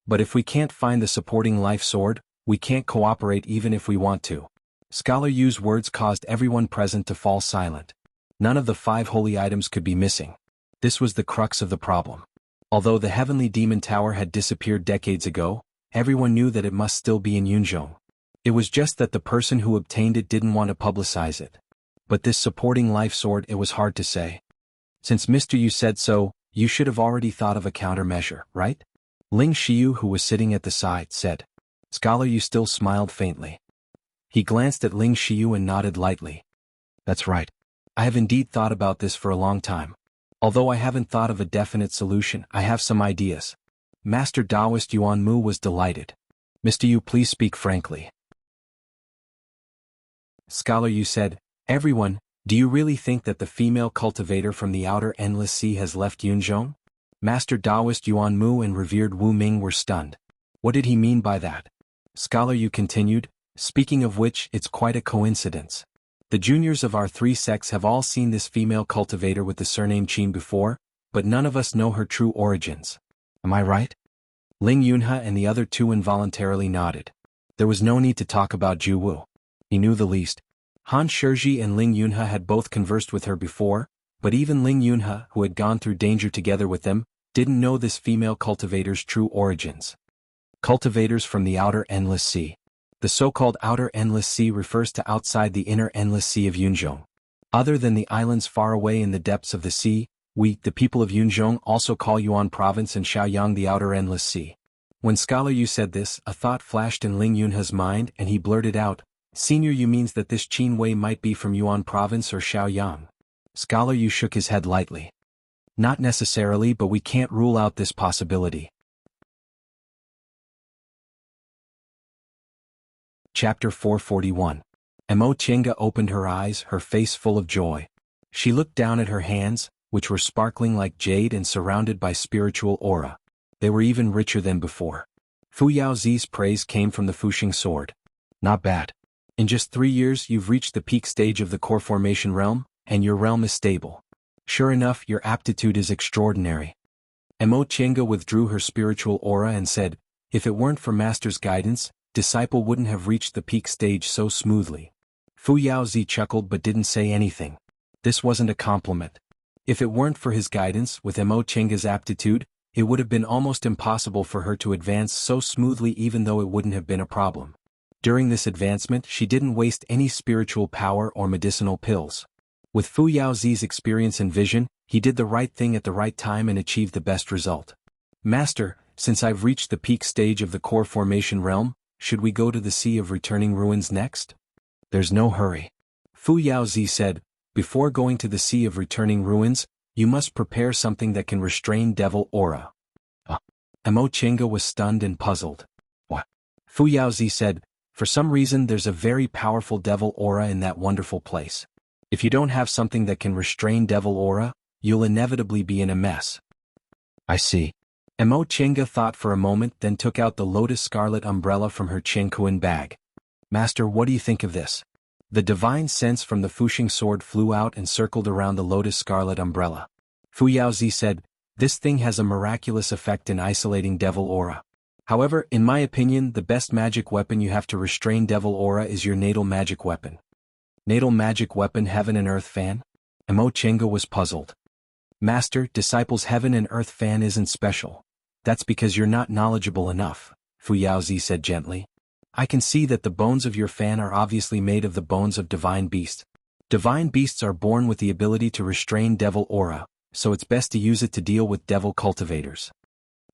But if we can't find the supporting life sword, we can't cooperate even if we want to. Scholar Yu's words caused everyone present to fall silent. None of the 5 holy items could be missing. This was the crux of the problem. Although the heavenly demon tower had disappeared decades ago, everyone knew that it must still be in Yunzhong. It was just that the person who obtained it didn't want to publicize it. But this supporting life sword, it was hard to say. Since Mr. Yu said so, you should have already thought of a countermeasure, right? Ling Xiu, who was sitting at the side, said. Scholar Yu still smiled faintly. He glanced at Ling Xiu and nodded lightly. That's right. I have indeed thought about this for a long time. Although I haven't thought of a definite solution, I have some ideas. Master Taoist Yuan Mu was delighted. Mr. Yu, please speak frankly. Scholar Yu said, everyone, do you really think that the female cultivator from the outer endless sea has left Yunzhong? Master Taoist Yuan Mu and revered Wu Ming were stunned. What did he mean by that? Scholar Yu continued, speaking of which, it's quite a coincidence. The juniors of our 3 sects have all seen this female cultivator with the surname Qin before, but none of us know her true origins. Am I right? Ling Yunhe and the other 2 involuntarily nodded. There was no need to talk about Ju Wu. He knew the least. Han Shizhi and Ling Yunhe had both conversed with her before, but even Ling Yunhe, who had gone through danger together with them, didn't know this female cultivator's true origins. Cultivators from the outer endless sea. The so-called outer endless sea refers to outside the inner endless sea of Yunzhong. Other than the islands far away in the depths of the sea, we, the people of Yunzhong, also call Yuan Province and Shaoyang the outer endless sea. When Scholar Yu said this, a thought flashed in Ling Yunhe's mind and he blurted out, Senior Yu means that this Qin Wei might be from Yuan Province or Shaoyang. Scholar Yu shook his head lightly. Not necessarily, but we can't rule out this possibility. Chapter 441. Mo Chenga opened her eyes, her face full of joy. She looked down at her hands, which were sparkling like jade and surrounded by spiritual aura. They were even richer than before. Fu Yaozi's praise came from the Fuxing sword. Not bad. In just 3 years you've reached the peak stage of the core formation realm, and your realm is stable. Sure enough, your aptitude is extraordinary. Mo Chenga withdrew her spiritual aura and said, if it weren't for Master's guidance, disciple wouldn't have reached the peak stage so smoothly. Fu Yaozi chuckled but didn't say anything. This wasn't a compliment. If it weren't for his guidance, with Mo Chenga's aptitude, it would have been almost impossible for her to advance so smoothly, even though it wouldn't have been a problem. During this advancement, she didn't waste any spiritual power or medicinal pills. With Fu Yaozi's experience and vision, he did the right thing at the right time and achieved the best result. Master, since I've reached the peak stage of the core formation realm, should we go to the Sea of Returning Ruins next? There's no hurry. Fu Yaozi said, before going to the Sea of Returning Ruins, you must prepare something that can restrain devil aura. Mo Chenga was stunned and puzzled. What? Fu Yaozi said, for some reason there's a very powerful devil aura in that wonderful place. If you don't have something that can restrain devil aura, you'll inevitably be in a mess. I see. Mo Chenga thought for a moment, then took out the lotus scarlet umbrella from her Chenkuan bag. Master, what do you think of this? The divine sense from the Fuxing sword flew out and circled around the lotus scarlet umbrella. Fu Yaozi said, "This thing has a miraculous effect in isolating devil aura. However, in my opinion, the best magic weapon you have to restrain devil aura is your natal magic weapon." Natal magic weapon Heaven and Earth Fan? Mo Chenga was puzzled. Master, Disciple's Heaven and Earth Fan isn't special. That's because you're not knowledgeable enough, Fu Yaozi said gently. I can see that the bones of your fan are obviously made of the bones of divine beasts. Divine beasts are born with the ability to restrain devil aura, so it's best to use it to deal with devil cultivators.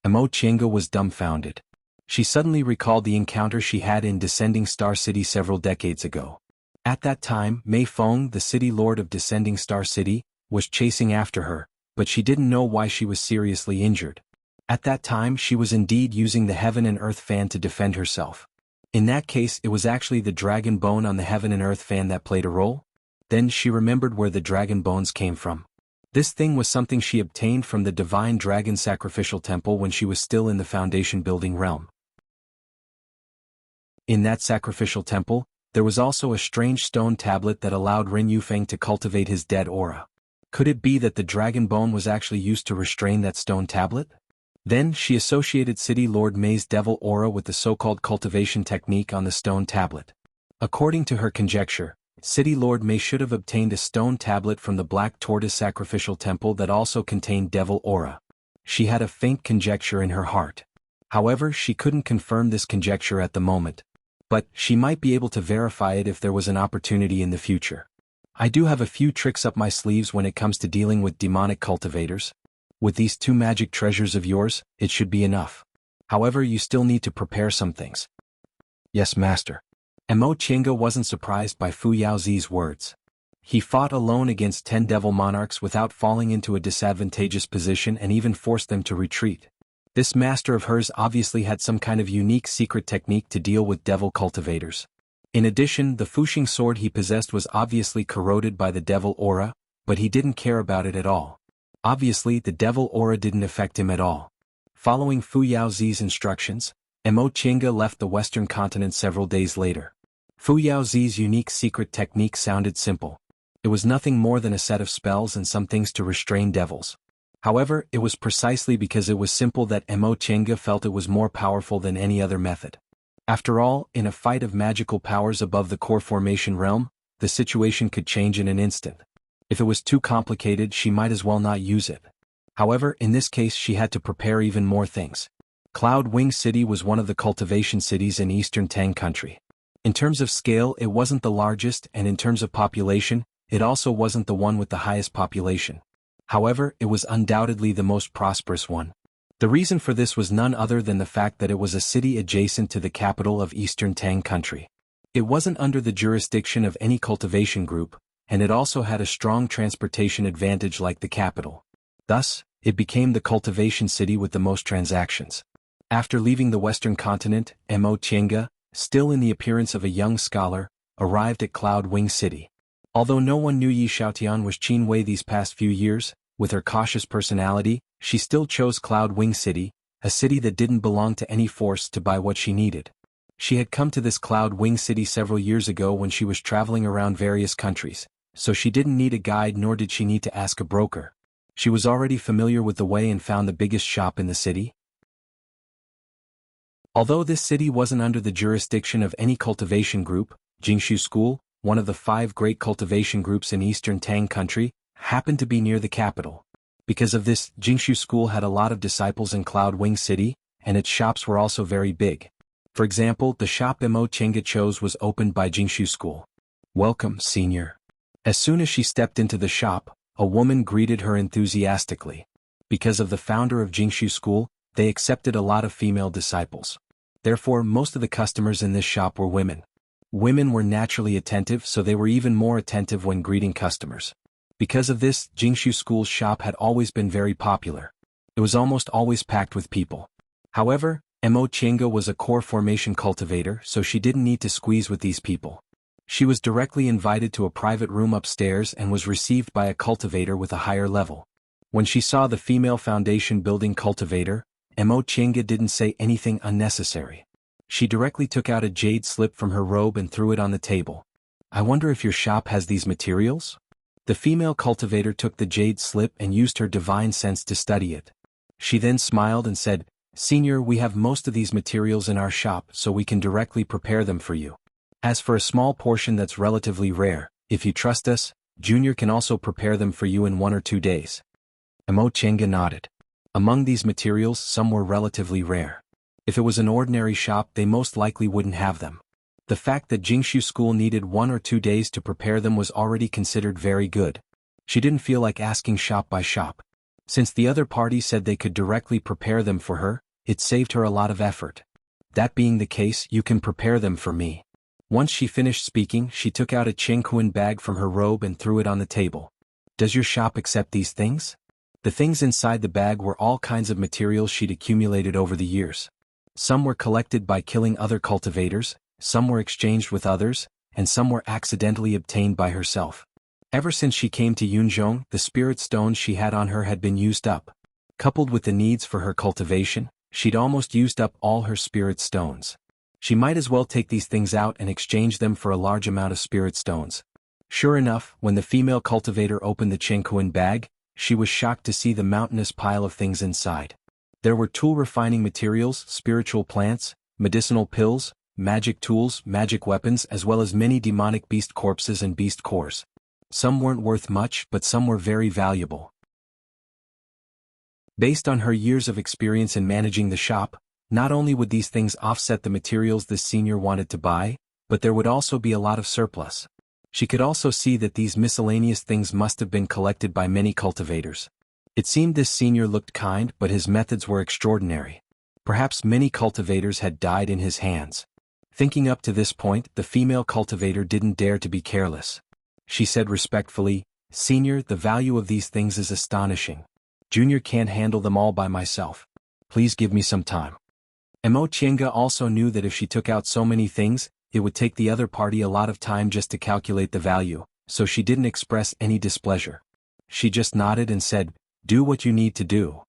Mo Chenga was dumbfounded. She suddenly recalled the encounter she had in Descending Star City several decades ago. At that time, Mei Feng, the city lord of Descending Star City, was chasing after her, but she didn't know why she was seriously injured. At that time she was indeed using the Heaven and Earth Fan to defend herself. In that case it was actually the dragon bone on the Heaven and Earth Fan that played a role? Then she remembered where the dragon bones came from. This thing was something she obtained from the divine dragon sacrificial temple when she was still in the foundation building realm. In that sacrificial temple, there was also a strange stone tablet that allowed Ren Yufeng to cultivate his dead aura. Could it be that the dragon bone was actually used to restrain that stone tablet? Then she associated City Lord Mei's devil aura with the so-called cultivation technique on the stone tablet. According to her conjecture, City Lord Mei should have obtained a stone tablet from the Black Tortoise sacrificial temple that also contained devil aura. She had a faint conjecture in her heart. However, she couldn't confirm this conjecture at the moment. But she might be able to verify it if there was an opportunity in the future. I do have a few tricks up my sleeves when it comes to dealing with demonic cultivators. With these two magic treasures of yours, it should be enough. However, you still need to prepare some things. Yes, Master. Mo Chenga wasn't surprised by Fu Yaozi's words. He fought alone against 10 devil monarchs without falling into a disadvantageous position and even forced them to retreat. This master of hers obviously had some kind of unique secret technique to deal with devil cultivators. In addition, the Fuxing sword he possessed was obviously corroded by the devil aura, but he didn't care about it at all. Obviously, the devil aura didn't affect him at all. Following Fu Yaozi's instructions, Mo Chenga left the Western continent several days later. Fu Yaozi's unique secret technique sounded simple. It was nothing more than a set of spells and some things to restrain devils. However, it was precisely because it was simple that Mo Chenga felt it was more powerful than any other method. After all, in a fight of magical powers above the core formation realm, the situation could change in an instant. If it was too complicated, she might as well not use it. However, in this case she had to prepare even more things. Cloud Wing City was one of the cultivation cities in eastern Tang country. In terms of scale, it wasn't the largest, and in terms of population, it also wasn't the one with the highest population. However, it was undoubtedly the most prosperous one. The reason for this was none other than the fact that it was a city adjacent to the capital of eastern Tang country. It wasn't under the jurisdiction of any cultivation group, and it also had a strong transportation advantage like the capital. Thus, it became the cultivation city with the most transactions. After leaving the western continent, Mo Chenga, still in the appearance of a young scholar, arrived at Cloud Wing City. Although no one knew Yi Xiaotian was Qin Wei these past few years, with her cautious personality, she still chose Cloud Wing City, a city that didn't belong to any force, to buy what she needed. She had come to this Cloud Wing City several years ago when she was traveling around various countries, so she didn't need a guide nor did she need to ask a broker. She was already familiar with the way and found the biggest shop in the city. Although this city wasn't under the jurisdiction of any cultivation group, Jingshu School, one of the 5 great cultivation groups in eastern Tang country, happened to be near the capital. Because of this, Jingshu School had a lot of disciples in Cloud Wing City, and its shops were also very big. For example, the shop Mo Chenga chose was opened by Jingshu School. "Welcome, senior." As soon as she stepped into the shop, a woman greeted her enthusiastically. Because of the founder of Jingshu School, they accepted a lot of female disciples. Therefore, most of the customers in this shop were women. Women were naturally attentive, so they were even more attentive when greeting customers. Because of this, Jingshu School's shop had always been very popular. It was almost always packed with people. However, Mo Chenga was a core formation cultivator, so she didn't need to squeeze with these people. She was directly invited to a private room upstairs and was received by a cultivator with a higher level. When she saw the female foundation building cultivator, Mo Chenga didn't say anything unnecessary. She directly took out a jade slip from her robe and threw it on the table. I wonder if your shop has these materials? The female cultivator took the jade slip and used her divine sense to study it. She then smiled and said, Senior, we have most of these materials in our shop so we can directly prepare them for you. As for a small portion that's relatively rare, if you trust us, Junior can also prepare them for you in 1 or 2 days. Emo Chenga nodded. Among these materials, some were relatively rare. If it was an ordinary shop, they most likely wouldn't have them. The fact that Jingshu School needed 1 or 2 days to prepare them was already considered very good. She didn't feel like asking shop by shop. Since the other party said they could directly prepare them for her, it saved her a lot of effort. That being the case, you can prepare them for me. Once she finished speaking, she took out a Qingquan bag from her robe and threw it on the table. Does your shop accept these things? The things inside the bag were all kinds of materials she'd accumulated over the years. Some were collected by killing other cultivators, some were exchanged with others, and some were accidentally obtained by herself. Ever since she came to Yunzhong, the spirit stones she had on her had been used up. Coupled with the needs for her cultivation, she'd almost used up all her spirit stones. She might as well take these things out and exchange them for a large amount of spirit stones. Sure enough, when the female cultivator opened the Qingquan bag, she was shocked to see the mountainous pile of things inside. There were tool refining materials, spiritual plants, medicinal pills, magic tools, magic weapons, as well as many demonic beast corpses and beast cores. Some weren't worth much, but some were very valuable. Based on her years of experience in managing the shop, not only would these things offset the materials this senior wanted to buy, but there would also be a lot of surplus. She could also see that these miscellaneous things must have been collected by many cultivators. It seemed this senior looked kind, but his methods were extraordinary. Perhaps many cultivators had died in his hands. Thinking up to this point, the female cultivator didn't dare to be careless. She said respectfully, Senior, the value of these things is astonishing. Junior can't handle them all by myself. Please give me some time. Emo Chenga also knew that if she took out so many things, it would take the other party a lot of time just to calculate the value, so she didn't express any displeasure. She just nodded and said, Do what you need to do.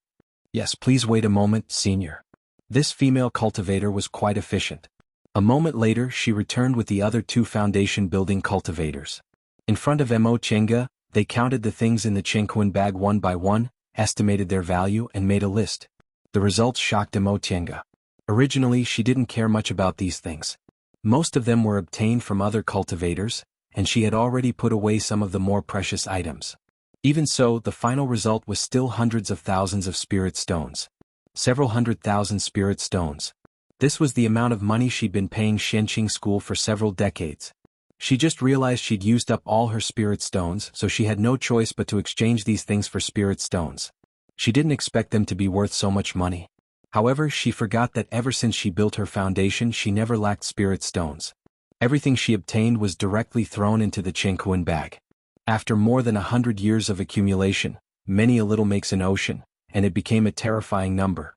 Yes, please wait a moment, Senior. This female cultivator was quite efficient. A moment later, she returned with the other 2 foundation building cultivators. In front of Emo Chenga, they counted the things in the Qingquan bag one by one, estimated their value, and made a list. The results shocked Emo Chenga. Originally, she didn't care much about these things. Most of them were obtained from other cultivators, and she had already put away some of the more precious items. Even so, the final result was still hundreds of thousands of spirit stones. Several 100,000 spirit stones. This was the amount of money she'd been paying Shenqing School for several decades. She just realized she'd used up all her spirit stones, so she had no choice but to exchange these things for spirit stones. She didn't expect them to be worth so much money. However, she forgot that ever since she built her foundation, she never lacked spirit stones. Everything she obtained was directly thrown into the Qingquan bag. After more than 100 years of accumulation, many a little makes an ocean, and it became a terrifying number.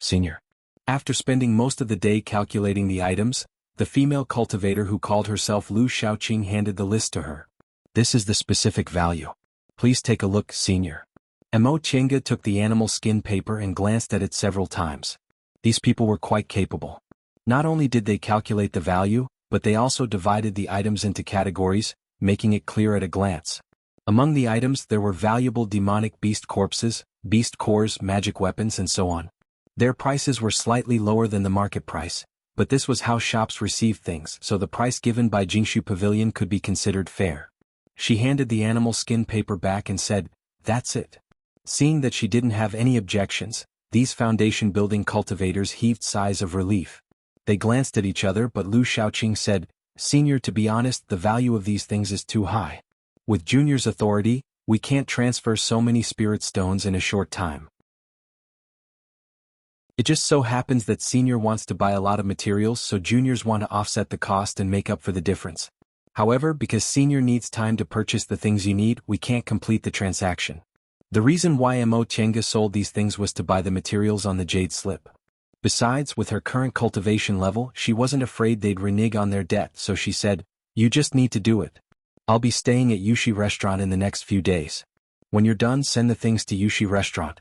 Senior. After spending most of the day calculating the items, the female cultivator who called herself Lu Shaoqing handed the list to her. This is the specific value. Please take a look, Senior. Emo Chenga took the animal skin paper and glanced at it several times. These people were quite capable. Not only did they calculate the value, but they also divided the items into categories, making it clear at a glance. Among the items there were valuable demonic beast corpses, beast cores, magic weapons, and so on. Their prices were slightly lower than the market price, but this was how shops received things, so the price given by Jingshu Pavilion could be considered fair. She handed the animal skin paper back and said, That's it. Seeing that she didn't have any objections, these foundation building cultivators heaved sighs of relief. They glanced at each other, but Lu Shaoqing said, Senior, to be honest, the value of these things is too high. With Junior's authority, we can't transfer so many spirit stones in a short time. It just so happens that Senior wants to buy a lot of materials, so Juniors want to offset the cost and make up for the difference. However, because Senior needs time to purchase the things you need, we can't complete the transaction. The reason why Emo Chenga sold these things was to buy the materials on the jade slip. Besides, with her current cultivation level, she wasn't afraid they'd renege on their debt, so she said, You just need to do it. I'll be staying at Yushi Restaurant in the next few days. When you're done, send the things to Yushi Restaurant.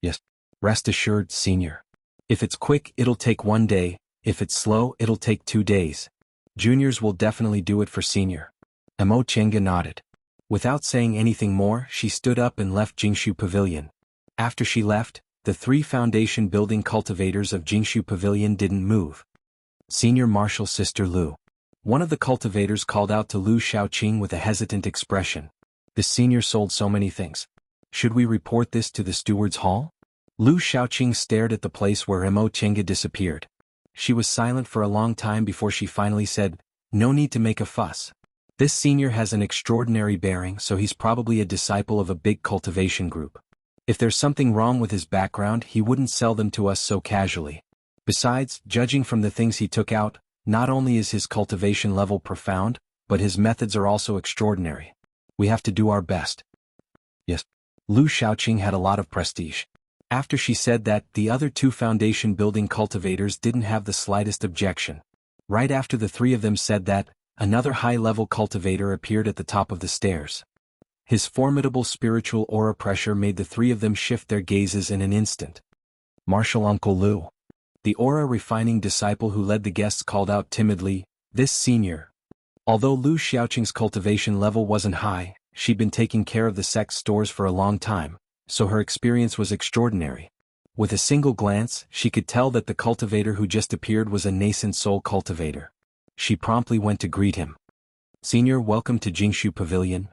Yes. Rest assured, Senior. If it's quick, it'll take 1 day. If it's slow, it'll take 2 days. Juniors will definitely do it for senior. Mo Chenga nodded. Without saying anything more, she stood up and left Jingshu Pavilion. After she left, the 3 foundation building cultivators of Jingshu Pavilion didn't move. Senior Marshal Sister Lu. One of the cultivators called out to Lu Xiaoqing with a hesitant expression. This senior sold so many things. Should we report this to the steward's hall? Lu Xiaoqing stared at the place where Mo Chenga disappeared. She was silent for a long time before she finally said, "No need to make a fuss. This senior has an extraordinary bearing, so he's probably a disciple of a big cultivation group. If there's something wrong with his background, he wouldn't sell them to us so casually. Besides, judging from the things he took out, not only is his cultivation level profound, but his methods are also extraordinary. We have to do our best." Yes. Lu Xiaoqing had a lot of prestige. After she said that, the other 2 foundation building cultivators didn't have the slightest objection. Right after the 3 of them said that, another high-level cultivator appeared at the top of the stairs. His formidable spiritual aura pressure made the 3 of them shift their gazes in an instant. Marshal Uncle Lu. The aura-refining disciple who led the guests called out timidly, "This senior." Although Lu Xiaoqing's cultivation level wasn't high, she'd been taking care of the sect's stores for a long time, so her experience was extraordinary. With a single glance, she could tell that the cultivator who just appeared was a nascent soul cultivator. She promptly went to greet him. "Senior, welcome to Jingshu Pavilion."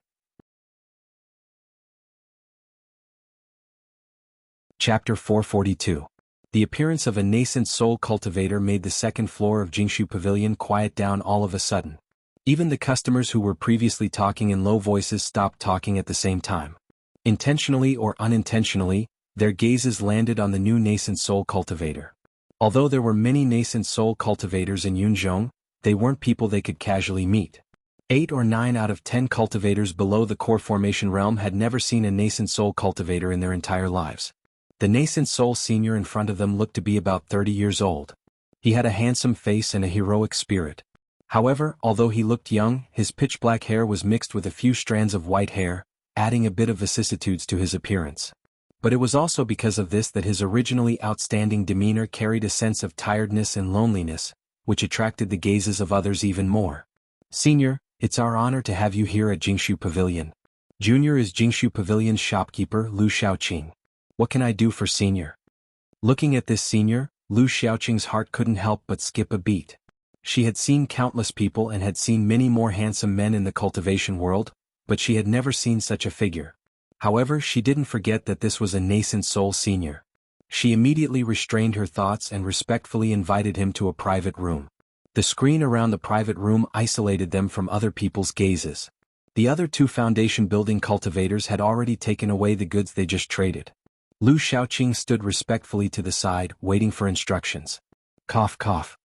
Chapter 442. The appearance of a nascent soul cultivator made the second floor of Jingshu Pavilion quiet down all of a sudden. Even the customers who were previously talking in low voices stopped talking at the same time. Intentionally or unintentionally, their gazes landed on the new nascent soul cultivator. Although there were many nascent soul cultivators in Yunzhong, they weren't people they could casually meet. 8 or 9 out of 10 cultivators below the core formation realm had never seen a nascent soul cultivator in their entire lives. The nascent soul senior in front of them looked to be about 30 years old. He had a handsome face and a heroic spirit. However, although he looked young, his pitch-black hair was mixed with a few strands of white hair, adding a bit of vicissitudes to his appearance. But it was also because of this that his originally outstanding demeanor carried a sense of tiredness and loneliness, which attracted the gazes of others even more. "Senior, it's our honor to have you here at Jingshu Pavilion. Junior is Jingshu Pavilion's shopkeeper, Lu Xiaoqing. What can I do for senior?" Looking at this senior, Lu Xiaoqing's heart couldn't help but skip a beat. She had seen countless people and had seen many more handsome men in the cultivation world, but she had never seen such a figure. However, she didn't forget that this was a nascent soul senior. She immediately restrained her thoughts and respectfully invited him to a private room. The screen around the private room isolated them from other people's gazes. The other 2 foundation building cultivators had already taken away the goods they just traded. Lu Xiaoqing stood respectfully to the side, waiting for instructions. Cough cough.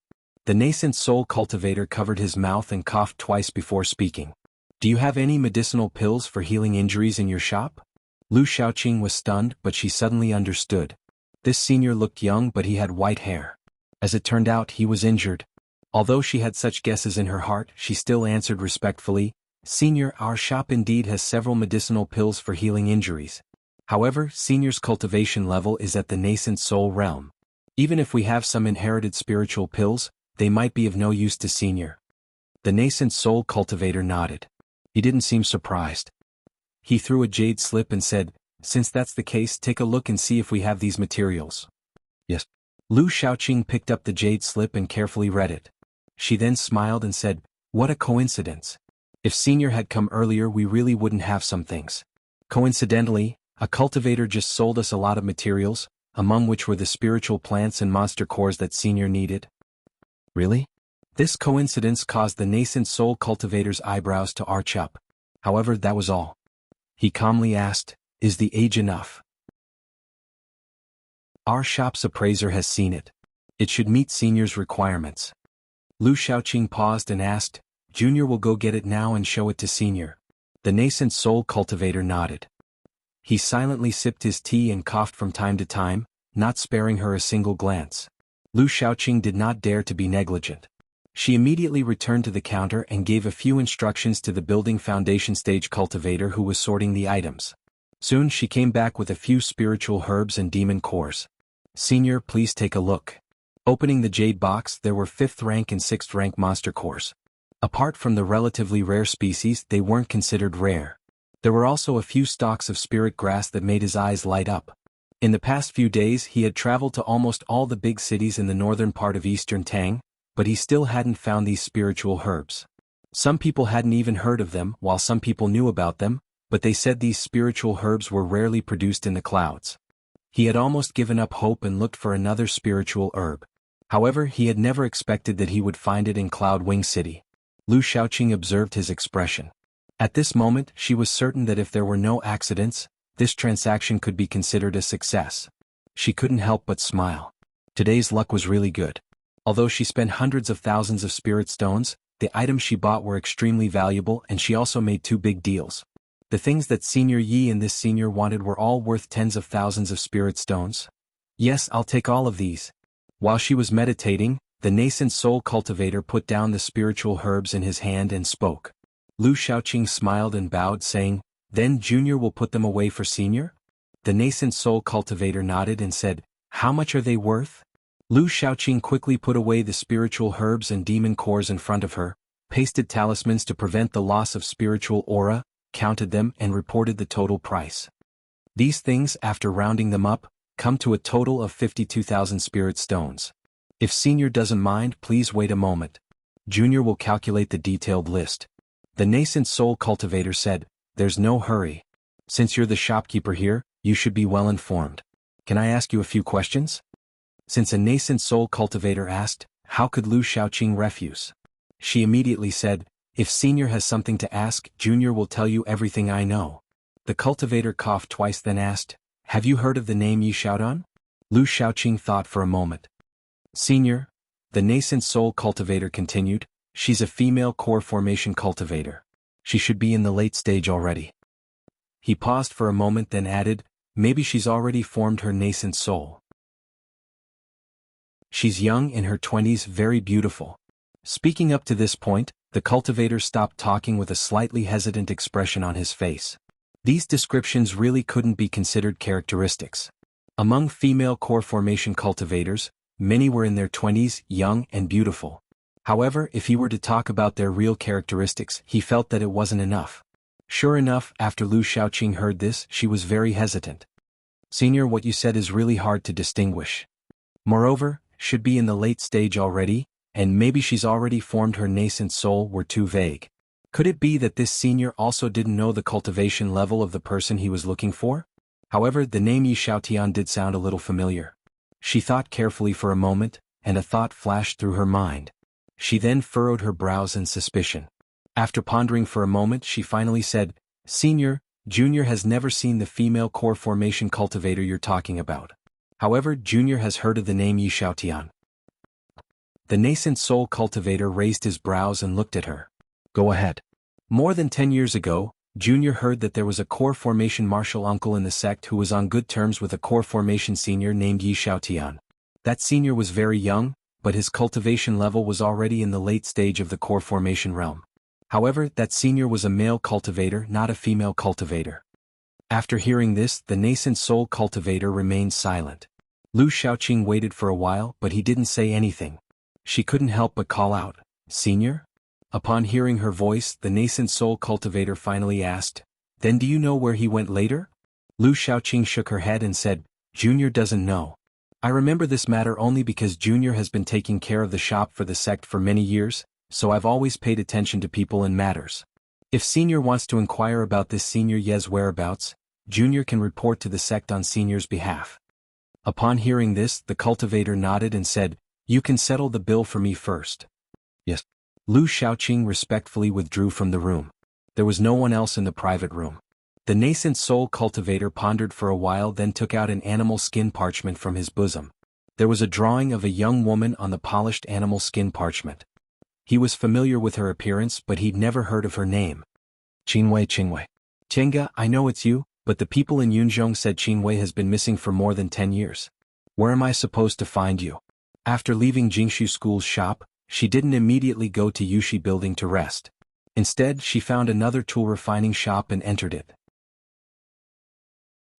The nascent soul cultivator covered his mouth and coughed twice before speaking. "Do you have any medicinal pills for healing injuries in your shop?" Lu Xiaoqing was stunned, but she suddenly understood. This senior looked young, but he had white hair. As it turned out, he was injured. Although she had such guesses in her heart, she still answered respectfully, "Senior, our shop indeed has several medicinal pills for healing injuries. However, senior's cultivation level is at the nascent soul realm. Even if we have some inherited spiritual pills, they might be of no use to senior." The nascent soul cultivator nodded. He didn't seem surprised. He threw a jade slip and said, "Since that's the case, take a look and see if we have these materials." "Yes." Lu Xiaoqing picked up the jade slip and carefully read it. She then smiled and said, "What a coincidence. If senior had come earlier, we really wouldn't have some things. Coincidentally, a cultivator just sold us a lot of materials, among which were the spiritual plants and monster cores that senior needed." "Really?" This coincidence caused the nascent soul cultivator's eyebrows to arch up. However, that was all. He calmly asked, "Is the age enough?" "Our shop's appraiser has seen it. It should meet senior's requirements." Lu Xiaoqing paused and asked, "Junior will go get it now and show it to senior." The nascent soul cultivator nodded. He silently sipped his tea and coughed from time to time, not sparing her a single glance. Lu Xiaoqing did not dare to be negligent. She immediately returned to the counter and gave a few instructions to the building foundation stage cultivator who was sorting the items. Soon she came back with a few spiritual herbs and demon cores. "Senior, please take a look." Opening the jade box, there were 5th rank and 6th rank monster cores. Apart from the relatively rare species, they weren't considered rare. There were also a few stalks of spirit grass that made his eyes light up. In the past few days he had traveled to almost all the big cities in the northern part of eastern Tang, but he still hadn't found these spiritual herbs. Some people hadn't even heard of them, while some people knew about them, but they said these spiritual herbs were rarely produced in the clouds. He had almost given up hope and looked for another spiritual herb. However, he had never expected that he would find it in Cloud Wing City. Lu Shaoqing observed his expression. At this moment, she was certain that if there were no accidents, this transaction could be considered a success. She couldn't help but smile. Today's luck was really good. Although she spent hundreds of thousands of spirit stones, the items she bought were extremely valuable, and she also made 2 big deals. The things that Senior Yi and this senior wanted were all worth tens of thousands of spirit stones. Yes, I'll take all of these. While she was meditating, the nascent soul cultivator put down the spiritual herbs in his hand and spoke. Lu Shaoqing smiled and bowed, saying, "Then Junior will put them away for Senior?" The nascent soul cultivator nodded and said, "How much are they worth?" Lu Shaoqing quickly put away the spiritual herbs and demon cores in front of her, pasted talismans to prevent the loss of spiritual aura, counted them and reported the total price. These things, after rounding them up, come to a total of 52,000 spirit stones. If Senior doesn't mind, please wait a moment. Junior will calculate the detailed list. The nascent soul cultivator said, "There's no hurry. Since you're the shopkeeper here, you should be well informed. Can I ask you a few questions?" Since a nascent soul cultivator asked, how could Lu Shaoqing refuse? She immediately said, "If Senior has something to ask, Junior will tell you everything I know." The cultivator coughed twice, then asked, "Have you heard of the name Yi Xiaodan?" Lu Shaoqing thought for a moment. "Senior," the nascent soul cultivator continued, "she's a female core formation cultivator. She should be in the late stage already." He paused for a moment, then added, "Maybe she's already formed her nascent soul. She's young, in her 20s, very beautiful." Speaking up to this point, the cultivator stopped talking with a slightly hesitant expression on his face. These descriptions really couldn't be considered characteristics. Among female core formation cultivators, many were in their 20s, young and beautiful. However, if he were to talk about their real characteristics, he felt that it wasn't enough. Sure enough, after Lu Shaoqing heard this, she was very hesitant. "Senior, what you said is really hard to distinguish. Moreover, should be in the late stage already, and maybe she's already formed her nascent soul were too vague. Could it be that this senior also didn't know the cultivation level of the person he was looking for?" However, the name Yi Xiaotian did sound a little familiar. She thought carefully for a moment, and a thought flashed through her mind. She then furrowed her brows in suspicion. After pondering for a moment, she finally said, "Senior, Junior has never seen the female core formation cultivator you're talking about. However, Junior has heard of the name Yi Xiaotian." The nascent soul cultivator raised his brows and looked at her. "Go ahead." More than 10 years ago, Junior heard that there was a core formation martial uncle in the sect who was on good terms with a core formation senior named Yi Xiaotian. That senior was very young, but his cultivation level was already in the late stage of the core formation realm. However, that senior was a male cultivator, not a female cultivator. After hearing this, the nascent soul cultivator remained silent. Lu Shaoqing waited for a while, but he didn't say anything. She couldn't help but call out, "Senior?" Upon hearing her voice, the nascent soul cultivator finally asked, "Then do you know where he went later?" Lu Shaoqing shook her head and said, "Junior doesn't know. I remember this matter only because Junior has been taking care of the shop for the sect for many years, so I've always paid attention to people and matters. If Senior wants to inquire about this Senior Ye's whereabouts, Junior can report to the sect on Senior's behalf." Upon hearing this, the cultivator nodded and said, "You can settle the bill for me first." "Yes." Lu Shaoqing respectfully withdrew from the room. There was no one else in the private room. The nascent soul cultivator pondered for a while, then took out an animal skin parchment from his bosom. There was a drawing of a young woman on the polished animal skin parchment. He was familiar with her appearance, but he'd never heard of her name. "Qinwei, Qinwei. Chenga, I know it's you, but the people in Yunzhong said Qinwei has been missing for more than 10 years. Where am I supposed to find you?" After leaving Jingshu School's shop, she didn't immediately go to Yushi Building to rest. Instead, she found another tool refining shop and entered it.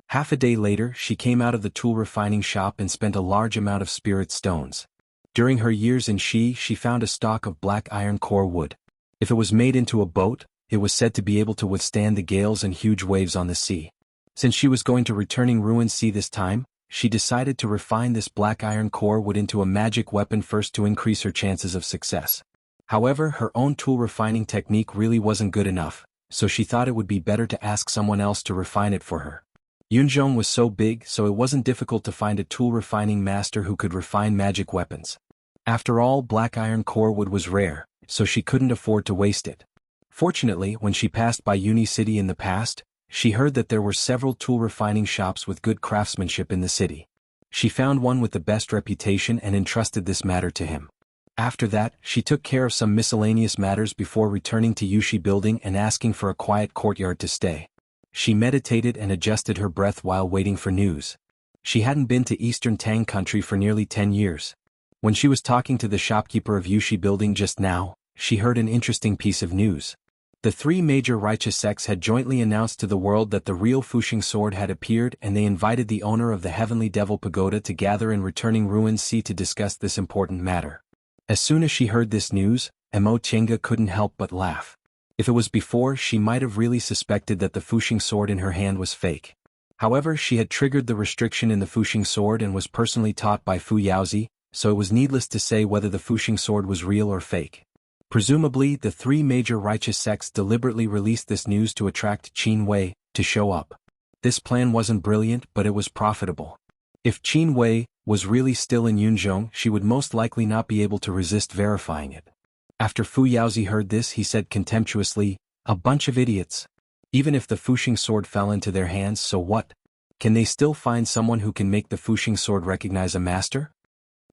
Half a day later, she came out of the tool refining shop and spent a large amount of spirit stones. During her years in she found a stock of black iron core wood. If it was made into a boat, it was said to be able to withstand the gales and huge waves on the sea. Since she was going to returning ruin sea this time, she decided to refine this black iron core wood into a magic weapon first to increase her chances of success. However, her own tool refining technique really wasn't good enough, so she thought it would be better to ask someone else to refine it for her. Yunzhong was so big, so it wasn't difficult to find a tool refining master who could refine magic weapons. After all, black iron core wood was rare, so she couldn't afford to waste it. Fortunately, when she passed by Uni City in the past, she heard that there were several tool refining shops with good craftsmanship in the city. She found one with the best reputation and entrusted this matter to him. After that, she took care of some miscellaneous matters before returning to Yushi Building and asking for a quiet courtyard to stay. She meditated and adjusted her breath while waiting for news. She hadn't been to Eastern Tang country for nearly 10 years. When she was talking to the shopkeeper of Yushi Building just now, she heard an interesting piece of news. The three major righteous sects had jointly announced to the world that the real Fuxing sword had appeared, and they invited the owner of the Heavenly Devil Pagoda to gather in returning ruin sea to discuss this important matter. As soon as she heard this news, Mo Chenga couldn't help but laugh. If it was before, she might have really suspected that the Fuxing sword in her hand was fake. However, she had triggered the restriction in the Fuxing sword and was personally taught by Fu Yaozi, so it was needless to say whether the Fuxing sword was real or fake. Presumably, the three major righteous sects deliberately released this news to attract Qin Wei to show up. This plan wasn't brilliant, but it was profitable. If Qin Wei was really still in Yunzhong, she would most likely not be able to resist verifying it. After Fu Yaozi heard this, he said contemptuously, "A bunch of idiots. Even if the Fuxing sword fell into their hands, so what? Can they still find someone who can make the Fuxing sword recognize a master?"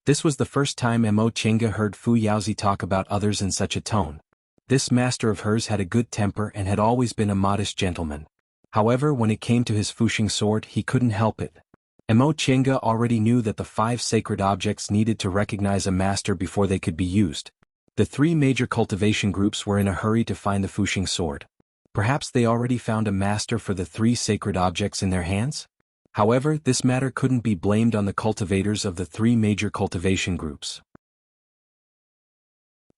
This was the first time Mo Chenga heard Fu Yaozi talk about others in such a tone. This master of hers had a good temper and had always been a modest gentleman. However, when it came to his Fuxing sword, he couldn't help it. Mo Chenga already knew that the 5 sacred objects needed to recognize a master before they could be used. The 3 major cultivation groups were in a hurry to find the Fuxing sword. Perhaps they already found a master for the 3 sacred objects in their hands? However, this matter couldn't be blamed on the cultivators of the 3 major cultivation groups.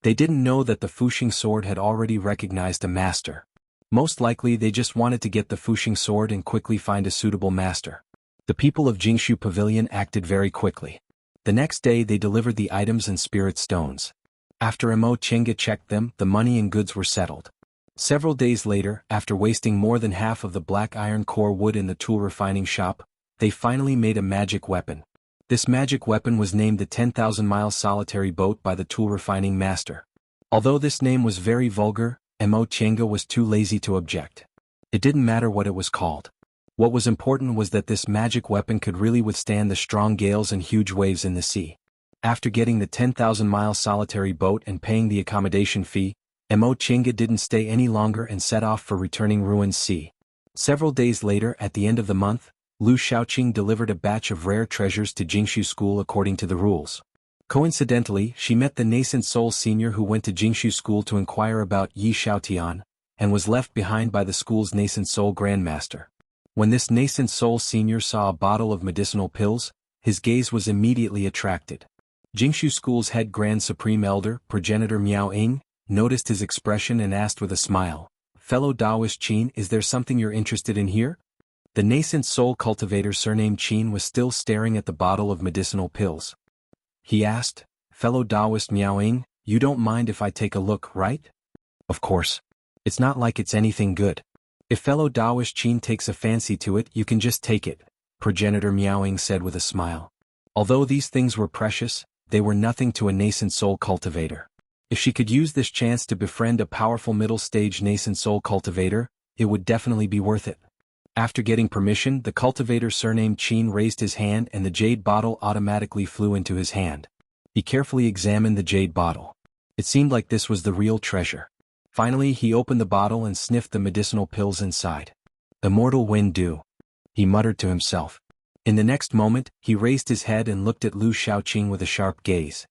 They didn't know that the Fuxing sword had already recognized a master. Most likely they just wanted to get the Fuxing sword and quickly find a suitable master. The people of Jingshu Pavilion acted very quickly. The next day they delivered the items and spirit stones. After Mo Chenga checked them, the money and goods were settled. Several days later, after wasting more than half of the black iron core wood in the tool refining shop, they finally made a magic weapon. This magic weapon was named the 10,000-mile solitary boat by the tool refining master. Although this name was very vulgar, Mo Chenga was too lazy to object. It didn't matter what it was called. What was important was that this magic weapon could really withstand the strong gales and huge waves in the sea. After getting the 10,000-mile solitary boat and paying the accommodation fee, Mo Chenga didn't stay any longer and set off for returning ruin sea. Several days later, at the end of the month, Lu Shaoqing delivered a batch of rare treasures to Jingshu School according to the rules. Coincidentally, she met the nascent soul senior who went to Jingshu School to inquire about Yi Xiaotian, and was left behind by the school's nascent soul grandmaster. When this nascent soul senior saw a bottle of medicinal pills, his gaze was immediately attracted. Jingshu School's head grand supreme elder, progenitor Miao Ying, noticed his expression and asked with a smile, "Fellow Taoist Qin, is there something you're interested in here?" The nascent soul cultivator surnamed Qin was still staring at the bottle of medicinal pills. He asked, "Fellow Taoist Miao Ying, you don't mind if I take a look, right?" "Of course. It's not like it's anything good. If fellow Taoist Qin takes a fancy to it, you can just take it," progenitor Miao Ying said with a smile. Although these things were precious, they were nothing to a nascent soul cultivator. If she could use this chance to befriend a powerful middle-stage nascent soul cultivator, it would definitely be worth it. After getting permission, the cultivator surnamed Qin raised his hand and the jade bottle automatically flew into his hand. He carefully examined the jade bottle. It seemed like this was the real treasure. Finally, he opened the bottle and sniffed the medicinal pills inside. "Immortal wind dew," he muttered to himself. In the next moment, he raised his head and looked at Lu Shaoqing with a sharp gaze.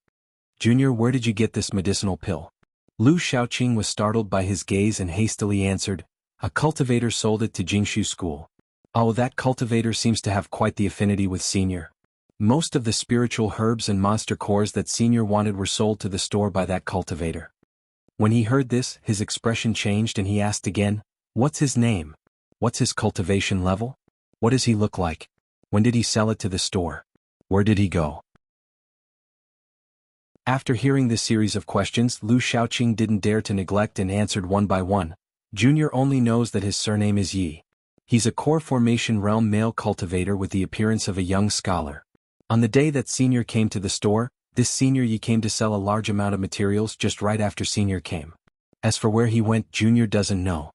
"Junior, where did you get this medicinal pill?" Lu Shaoqing was startled by his gaze and hastily answered, "A cultivator sold it to Jingshu School." "Oh, that cultivator seems to have quite the affinity with Senior." Most of the spiritual herbs and monster cores that Senior wanted were sold to the store by that cultivator. When he heard this, his expression changed and he asked again, "What's his name? What's his cultivation level? What does he look like? When did he sell it to the store? Where did he go?" After hearing this series of questions, Lu Shaoqing didn't dare to neglect and answered one by one. Junior only knows that his surname is Yi. He's a core formation realm male cultivator with the appearance of a young scholar. On the day that Senior came to the store, this Senior Yi came to sell a large amount of materials just right after Senior came. As for where he went, Junior doesn't know.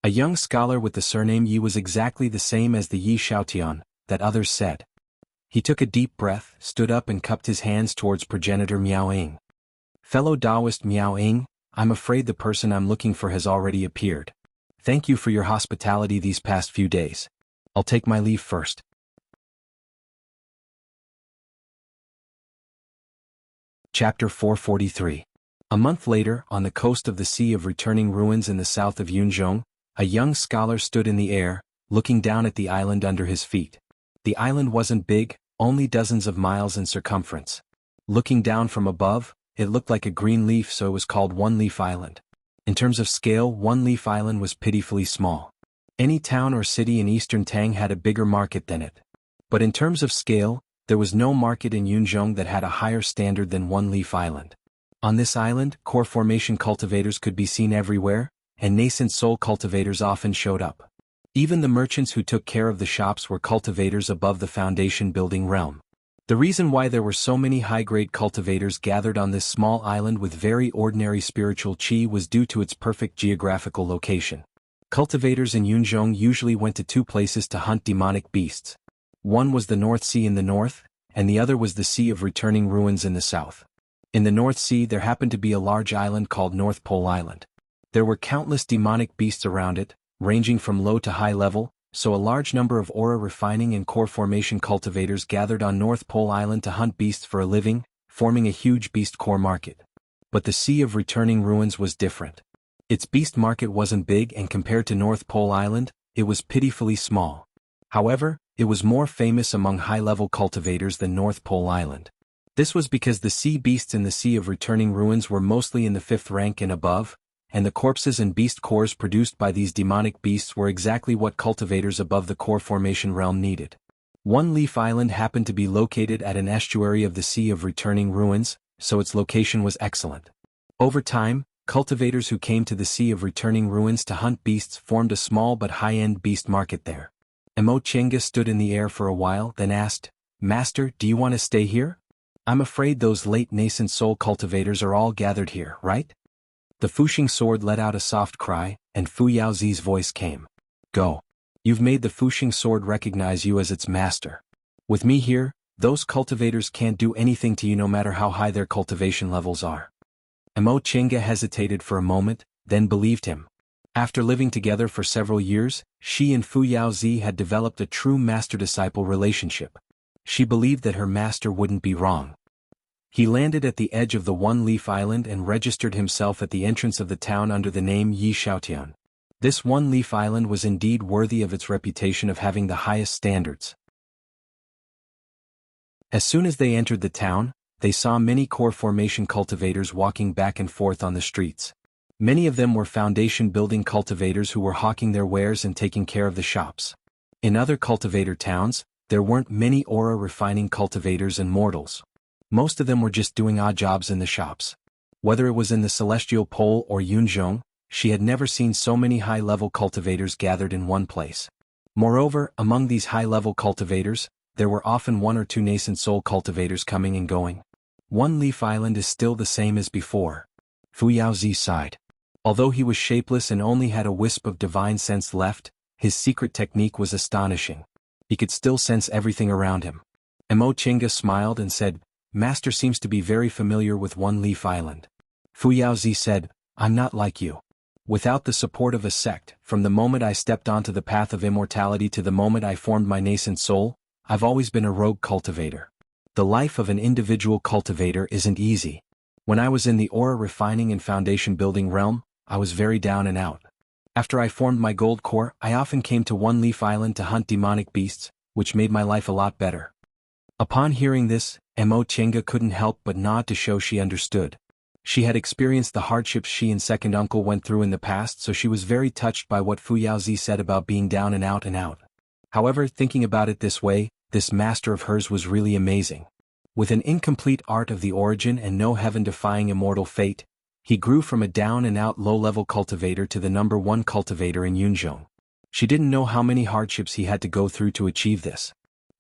A young scholar with the surname Yi was exactly the same as the Yi Xiaotian that others said. He took a deep breath, stood up and cupped his hands towards progenitor Miao Ying. "Fellow Taoist Miao Ying, I'm afraid the person I'm looking for has already appeared. Thank you for your hospitality these past few days. I'll take my leave first." Chapter 443. A month later, on the coast of the Sea of Returning Ruins in the south of Yunzhong, a young scholar stood in the air, looking down at the island under his feet. The island wasn't big, only dozens of miles in circumference. Looking down from above, it looked like a green leaf, so it was called One Leaf Island. In terms of scale, One Leaf Island was pitifully small. Any town or city in eastern Tang had a bigger market than it. But in terms of scale, there was no market in Yunzhong that had a higher standard than One Leaf Island. On this island, core formation cultivators could be seen everywhere, and nascent soul cultivators often showed up. Even the merchants who took care of the shops were cultivators above the foundation building realm. The reason why there were so many high-grade cultivators gathered on this small island with very ordinary spiritual qi was due to its perfect geographical location. Cultivators in Yunzhong usually went to two places to hunt demonic beasts. One was the North Sea in the north, and the other was the Sea of Returning Ruins in the south. In the North Sea there happened to be a large island called North Pole Island. There were countless demonic beasts around it, ranging from low to high level, so a large number of aura refining and core formation cultivators gathered on North Pole Island to hunt beasts for a living, forming a huge beast core market. But the Sea of Returning Ruins was different. Its beast market wasn't big, and compared to North Pole Island, it was pitifully small. However, it was more famous among high-level cultivators than North Pole Island. This was because the sea beasts in the Sea of Returning Ruins were mostly in the 5th rank and above, and the corpses and beast cores produced by these demonic beasts were exactly what cultivators above the core formation realm needed. One Leaf Island happened to be located at an estuary of the Sea of Returning Ruins, so its location was excellent. Over time, cultivators who came to the Sea of Returning Ruins to hunt beasts formed a small but high-end beast market there. Emo Chenga stood in the air for a while, then asked, "Master, do you want to stay here? I'm afraid those late nascent soul cultivators are all gathered here, right?" The Fuxing sword let out a soft cry, and Fu Yaozi's voice came. "Go. You've made the Fuxing sword recognize you as its master. With me here, those cultivators can't do anything to you no matter how high their cultivation levels are." Emo Chenga hesitated for a moment, then believed him. After living together for several years, she and Fu Yaozi had developed a true master-disciple relationship. She believed that her master wouldn't be wrong. He landed at the edge of the One Leaf Island and registered himself at the entrance of the town under the name Yi Xiaotian. This One Leaf Island was indeed worthy of its reputation of having the highest standards. As soon as they entered the town, they saw many core formation cultivators walking back and forth on the streets. Many of them were foundation building cultivators who were hawking their wares and taking care of the shops. In other cultivator towns, there weren't many aura refining cultivators and mortals. Most of them were just doing odd jobs in the shops. Whether it was in the Celestial Pole or Yunzhong, she had never seen so many high-level cultivators gathered in one place. Moreover, among these high-level cultivators, there were often one or two nascent soul cultivators coming and going. One Leaf Island is still the same as before. Fu Yaozi sighed. Although he was shapeless and only had a wisp of divine sense left, his secret technique was astonishing. He could still sense everything around him. Emo Chenga smiled and said, "Master seems to be very familiar with One Leaf Island." Fu Yaozi said, "I'm not like you. Without the support of a sect, from the moment I stepped onto the path of immortality to the moment I formed my nascent soul, I've always been a rogue cultivator. The life of an individual cultivator isn't easy. When I was in the aura refining and foundation building realm, I was very down and out. After I formed my gold core, I often came to One Leaf Island to hunt demonic beasts, which made my life a lot better." Upon hearing this, Mo Chenga couldn't help but nod to show she understood. She had experienced the hardships she and second uncle went through in the past, so she was very touched by what Fu Yaozi said about being down and out and out. However, thinking about it this way, this master of hers was really amazing. With an incomplete art of the origin and no heaven-defying immortal fate, he grew from a down-and-out low-level cultivator to the #1 cultivator in Yunzhong. She didn't know how many hardships he had to go through to achieve this.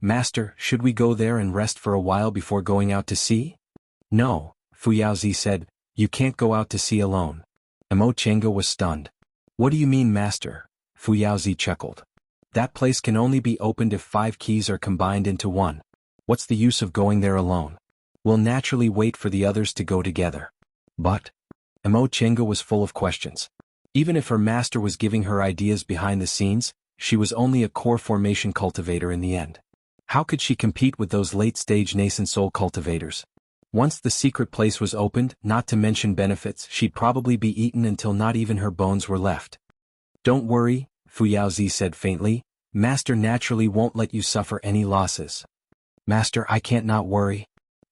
"Master, should we go there and rest for a while before going out to sea?" "No," Fu Yaozi said, "you can't go out to sea alone." Mo Chenga was stunned. "What do you mean, master?" Fu Yaozi chuckled. "That place can only be opened if 5 keys are combined into one. What's the use of going there alone? We'll naturally wait for the others to go together." But Mo Chenga was full of questions. Even if her master was giving her ideas behind the scenes, she was only a core formation cultivator in the end. How could she compete with those late-stage nascent soul cultivators? Once the secret place was opened, not to mention benefits, she'd probably be eaten until not even her bones were left. "Don't worry," Fu Yaozi said faintly, "Master naturally won't let you suffer any losses." "Master, I can't not worry,"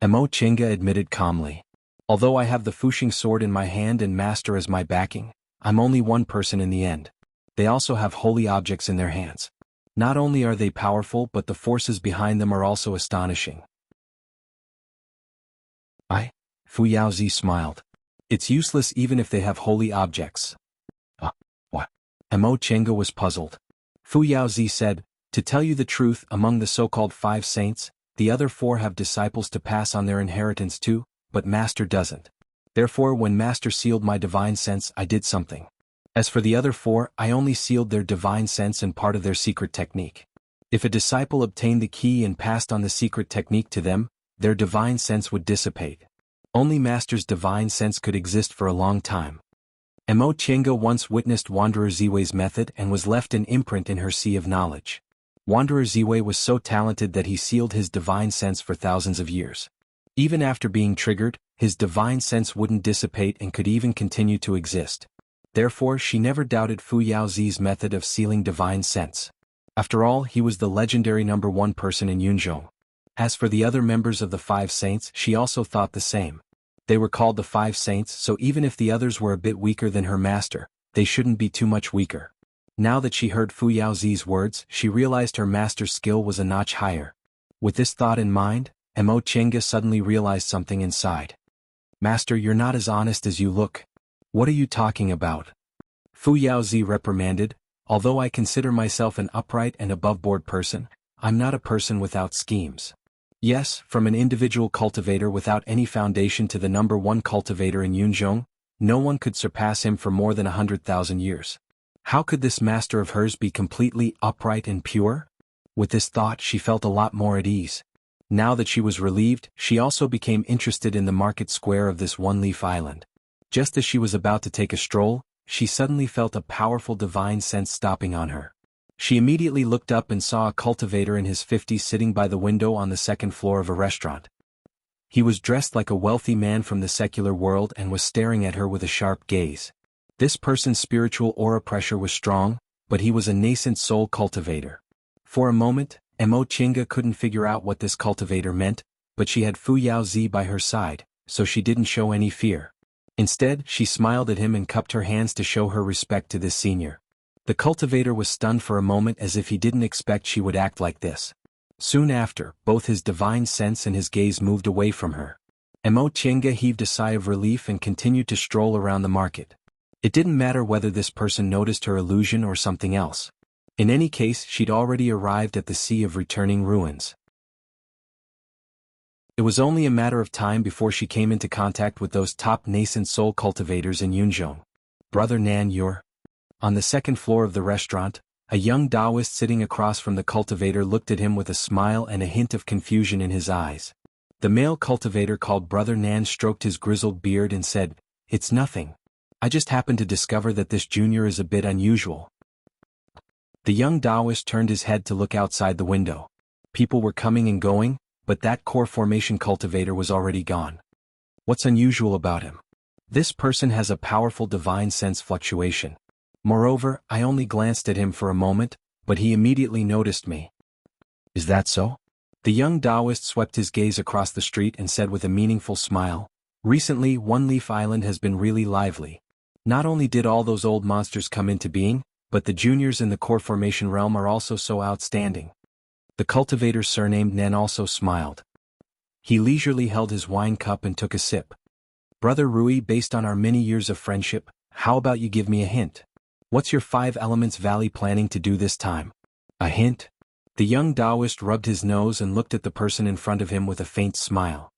Mo Chenga admitted calmly. "Although I have the Fuxing sword in my hand and Master as my backing, I'm only one person in the end. They also have holy objects in their hands. Not only are they powerful, but the forces behind them are also astonishing." Fu Yaozi smiled. "It's useless even if they have holy objects." What? Mo Chenga was puzzled. Fu Yaozi said, "To tell you the truth, among the so-called 5 saints, the other 4 have disciples to pass on their inheritance to, but Master doesn't. Therefore when Master sealed my divine sense, I did something. As for the other 4, I only sealed their divine sense and part of their secret technique. If a disciple obtained the key and passed on the secret technique to them, their divine sense would dissipate. Only Master's divine sense could exist for a long time." Mo Chenga once witnessed Wanderer Ziwei's method and was left an imprint in her sea of knowledge. Wanderer Ziwei was so talented that he sealed his divine sense for thousands of years. Even after being triggered, his divine sense wouldn't dissipate and could even continue to exist. Therefore she never doubted Fu Yaozi's method of sealing divine sense. After all, he was the legendary #1 person in Yunzhong. As for the other members of the 5 saints, she also thought the same. They were called the 5 saints, so even if the others were a bit weaker than her master, they shouldn't be too much weaker. Now that she heard Fu Yaozi's words, she realized her master's skill was a notch higher. With this thought in mind, Mo Chenga suddenly realized something inside. "Master, you're not as honest as you look." "What are you talking about?" Fu Yaozi reprimanded. "Although I consider myself an upright and above-board person, I'm not a person without schemes. Yes, from an individual cultivator without any foundation to the #1 cultivator in Yunzhong, no one could surpass him for more than 100,000 years. How could this master of hers be completely upright and pure?" With this thought she felt a lot more at ease. Now that she was relieved, she also became interested in the market square of this one-leaf island. Just as she was about to take a stroll, she suddenly felt a powerful divine sense stopping on her. She immediately looked up and saw a cultivator in his 50s sitting by the window on the 2nd floor of a restaurant. He was dressed like a wealthy man from the secular world and was staring at her with a sharp gaze. This person's spiritual aura pressure was strong, but he was a nascent soul cultivator. For a moment, Mo Chenga couldn't figure out what this cultivator meant, but she had Fu Yaozi by her side, so she didn't show any fear. Instead, she smiled at him and cupped her hands to show her respect to this senior. The cultivator was stunned for a moment as if he didn't expect she would act like this. Soon after, both his divine sense and his gaze moved away from her. Mo Chenga heaved a sigh of relief and continued to stroll around the market. It didn't matter whether this person noticed her illusion or something else. In any case, she'd already arrived at the Sea of Returning Ruins. It was only a matter of time before she came into contact with those top nascent soul cultivators in Yunzhong. "Brother Nan, you're..." On the 2nd floor of the restaurant, a young Taoist sitting across from the cultivator looked at him with a smile and a hint of confusion in his eyes. The male cultivator called Brother Nan stroked his grizzled beard and said, "It's nothing. I just happened to discover that this junior is a bit unusual." The young Taoist turned his head to look outside the window. People were coming and going, but that core formation cultivator was already gone. "What's unusual about him?" "This person has a powerful divine sense fluctuation. Moreover, I only glanced at him for a moment, but he immediately noticed me." "Is that so?" The young Taoist swept his gaze across the street and said with a meaningful smile, "Recently, One Leaf Island has been really lively. Not only did all those old monsters come into being, but the juniors in the core formation realm are also so outstanding." The cultivator surnamed Nan also smiled. He leisurely held his wine cup and took a sip. "Brother Rui, based on our many years of friendship, how about you give me a hint? What's your 5 Elements Valley planning to do this time?" "A hint?" The young Taoist rubbed his nose and looked at the person in front of him with a faint smile.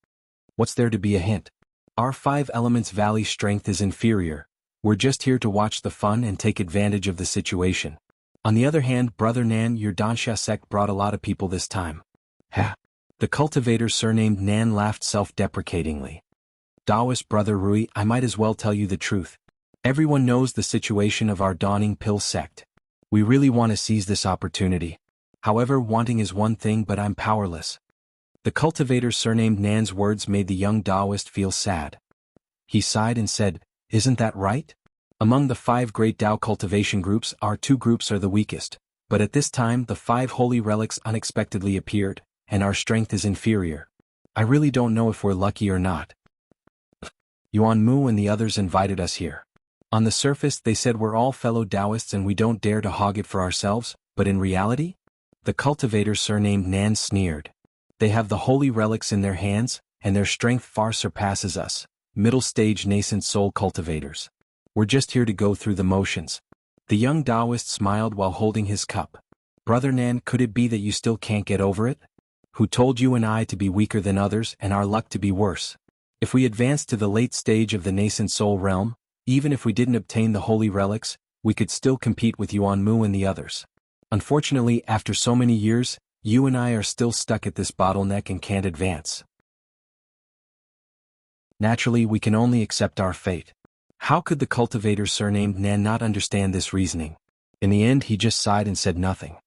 "What's there to be a hint? Our 5 Elements Valley strength is inferior. We're just here to watch the fun and take advantage of the situation. On the other hand, Brother Nan, your Dansha sect brought a lot of people this time." "Ha!" The cultivator surnamed Nan laughed self-deprecatingly. "Taoist Brother Rui, I might as well tell you the truth. Everyone knows the situation of our dawning pill sect. We really want to seize this opportunity. However, wanting is one thing, but I'm powerless." The cultivator surnamed Nan's words made the young Taoist feel sad. He sighed and said, "Isn't that right? Among the 5 great Tao cultivation groups, our 2 groups are the weakest, but at this time the 5 holy relics unexpectedly appeared, and our strength is inferior. I really don't know if we're lucky or not. Yuan Mu and the others invited us here. On the surface they said we're all fellow Taoists and we don't dare to hog it for ourselves, but in reality?" The cultivator surnamed Nan sneered. "They have the holy relics in their hands, and their strength far surpasses us, middle-stage nascent soul cultivators. We're just here to go through the motions." The young Taoist smiled while holding his cup. "Brother Nan, could it be that you still can't get over it? Who told you and I to be weaker than others and our luck to be worse? If we advance to the late stage of the nascent soul realm, even if we didn't obtain the holy relics, we could still compete with Yuan Mu and the others. Unfortunately, after so many years, you and I are still stuck at this bottleneck and can't advance. Naturally, we can only accept our fate." How could the cultivator surnamed Nan not understand this reasoning? In the end, he just sighed and said nothing.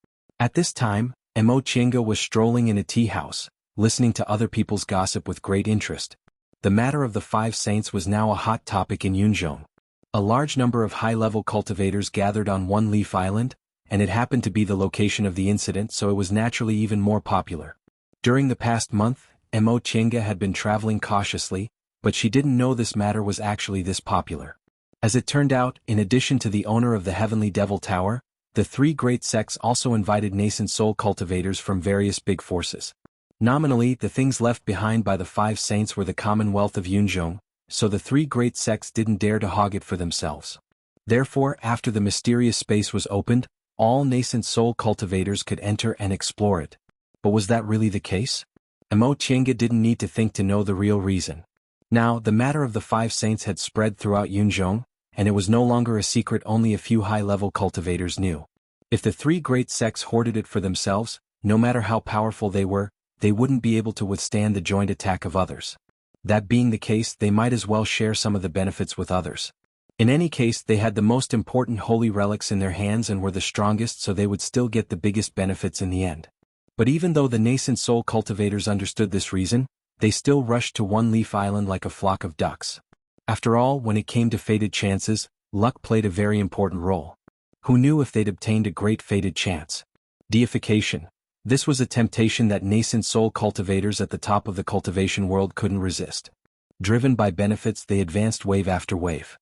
At this time, Mo Chinga was strolling in a tea house, listening to other people's gossip with great interest. The matter of the 5 saints was now a hot topic in Yunzhong. A large number of high-level cultivators gathered on One Leaf Island, and it happened to be the location of the incident, so it was naturally even more popular. During the past month, Mo Chinga had been traveling cautiously, but she didn't know this matter was actually this popular. As it turned out, in addition to the owner of the Heavenly Devil Tower, the 3 great sects also invited nascent soul cultivators from various big forces. Nominally, the things left behind by the 5 saints were the commonwealth of Yunzhong, so the 3 great sects didn't dare to hog it for themselves. Therefore, after the mysterious space was opened, all nascent soul cultivators could enter and explore it. But was that really the case? Mo Chinga didn't need to think to know the real reason. Now, the matter of the 5 saints had spread throughout Yunzhong, and it was no longer a secret only a few high-level cultivators knew. If the 3 great sects hoarded it for themselves, no matter how powerful they were, they wouldn't be able to withstand the joint attack of others. That being the case, they might as well share some of the benefits with others. In any case, they had the most important holy relics in their hands and were the strongest, so they would still get the biggest benefits in the end. But even though the nascent soul cultivators understood this reason, they still rushed to One Leaf Island like a flock of ducks. After all, when it came to fated chances, luck played a very important role. Who knew if they'd obtained a great fated chance? Deification. This was a temptation that nascent soul cultivators at the top of the cultivation world couldn't resist. Driven by benefits, they advanced wave after wave.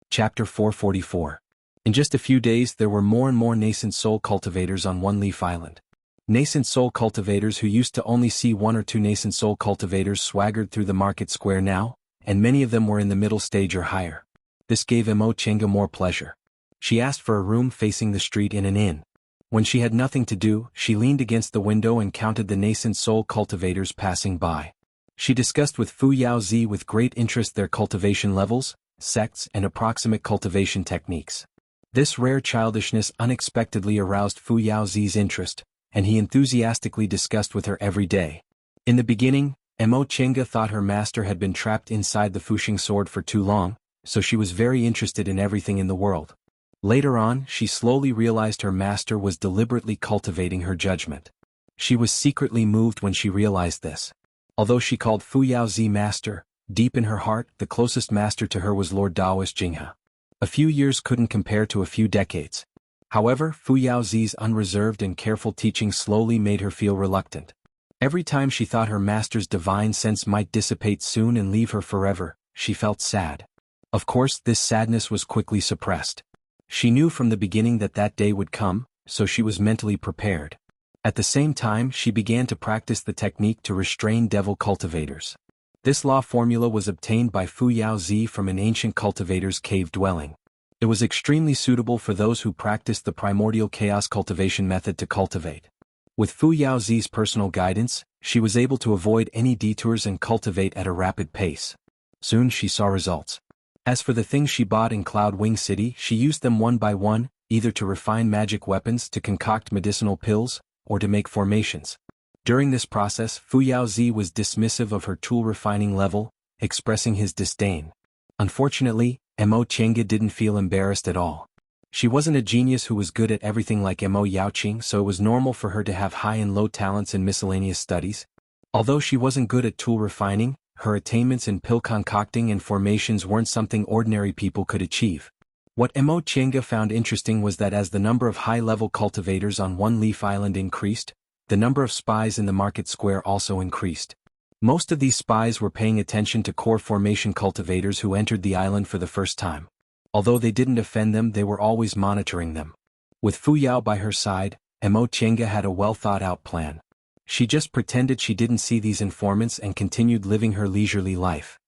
Chapter 444. In just a few days there were more and more nascent soul cultivators on One Leaf Island. Nascent soul cultivators who used to only see 1 or 2 nascent soul cultivators swaggered through the market square now, and many of them were in the middle stage or higher. This gave Mo Chinga more pleasure. She asked for a room facing the street in an inn. When she had nothing to do, she leaned against the window and counted the nascent soul cultivators passing by. She discussed with Fu Yaozi with great interest their cultivation levels, sects, and approximate cultivation techniques. This rare childishness unexpectedly aroused Fu Yaozi's interest, and he enthusiastically discussed with her every day. In the beginning, Mo Chinga thought her master had been trapped inside the Fuxing sword for too long, so she was very interested in everything in the world. Later on, she slowly realized her master was deliberately cultivating her judgment. She was secretly moved when she realized this. Although she called Fu Yaozi master, deep in her heart, the closest master to her was Lord Taoist Jinghe. A few years couldn't compare to a few decades. However, Fu Yaozi's unreserved and careful teaching slowly made her feel reluctant. Every time she thought her master's divine sense might dissipate soon and leave her forever, she felt sad. Of course, this sadness was quickly suppressed. She knew from the beginning that that day would come, so she was mentally prepared. At the same time, she began to practice the technique to restrain devil cultivators. This law formula was obtained by Fu Yaozi from an ancient cultivator's cave dwelling. It was extremely suitable for those who practiced the primordial chaos cultivation method to cultivate. With Fu Yaozi's personal guidance, she was able to avoid any detours and cultivate at a rapid pace. Soon she saw results. As for the things she bought in Cloud Wing City, she used them one by one, either to refine magic weapons, to concoct medicinal pills, or to make formations. During this process, Fu Yaozi was dismissive of her tool refining level, expressing his disdain. Unfortunately, Mo Chenga didn't feel embarrassed at all. She wasn't a genius who was good at everything like Mo Yaoqing, so it was normal for her to have high and low talents in miscellaneous studies. Although she wasn't good at tool refining, her attainments in pill concocting and formations weren't something ordinary people could achieve. What Mo Chenga found interesting was that as the number of high-level cultivators on One Leaf Island increased, the number of spies in the market square also increased. Most of these spies were paying attention to core formation cultivators who entered the island for the first time. Although they didn't offend them, they were always monitoring them. With Fu Yao by her side, Mo Chenga had a well-thought-out plan. She just pretended she didn't see these informants and continued living her leisurely life.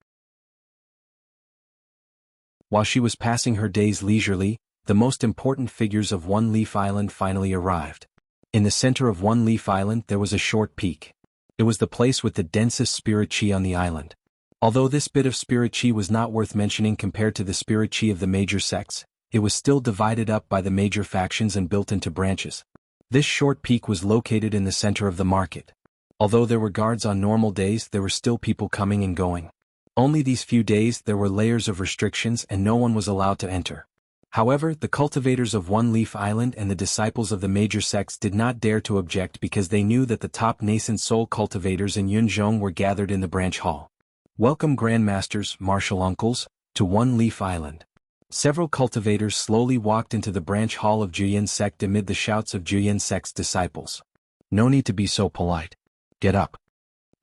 While she was passing her days leisurely, the most important figures of One Leaf Island finally arrived. In the center of One Leaf Island there was a short peak. It was the place with the densest spirit chi on the island. Although this bit of spirit chi was not worth mentioning compared to the spirit chi of the major sects, it was still divided up by the major factions and built into branches. This short peak was located in the center of the market. Although there were guards on normal days, there were still people coming and going. Only these few days there were layers of restrictions and no one was allowed to enter. However, the cultivators of One Leaf Island and the disciples of the major sects did not dare to object because they knew that the top nascent soul cultivators in Yunzhong were gathered in the branch hall. Welcome Grandmasters, Martial Uncles, to One Leaf Island. Several cultivators slowly walked into the branch hall of Juyin sect amid the shouts of Juyin sect's disciples. No need to be so polite. Get up.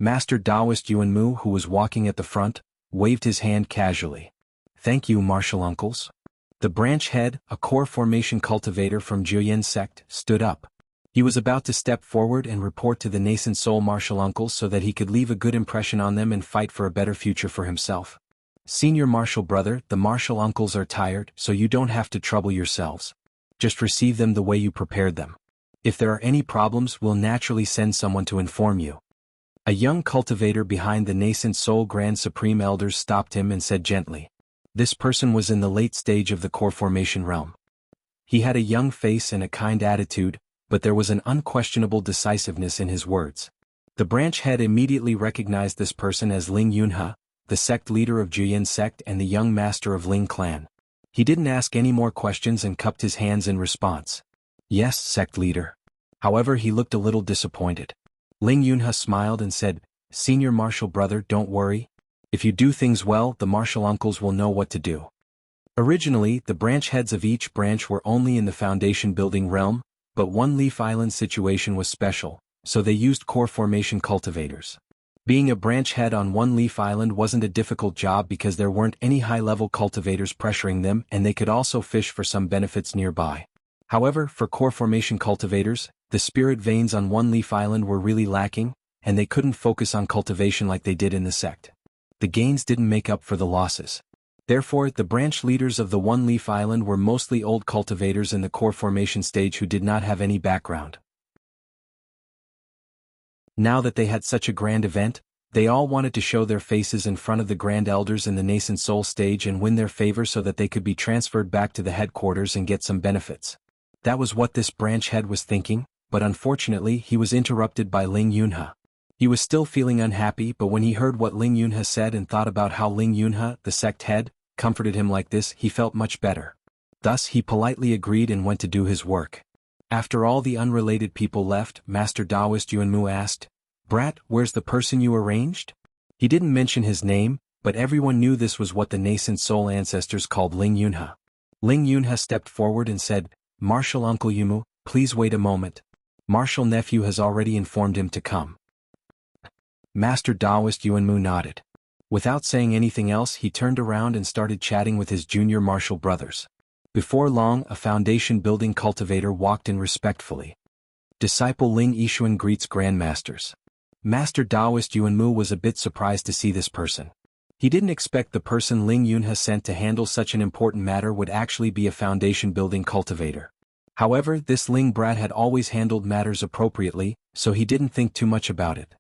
Master Taoist Yuanmu, who was walking at the front, waved his hand casually. Thank you, Martial Uncles. The branch head, a core formation cultivator from Juyin sect, stood up. He was about to step forward and report to the nascent soul Martial Uncles so that he could leave a good impression on them and fight for a better future for himself. Senior Martial Brother, the Martial Uncles are tired, so you don't have to trouble yourselves. Just receive them the way you prepared them. If there are any problems, we'll naturally send someone to inform you. A young cultivator behind the nascent soul Grand Supreme Elders stopped him and said gently. This person was in the late stage of the core formation realm. He had a young face and a kind attitude, but there was an unquestionable decisiveness in his words. The branch head immediately recognized this person as Ling Yunhe, the sect leader of Juyin sect and the young master of Ling clan. He didn't ask any more questions and cupped his hands in response. Yes, sect leader. However, he looked a little disappointed. Ling Yunhe smiled and said, Senior Martial Brother, don't worry. If you do things well, the Martial Uncles will know what to do. Originally, the branch heads of each branch were only in the foundation building realm, but One Leaf Island's situation was special, so they used core formation cultivators. Being a branch head on One Leaf Island wasn't a difficult job because there weren't any high-level cultivators pressuring them and they could also fish for some benefits nearby. However, for core formation cultivators, the spirit veins on One Leaf Island were really lacking, and they couldn't focus on cultivation like they did in the sect. The gains didn't make up for the losses. Therefore, the branch leaders of the One Leaf Island were mostly old cultivators in the core formation stage who did not have any background. Now that they had such a grand event, they all wanted to show their faces in front of the Grand Elders in the nascent soul stage and win their favor so that they could be transferred back to the headquarters and get some benefits. That was what this branch head was thinking, but unfortunately he was interrupted by Ling Yunhe. He was still feeling unhappy, but when he heard what Ling Yunhe said and thought about how Ling Yunhe, the sect head, comforted him like this, he felt much better. Thus he politely agreed and went to do his work. After all the unrelated people left, Master Taoist Yuanmu asked, Brat, where's the person you arranged? He didn't mention his name, but everyone knew this was what the nascent soul ancestors called Ling Yunhe. Ling Yunhe stepped forward and said, Martial Uncle Yumu, please wait a moment. Martial Nephew has already informed him to come. Master Taoist Yuanmu nodded. Without saying anything else, he turned around and started chatting with his junior martial brothers. Before long, a foundation-building cultivator walked in respectfully. Disciple Ling Yixuan greets grandmasters. Master Taoist Yuanmu was a bit surprised to see this person. He didn't expect the person Ling Yunhe sent to handle such an important matter would actually be a foundation-building cultivator. However, this Ling brat had always handled matters appropriately, so he didn't think too much about it.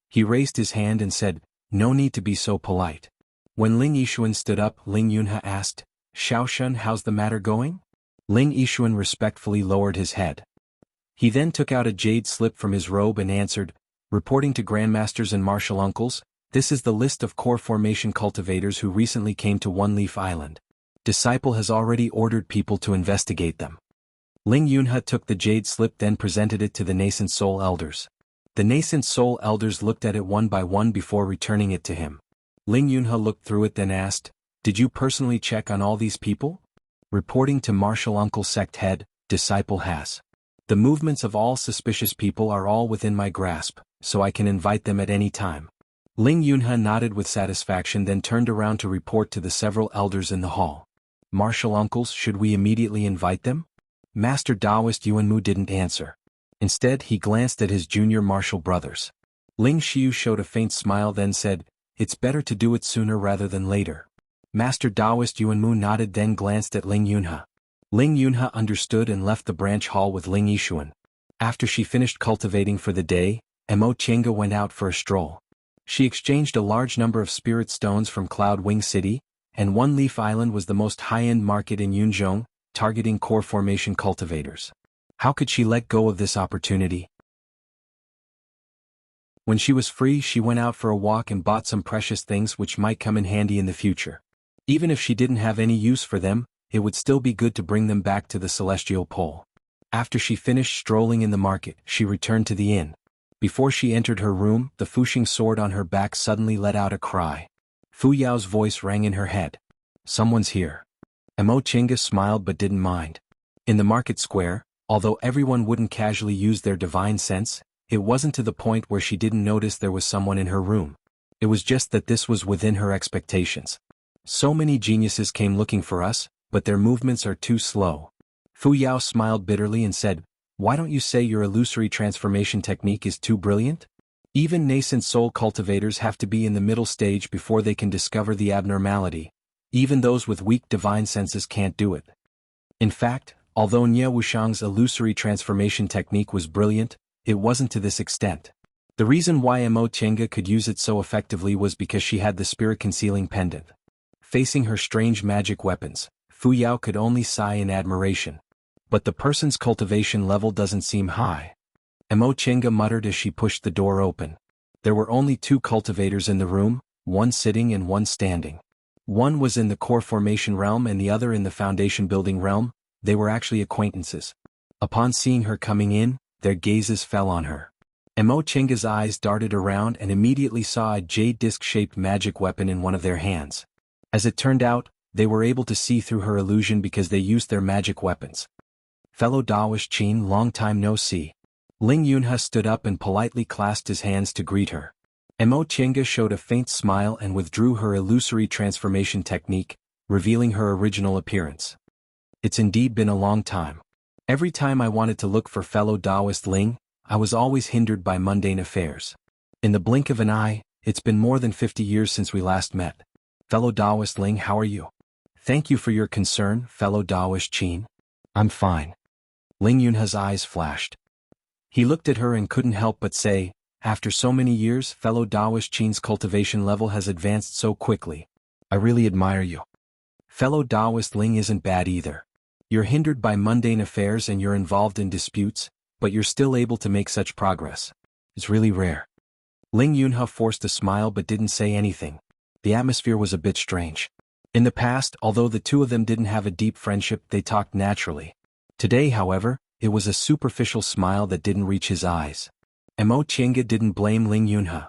He raised his hand and said, "No need to be so polite." When Ling Yixuan stood up, Ling Yunhe asked, "Xiaoshun, how's the matter going?" Ling Yixuan respectfully lowered his head. He then took out a jade slip from his robe and answered, "Reporting to grandmasters and martial uncles, this is the list of core formation cultivators who recently came to One Leaf Island. Disciple has already ordered people to investigate them." Ling Yunhe took the jade slip, then presented it to the nascent soul elders. The nascent soul elders looked at it one by one before returning it to him. Ling Yunhe looked through it, then asked, "Did you personally check on all these people?" Reporting to martial uncle sect head, Disciple has. The movements of all suspicious people are all within my grasp, so I can invite them at any time. Ling Yunhe nodded with satisfaction, then turned around to report to the several elders in the hall. "Martial uncles, should we immediately invite them?" Master Taoist Yuanmu didn't answer. Instead, he glanced at his junior martial brothers. Ling Xiu showed a faint smile, then said, "It's better to do it sooner rather than later." Master Taoist Yuanmu nodded, then glanced at Ling Yunhe. Ling Yunhe understood and left the branch hall with Ling Yixuan. After she finished cultivating for the day, Mo Qiange went out for a stroll. She exchanged a large number of spirit stones from Cloud Wing City, and One Leaf Island was the most high-end market in Yunzhong, targeting core formation cultivators. How could she let go of this opportunity? When she was free, she went out for a walk and bought some precious things which might come in handy in the future. Even if she didn't have any use for them, it would still be good to bring them back to the celestial pole. After she finished strolling in the market, she returned to the inn. Before she entered her room, the Fuxing sword on her back suddenly let out a cry. Fu Yao's voice rang in her head. "Someone's here." Mo Qiange smiled but didn't mind. In the market square, although everyone wouldn't casually use their divine sense, it wasn't to the point where she didn't notice there was someone in her room. It was just that this was within her expectations. So many geniuses came looking for us, but their movements are too slow. Fu Yao smiled bitterly and said, "Why don't you say your illusory transformation technique is too brilliant? Even nascent soul cultivators have to be in the middle stage before they can discover the abnormality. Even those with weak divine senses can't do it." In fact, although Nie Wuxiang's illusory transformation technique was brilliant, it wasn't to this extent. The reason why Mo Qiange could use it so effectively was because she had the spirit-concealing pendant. Facing her strange magic weapons, Fu Yao could only sigh in admiration. But the person's cultivation level doesn't seem high. Mo Qiange muttered as she pushed the door open. There were only two cultivators in the room, one sitting and one standing. One was in the core formation realm and the other in the foundation building realm. They were actually acquaintances. Upon seeing her coming in, their gazes fell on her. Mo Qiange's eyes darted around and immediately saw a jade disc-shaped magic weapon in one of their hands. As it turned out, they were able to see through her illusion because they used their magic weapons. "Fellow Taoist Qin, long time no see." Ling Yunhe stood up and politely clasped his hands to greet her. Mo Qiange showed a faint smile and withdrew her illusory transformation technique, revealing her original appearance. "It's indeed been a long time. Every time I wanted to look for fellow Taoist Ling, I was always hindered by mundane affairs. In the blink of an eye, it's been more than 50 years since we last met. Fellow Taoist Ling, how are you?" "Thank you for your concern, fellow Taoist Qin. I'm fine." Ling Yunhe's eyes flashed. He looked at her and couldn't help but say, "After so many years, fellow Taoist Qin's cultivation level has advanced so quickly. I really admire you." "Fellow Taoist Ling isn't bad either. You're hindered by mundane affairs and you're involved in disputes, but you're still able to make such progress. It's really rare." Ling Yunhe forced a smile but didn't say anything. The atmosphere was a bit strange. In the past, although the two of them didn't have a deep friendship, they talked naturally. Today, however, it was a superficial smile that didn't reach his eyes. Mo Qiange didn't blame Ling Yunhe.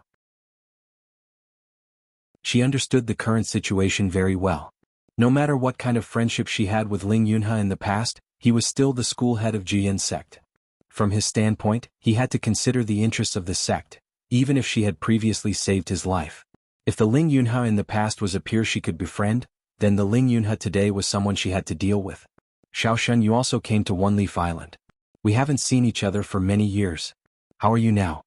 She understood the current situation very well. No matter what kind of friendship she had with Ling Yunhe in the past, He was still the school head of Jian sect. From his standpoint, he had to consider the interests of the sect, even if she had previously saved his life. If the Ling Yunhe in the past was a peer she could befriend, then the Ling Yunhe today was someone she had to deal with. Xiaoshen, you also came to One Leaf Island. We haven't seen each other for many years. How are you now?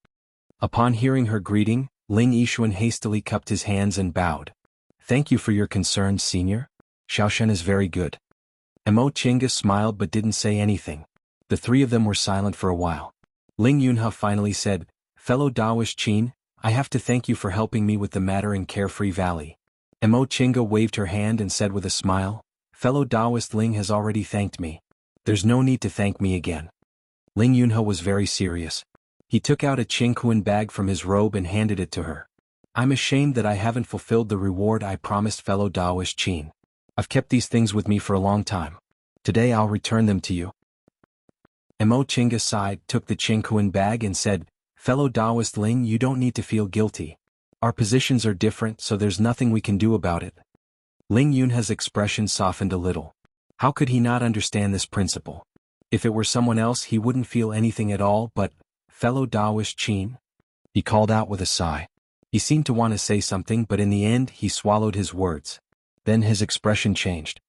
Upon hearing her greeting, Ling Yixuan hastily cupped his hands and bowed. Thank you for your concern, senior. Xiaoshen is very good. Mo Qingge smiled but didn't say anything. The three of them were silent for a while. Ling Yunhe finally said, Fellow Daoist Qin, I have to thank you for helping me with the matter in Carefree Valley. Mo Qingge waved her hand and said with a smile, Fellow Daoist Ling has already thanked me. There's no need to thank me again. Ling Yunhe was very serious. He took out a Qingquan bag from his robe and handed it to her. I'm ashamed that I haven't fulfilled the reward I promised fellow Daoist Qin. I've kept these things with me for a long time. Today I'll return them to you. Mo Qingge sighed, took the Qingquan bag and said, Fellow Daoist Ling, you don't need to feel guilty. Our positions are different, so there's nothing we can do about it. Ling Yunhe's expression softened a little. How could he not understand this principle? If it were someone else he wouldn't feel anything at all, but, fellow Daoist Qin? He called out with a sigh. He seemed to want to say something, but in the end he swallowed his words. Then his expression changed.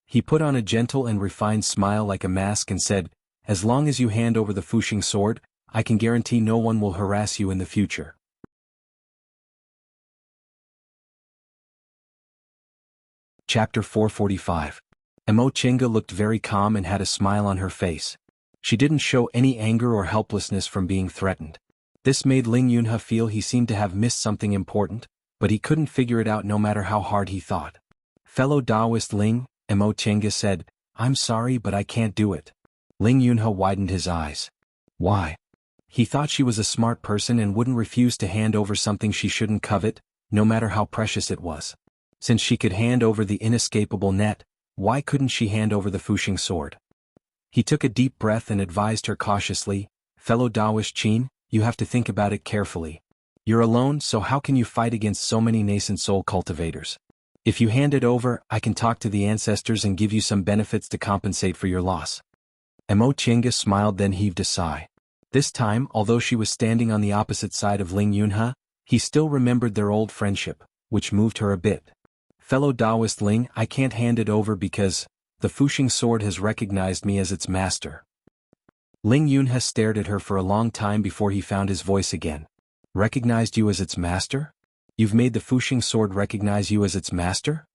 He put on a gentle and refined smile like a mask and said, As long as you hand over the Fuxing sword, I can guarantee no one will harass you in the future. Chapter 445. Mo Qingge looked very calm and had a smile on her face. She didn't show any anger or helplessness from being threatened. This made Ling Yunhe feel he seemed to have missed something important, but he couldn't figure it out no matter how hard he thought. Fellow Daoist Ling, Mo Qingge said, I'm sorry but I can't do it. Ling Yunhe widened his eyes. Why? He thought she was a smart person and wouldn't refuse to hand over something she shouldn't covet, no matter how precious it was. Since she could hand over the inescapable net, why couldn't she hand over the Fuxing sword? He took a deep breath and advised her cautiously, Fellow Daoist Qin, you have to think about it carefully. You're alone, so how can you fight against so many nascent soul cultivators? If you hand it over, I can talk to the ancestors and give you some benefits to compensate for your loss. Mo Qingge smiled then heaved a sigh. This time, although she was standing on the opposite side of Ling Yunhe, he still remembered their old friendship, which moved her a bit. Fellow Daoist Ling, I can't hand it over because the Fuxing sword has recognized me as its master. Ling Yunhe stared at her for a long time before he found his voice again. Recognized you as its master? You've made the Fuxing sword recognize you as its master?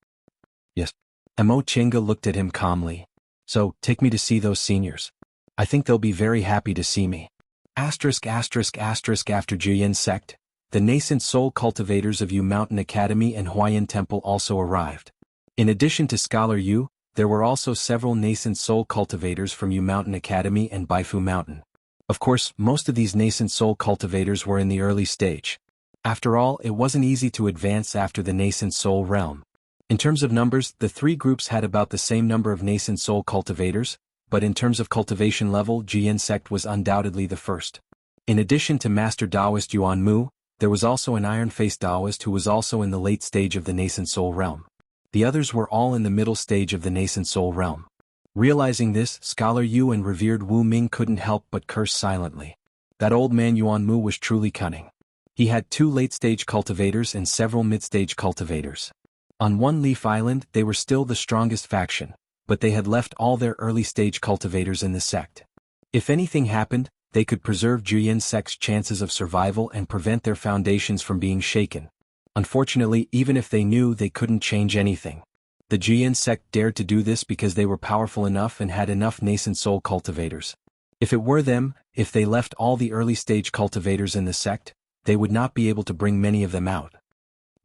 Yes. Mo Qingge looked at him calmly. So, take me to see those seniors. I think they'll be very happy to see me. After Jian sect, the nascent soul cultivators of Yu Mountain Academy and Huayan Temple also arrived. In addition to Scholar Yu, there were also several nascent soul cultivators from Yu Mountain Academy and Baifu Mountain. Of course, most of these nascent soul cultivators were in the early stage. After all, it wasn't easy to advance after the nascent soul realm. In terms of numbers, the three groups had about the same number of nascent soul cultivators, but in terms of cultivation level, Jian sect was undoubtedly the first. In addition to Master Daoist Yuan Mu, there was also an iron-faced Daoist who was also in the late stage of the nascent soul realm. The others were all in the middle stage of the nascent soul realm. Realizing this, Scholar Yu and revered Wu Ming couldn't help but curse silently. That old man Yuan Mu was truly cunning. He had 2 late-stage cultivators and several mid-stage cultivators. On One Leaf Island, they were still the strongest faction, but they had left all their early-stage cultivators in the sect. If anything happened, they could preserve Jian sect's chances of survival and prevent their foundations from being shaken. Unfortunately, even if they knew, they couldn't change anything. The Jian sect dared to do this because they were powerful enough and had enough nascent soul cultivators. If it were them, if they left all the early-stage cultivators in the sect, they would not be able to bring many of them out.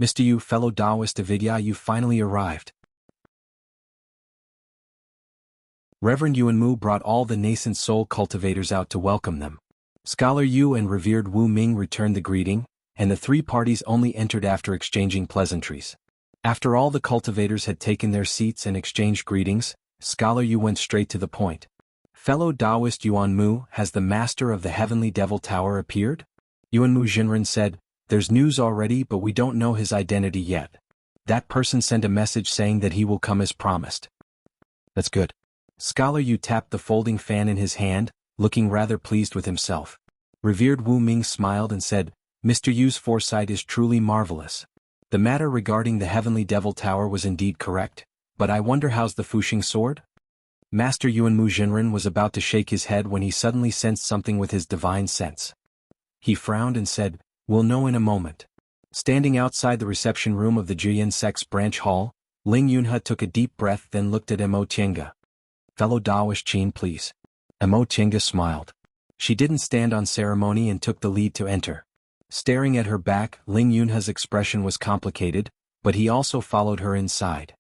Mr. Yu, fellow Daoist Avidya, you finally arrived. Reverend Yuan Mu brought all the nascent soul cultivators out to welcome them. Scholar Yu and revered Wu Ming returned the greeting, and the 3 parties only entered after exchanging pleasantries. After all the cultivators had taken their seats and exchanged greetings, Scholar Yu went straight to the point. Fellow Daoist Yuan Mu, has the master of the Heavenly Devil Tower appeared? Yuan Mu Jinren said, there's news already but we don't know his identity yet. That person sent a message saying that he will come as promised. That's good. Scholar Yu tapped the folding fan in his hand, looking rather pleased with himself. Revered Wu Ming smiled and said, Mr. Yu's foresight is truly marvelous. The matter regarding the Heavenly Devil Tower was indeed correct, but I wonder how's the Fuxing sword? Master Yuanmu Jinren was about to shake his head when he suddenly sensed something with his divine sense. He frowned and said, We'll know in a moment. Standing outside the reception room of the Juyin sect's branch hall, Ling Yunhe took a deep breath then looked at Mo Tiange. Fellow Daoist Qin please. Mo Tiange smiled. She didn't stand on ceremony and took the lead to enter. Staring at her back, Ling Yunhe's expression was complicated, but he also followed her inside.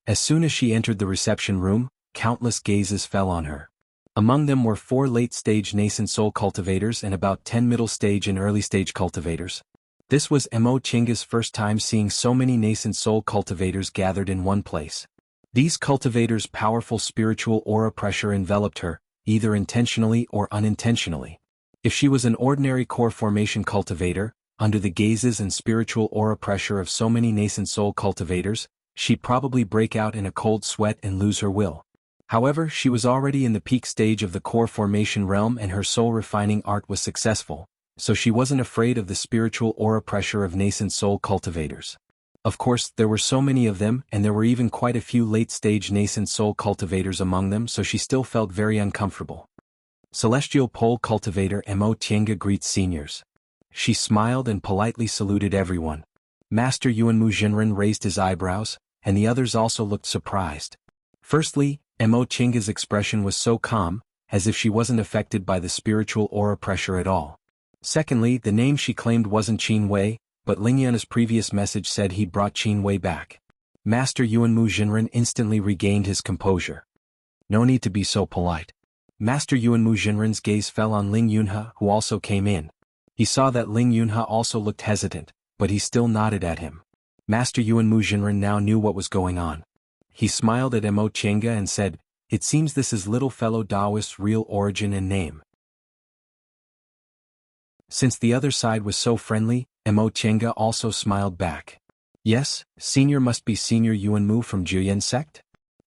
As soon as she entered the reception room, countless gazes fell on her. Among them were 4 late-stage nascent soul cultivators and about 10 middle-stage and early-stage cultivators. This was Mo Tiange's first time seeing so many nascent soul cultivators gathered in one place. These cultivators' powerful spiritual aura pressure enveloped her, either intentionally or unintentionally. If she was an ordinary core formation cultivator, under the gazes and spiritual aura pressure of so many nascent soul cultivators, she'd probably break out in a cold sweat and lose her will. However, she was already in the peak stage of the core formation realm and her soul refining art was successful, so she wasn't afraid of the spiritual aura pressure of nascent soul cultivators. Of course, there were so many of them and there were even quite a few late-stage nascent soul cultivators among them, so she still felt very uncomfortable. Celestial Pole Cultivator Mo Tiange greets seniors. She smiled and politely saluted everyone. Master Yuanmu Jinren raised his eyebrows, and the others also looked surprised. Firstly, Mo Tiange's expression was so calm, as if she wasn't affected by the spiritual aura pressure at all. Secondly, the name she claimed wasn't Qin Wei, but Ling Yunhe's previous message said he'd brought Qin Wei back. Master Yuanmu Jinren instantly regained his composure. No need to be so polite. Master Yuanmu Jinren's gaze fell on Ling Yunhe, who also came in. He saw that Ling Yunhe also looked hesitant, but he still nodded at him. Master Yuanmu Jinren now knew what was going on. He smiled at Mo Tiange and said, It seems this is little fellow Daoist's real origin and name. Since the other side was so friendly, Mo Tiange also smiled back. Yes, senior must be Senior Yuanmu from Juyin sect?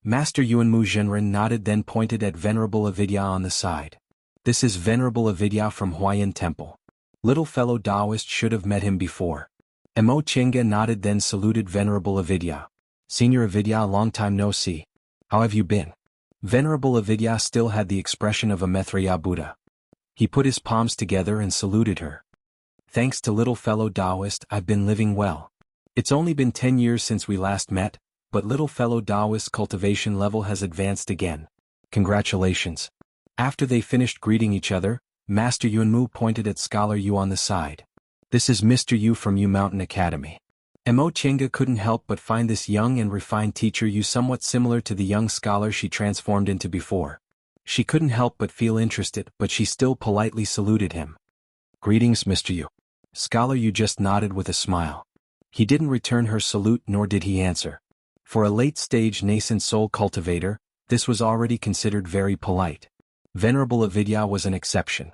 Master Yuanmu Jinren nodded then pointed at Venerable Avidya on the side. This is Venerable Avidya from Huayan Temple. Little fellow Daoist should have met him before. Mo Tiange nodded then saluted Venerable Avidya. Senior Avidya, long time no see. How have you been? Venerable Avidya still had the expression of a Maitreya Buddha. He put his palms together and saluted her. Thanks to little fellow Daoist, I've been living well. It's only been 10 years since we last met, but little fellow Daoist's cultivation level has advanced again. Congratulations. After they finished greeting each other, Master Yuanmu pointed at Scholar Yu on the side. This is Mr. Yu from Yu Mountain Academy. Mo Tiange couldn't help but find this young and refined teacher Yu somewhat similar to the young scholar she transformed into before. She couldn't help but feel interested, but she still politely saluted him. Greetings, Mr. Yu. Scholar Yu just nodded with a smile. He didn't return her salute nor did he answer. For a late-stage nascent soul cultivator, this was already considered very polite. Venerable Avidya was an exception.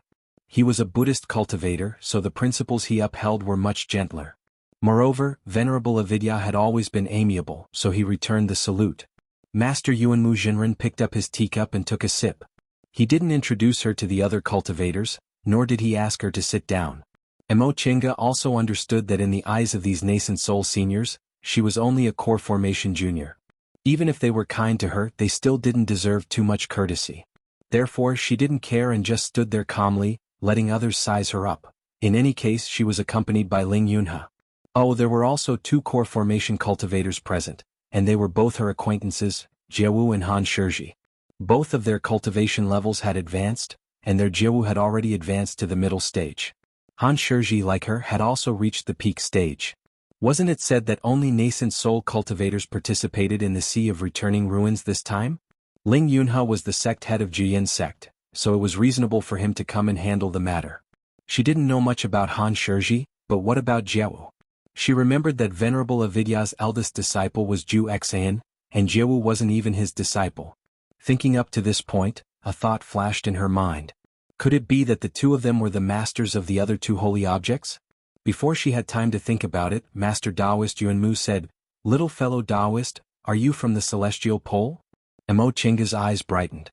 He was a Buddhist cultivator, so the principles he upheld were much gentler. Moreover, Venerable Avidya had always been amiable, so he returned the salute. Master Yuanmu Jinren picked up his teacup and took a sip. He didn't introduce her to the other cultivators, nor did he ask her to sit down. Mo Tiange also understood that in the eyes of these nascent soul seniors, she was only a core formation junior. Even if they were kind to her, they still didn't deserve too much courtesy. Therefore, she didn't care and just stood there calmly, letting others size her up. In any case, she was accompanied by Ling Yunhe. Oh, there were also 2 core formation cultivators present, and they were both her acquaintances, Jiewu and Han Shizhi. Both of their cultivation levels had advanced, and their Jiewu had already advanced to the middle stage. Han Shizhi, like her, had also reached the peak stage. Wasn't it said that only nascent soul cultivators participated in the Sea of Returning Ruins this time? Ling Yunhe was the sect head of Juyin sect, so it was reasonable for him to come and handle the matter. She didn't know much about Han Shizhi, but what about Jiewu? She remembered that Venerable Avidya's eldest disciple was Ju Xan, and Jiewu wasn't even his disciple. Thinking up to this point, a thought flashed in her mind. Could it be that the 2 of them were the masters of the other 2 holy objects? Before she had time to think about it, Master Daoist Yuanmu said, Little fellow Daoist, are you from the Celestial Pole? Mo Tiange's eyes brightened.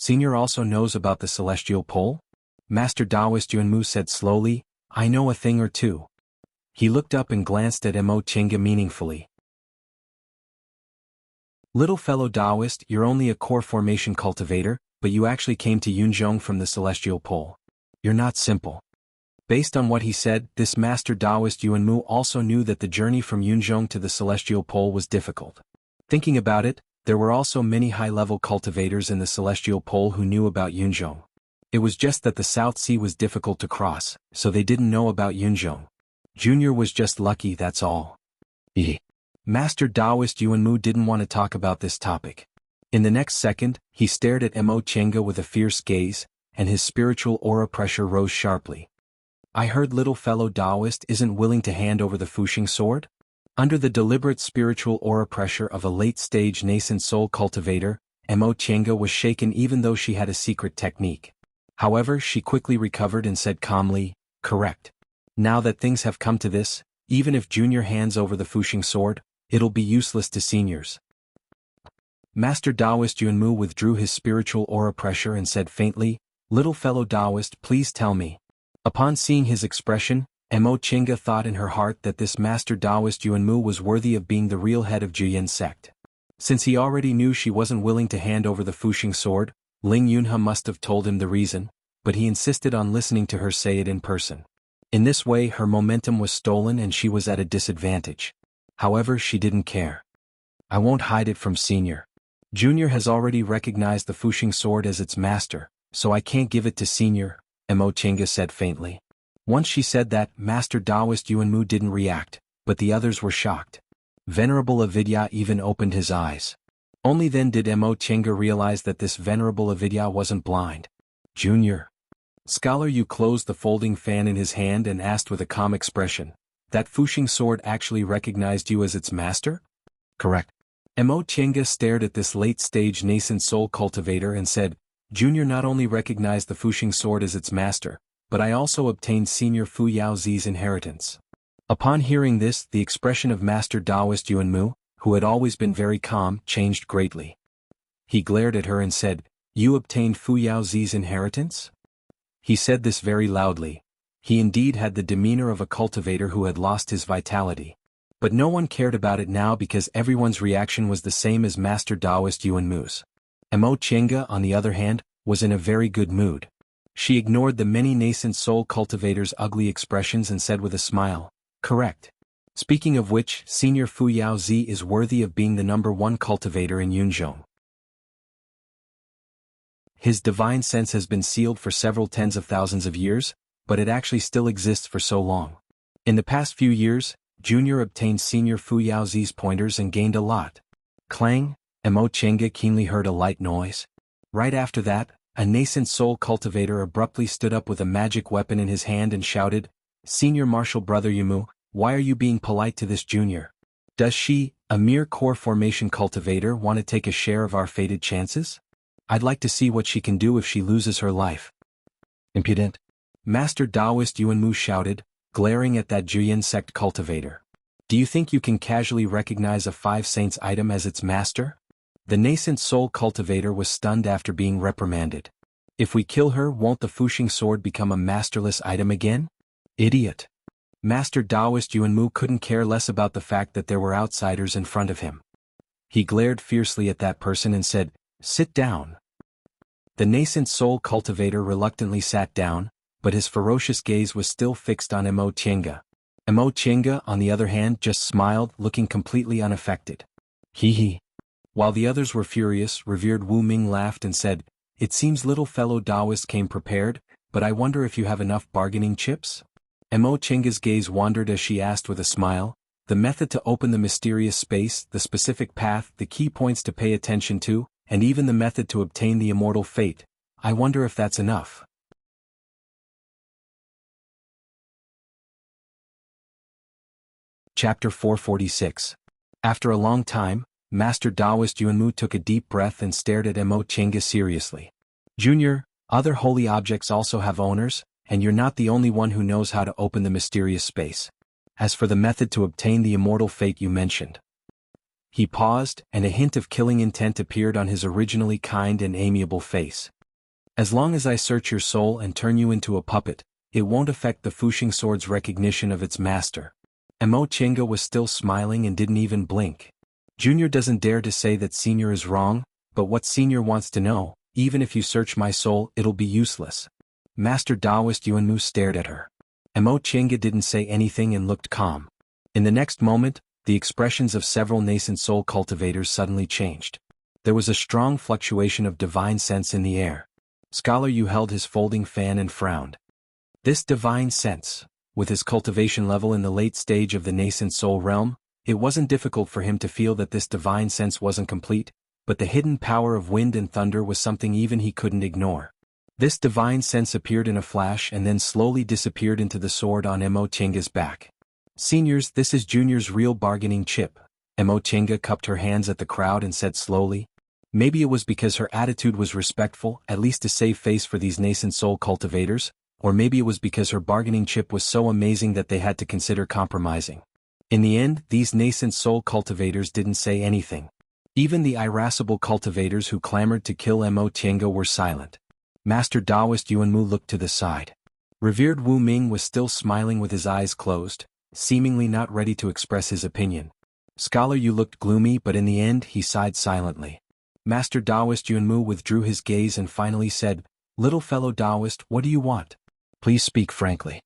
Senior also knows about the celestial pole? Master Taoist Yuanmu said slowly, I know a thing or two. He looked up and glanced at Mo Chinga meaningfully. Little fellow Taoist, you're only a core formation cultivator, but you actually came to Yunzhong from the celestial pole. You're not simple. Based on what he said, this Master Taoist Yuanmu also knew that the journey from Yunzhong to the celestial pole was difficult. Thinking about it, there were also many high-level cultivators in the celestial pole who knew about Yunzhong. It was just that the South Sea was difficult to cross, so they didn't know about Yunzhong. Junior was just lucky, that's all. Master Taoist Yuanmu didn't want to talk about this topic. In the next second, he stared at Mo Chinga with a fierce gaze, and his spiritual aura pressure rose sharply. I heard little fellow Taoist isn't willing to hand over the Fuxing sword? Under the deliberate spiritual aura pressure of a late-stage nascent soul cultivator, Mo Chinga was shaken even though she had a secret technique. However, she quickly recovered and said calmly, correct. Now that things have come to this, even if Junior hands over the Fuxing sword, it'll be useless to seniors. Master Taoist Yuanmu withdrew his spiritual aura pressure and said faintly, little fellow Taoist, please tell me. Upon seeing his expression, Mo Chinga thought in her heart that this Master Taoist Yuanmu was worthy of being the real head of Juyin sect. Since he already knew she wasn't willing to hand over the Fuxing sword, Ling Yunhe must have told him the reason, but he insisted on listening to her say it in person. In this way her momentum was stolen and she was at a disadvantage. However, she didn't care. I won't hide it from Senior. Junior has already recognized the Fuxing sword as its master, so I can't give it to Senior, Mo Chinga said faintly. Once she said that, Master Taoist Yuanmu didn't react, but the others were shocked. Venerable Avidya even opened his eyes. Only then did Mo Chinga realize that this Venerable Avidya wasn't blind. Junior. Scholar Yu closed the folding fan in his hand and asked with a calm expression, that Fuxing sword actually recognized you as its master? Correct. Mo Chinga stared at this late-stage nascent soul cultivator and said, Junior not only recognized the Fuxing sword as its master, but I also obtained Senior Fu Yaozi's inheritance. Upon hearing this, the expression of Master Taoist Yuanmu, who had always been very calm, changed greatly. He glared at her and said, you obtained Fu Yaozi's inheritance? He said this very loudly. He indeed had the demeanor of a cultivator who had lost his vitality. But no one cared about it now because everyone's reaction was the same as Master Taoist Yuanmu's. Mo Chinga, on the other hand, was in a very good mood. She ignored the many nascent soul cultivators' ugly expressions and said with a smile, correct. Speaking of which, Senior Fu Yaozi is worthy of being the #1 cultivator in Yunzhong. His divine sense has been sealed for several tens of thousands of years, but it actually still exists for so long. In the past few years, Junior obtained Senior Fu Yaozi's pointers and gained a lot. Clang, Mo Chinga keenly heard a light noise. Right after that, a nascent soul cultivator abruptly stood up with a magic weapon in his hand and shouted, Senior Martial Brother Yumu, why are you being polite to this Junior? Does she, a mere core formation cultivator, want to take a share of our fated chances? I'd like to see what she can do if she loses her life. Impudent. Master Taoist Yuanmu shouted, glaring at that Juyin sect cultivator. Do you think you can casually recognize a 5 Saints item as its master? The nascent soul cultivator was stunned after being reprimanded. If we kill her, won't the Fuxing sword become a masterless item again? Idiot. Master Taoist Yuanmu couldn't care less about the fact that there were outsiders in front of him. He glared fiercely at that person and said, sit down. The nascent soul cultivator reluctantly sat down, but his ferocious gaze was still fixed on Mo Chinga. Mo Chinga, on the other hand, just smiled, looking completely unaffected. Hee hee. While the others were furious, revered Wu Ming laughed and said, it seems little fellow Taoist came prepared, but I wonder if you have enough bargaining chips? Mo Chinga's gaze wandered as she asked with a smile, the method to open the mysterious space, the specific path, the key points to pay attention to, and even the method to obtain the immortal fate. I wonder if that's enough. Chapter 446. After a long time, Master Taoist Yuanmu took a deep breath and stared at Mo Chinga seriously. Junior, other holy objects also have owners, and you're not the only one who knows how to open the mysterious space. As for the method to obtain the immortal fate you mentioned, He paused, and a hint of killing intent appeared on his originally kind and amiable face. As long as I search your soul and turn you into a puppet, it won't affect the Fushing sword's recognition of its master. Mo Chinga was still smiling and didn't even blink. Junior doesn't dare to say that Senior is wrong, but what Senior wants to know, even if you search my soul, it'll be useless. Master Taoist Yuanmu stared at her. Mo Chinga didn't say anything and looked calm. In the next moment, the expressions of several nascent soul cultivators suddenly changed. There was a strong fluctuation of divine sense in the air. Scholar Yu held his folding fan and frowned. This divine sense, with his cultivation level in the late stage of the nascent soul realm, it wasn't difficult for him to feel that this divine sense wasn't complete, but the hidden power of wind and thunder was something even he couldn't ignore. This divine sense appeared in a flash and then slowly disappeared into the sword on Mo Chinga's back. Seniors, this is Junior's real bargaining chip. Mo Chinga cupped her hands at the crowd and said slowly. Maybe it was because her attitude was respectful, at least to save face for these nascent soul cultivators, or maybe it was because her bargaining chip was so amazing that they had to consider compromising. In the end, these nascent soul cultivators didn't say anything. Even the irascible cultivators who clamored to kill Mo Chinga were silent. Master Taoist Yuanmu looked to the side. Revered Wu Ming was still smiling with his eyes closed, seemingly not ready to express his opinion. Scholar Yu looked gloomy, but in the end he sighed silently. Master Taoist Yuanmu withdrew his gaze and finally said, "Little fellow Taoist, what do you want? Please speak frankly."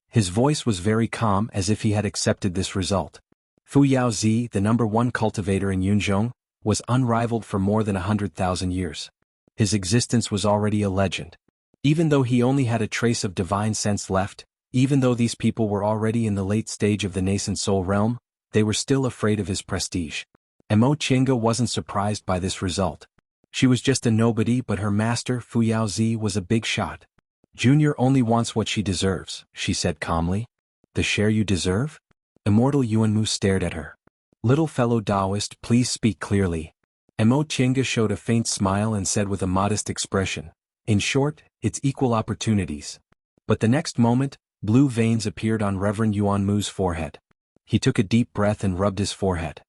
His voice was very calm, as if he had accepted this result. Fu Yaozi, the #1 cultivator in Yunzhong, was unrivaled for more than 100,000 years. His existence was already a legend. Even though he only had a trace of divine sense left, even though these people were already in the late stage of the nascent soul realm, they were still afraid of his prestige. Mo Chinga wasn't surprised by this result. She was just a nobody, but her master, Fu Yaozi, was a big shot. Junior only wants what she deserves, she said calmly. The share you deserve? Immortal Yuanmu stared at her. Little fellow Taoist, please speak clearly. Mo Chinga showed a faint smile and said with a modest expression, in short, it's equal opportunities. But the next moment, blue veins appeared on Reverend Yuanmu's forehead. He took a deep breath and rubbed his forehead.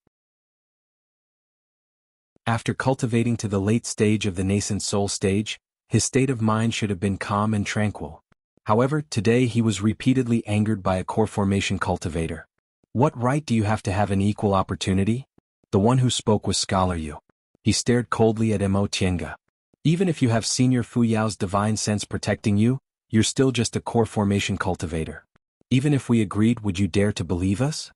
After cultivating to the late stage of the nascent soul stage, his state of mind should have been calm and tranquil. However, today he was repeatedly angered by a core formation cultivator. What right do you have to have an equal opportunity? The one who spoke was Scholar Yu. He stared coldly at Mo Chinga. Even if you have Senior Fu Yao's divine sense protecting you, you're still just a core formation cultivator. Even if we agreed, would you dare to believe us?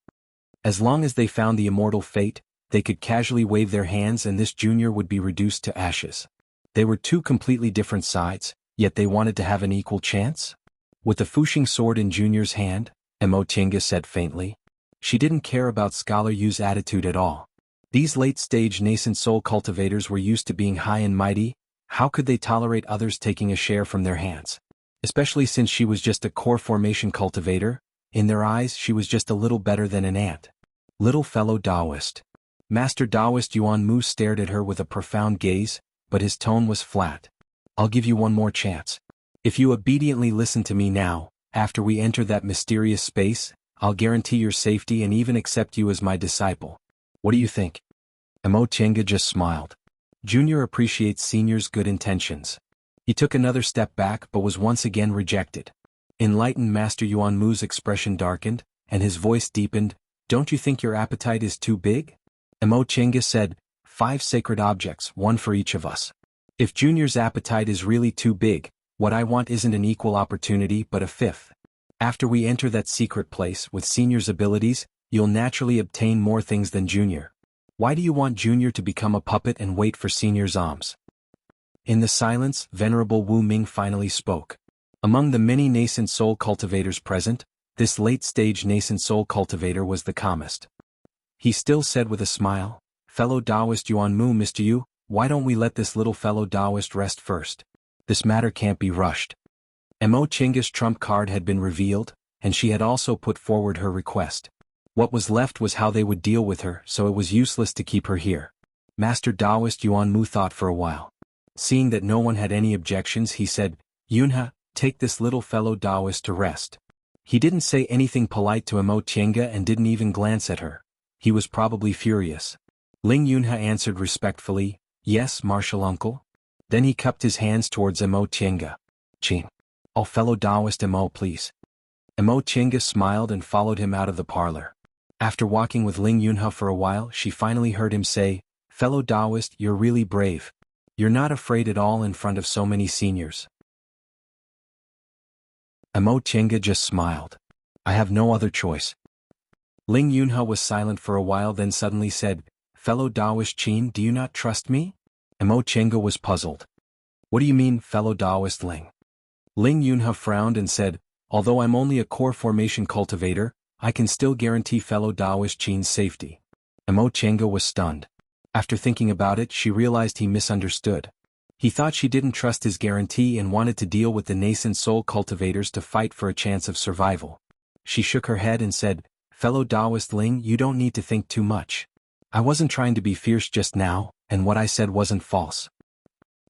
As long as they found the immortal fate, they could casually wave their hands and this junior would be reduced to ashes. They were two completely different sides, yet they wanted to have an equal chance? With the Fushing sword in Junior's hand, Mo Chinga said faintly. She didn't care about Scholar Yu's attitude at all. These late-stage nascent soul cultivators were used to being high and mighty. How could they tolerate others taking a share from their hands? Especially since she was just a core formation cultivator, in their eyes she was just a little better than an ant. Little fellow Taoist. Master Taoist Yuanmu stared at her with a profound gaze, but his tone was flat. I'll give you one more chance. If you obediently listen to me now, after we enter that mysterious space, I'll guarantee your safety and even accept you as my disciple. What do you think? Mo Chinga just smiled. Junior appreciates Senior's good intentions. He took another step back but was once again rejected. Enlightened Master Yuanmu's expression darkened, and his voice deepened. Don't you think your appetite is too big? Mo Chinga said, 5 sacred objects, 1 for each of us. If Junior's appetite is really too big, what I want isn't an equal opportunity but a 5th. After we enter that secret place with Senior's abilities, you'll naturally obtain more things than Junior. Why do you want Junior to become a puppet and wait for Senior's alms? In the silence, Venerable Wu Ming finally spoke. Among the many nascent soul cultivators present, this late-stage nascent soul cultivator was the calmest. He still said with a smile, Fellow Taoist Yuanmu, Mr. Yu, why don't we let this little fellow Taoist rest first? This matter can't be rushed. Mo Chinga's trump card had been revealed, and she had also put forward her request. What was left was how they would deal with her, so it was useless to keep her here. Master Taoist Yuanmu thought for a while. Seeing that no one had any objections, he said, Yunha, take this little fellow Taoist to rest. He didn't say anything polite to Mo Chinga and didn't even glance at her. He was probably furious. Ling Yunhe answered respectfully, "Yes, martial uncle." Then he cupped his hands towards Mo Tiange. "Qin. All fellow Taoist Mo please." Mo Tiange smiled and followed him out of the parlor. After walking with Ling Yunhe for a while, she finally heard him say, "Fellow Taoist, you're really brave. You're not afraid at all in front of so many seniors." Mo Tiange just smiled. "I have no other choice." Ling Yunhe was silent for a while, then suddenly said, "Fellow Taoist Qin, do you not trust me?" Mo Tiange was puzzled. "What do you mean, fellow Taoist Ling?" Ling Yunhe frowned and said, "Although I'm only a core formation cultivator, I can still guarantee fellow Taoist Qin's safety." Mo Tiange was stunned. After thinking about it, she realized he misunderstood. He thought she didn't trust his guarantee and wanted to deal with the nascent soul cultivators to fight for a chance of survival. She shook her head and said, "Fellow Taoist Ling, you don't need to think too much. I wasn't trying to be fierce just now, and what I said wasn't false."